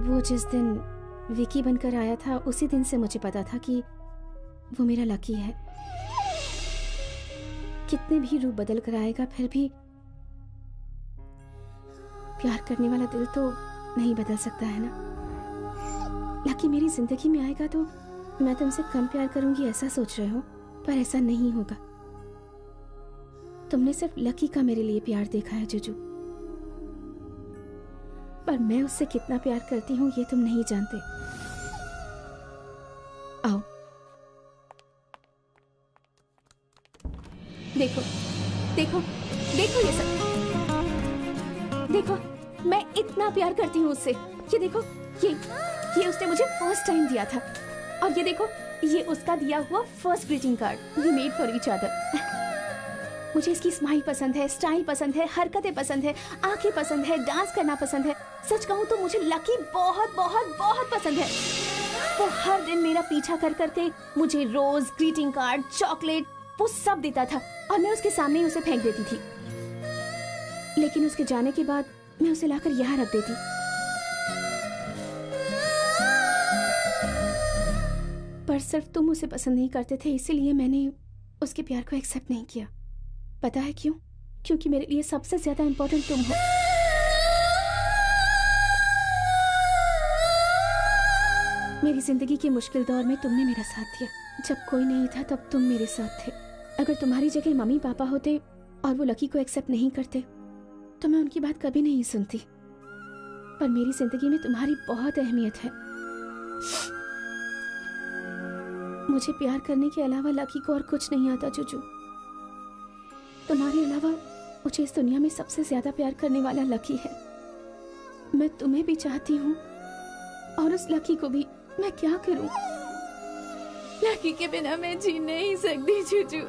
वो जिस दिन विकी बनकर आया था उसी दिन से मुझे पता था कि वो मेरा लकी है। कितने भी रूप बदल कर आएगा फिर भी प्यार करने वाला दिल तो नहीं बदल सकता है ना। लकी मेरी जिंदगी में आएगा तो मैं तुमसे कम प्यार करूंगी ऐसा सोच रहे हो, पर ऐसा नहीं होगा। तुमने सिर्फ लकी का मेरे लिए प्यार देखा है जुजू, पर मैं उससे कितना प्यार करती हूँ ये तुम नहीं जानते। आओ देखो देखो देखो ये सब देखो, मैं इतना प्यार करती हूँ उससे। ये देखो, ये उसने मुझे फर्स्ट टाइम दिया था, और ये देखो ये उसका दिया हुआ first greeting card. We made for each other. मुझे इसकी स्माइल पसंद है, स्टाइल पसंद है, हरकतें पसंद है, आंखें पसंद है, डांस करना पसंद है। सच कहूँ तो मुझे लकी बहुत बहुत बहुत पसंद है। वो हर दिन मेरा पीछा कर करके मुझे रोज, ग्रीटिंग कार्ड, चॉकलेट वो सब देता था और मैं उसके सामने ही उसे फेंक देती थी। लेकिन उसके जाने के बाद मैं उसे लाकर यहाँ रख देती। पर सिर्फ तुम उसे पसंद नहीं करते थे, इसीलिए मैंने उसके प्यार को एक्सेप्ट नहीं किया। पता है क्यों? क्योंकि मेरे लिए सबसे ज्यादा इम्पोर्टेंट तुम हो। मेरी जिंदगी के मुश्किल दौर में तुमने मेरा साथ दिया। जब कोई नहीं था तब तुम मेरे साथ थे। अगर तुम्हारी जगह मम्मी पापा होते और वो लकी को एक्सेप्ट नहीं करते तो मैं उनकी बात कभी नहीं सुनती। पर मेरी जिंदगी में तुम्हारी बहुत अहमियत है। मुझे प्यार करने के अलावा लकी को और कुछ नहीं आता जुजू। तुम्हारे अलावा मुझे इस दुनिया में सबसे ज्यादा प्यार करने वाला लकी है। मैं तुम्हें भी चाहती हूँ और उस लकी को भी। मैं क्या करूँ? लकी के बिना मैं जी नहीं सकती जुजू।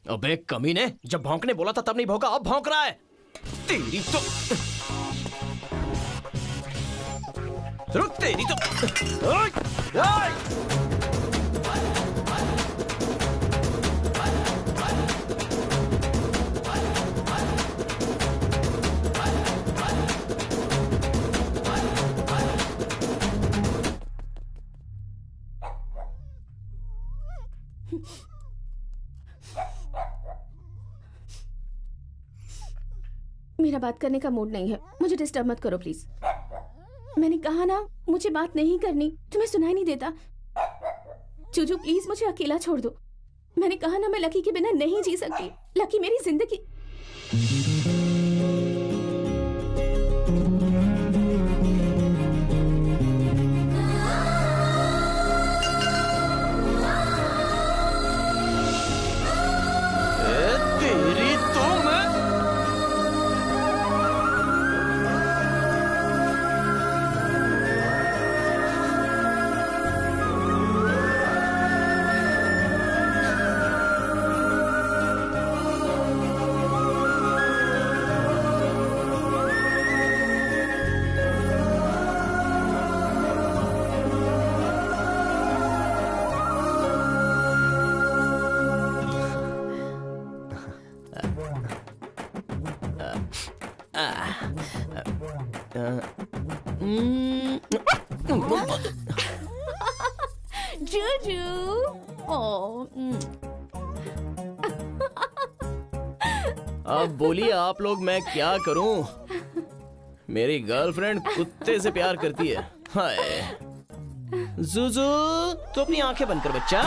अबे कमीने, जब भौंकने बोला था तब नहीं भौंका, अब भौंक रहा है। तेरी तो रुक, तेरी तो मेरा बात करने का मूड नहीं है, मुझे डिस्टर्ब मत करो प्लीज। मैंने कहा ना मुझे बात नहीं करनी, तुम्हें सुनाई नहीं देता? जुजू प्लीज मुझे अकेला छोड़ दो। मैंने कहा ना मैं लकी के बिना नहीं जी सकती। लकी मेरी जिंदगी। अब बोलिए आप लोग, मैं क्या करूं? मेरी गर्लफ्रेंड कुत्ते से प्यार करती है। हाय जुजू, तो अपनी आंखें बंद कर बच्चा।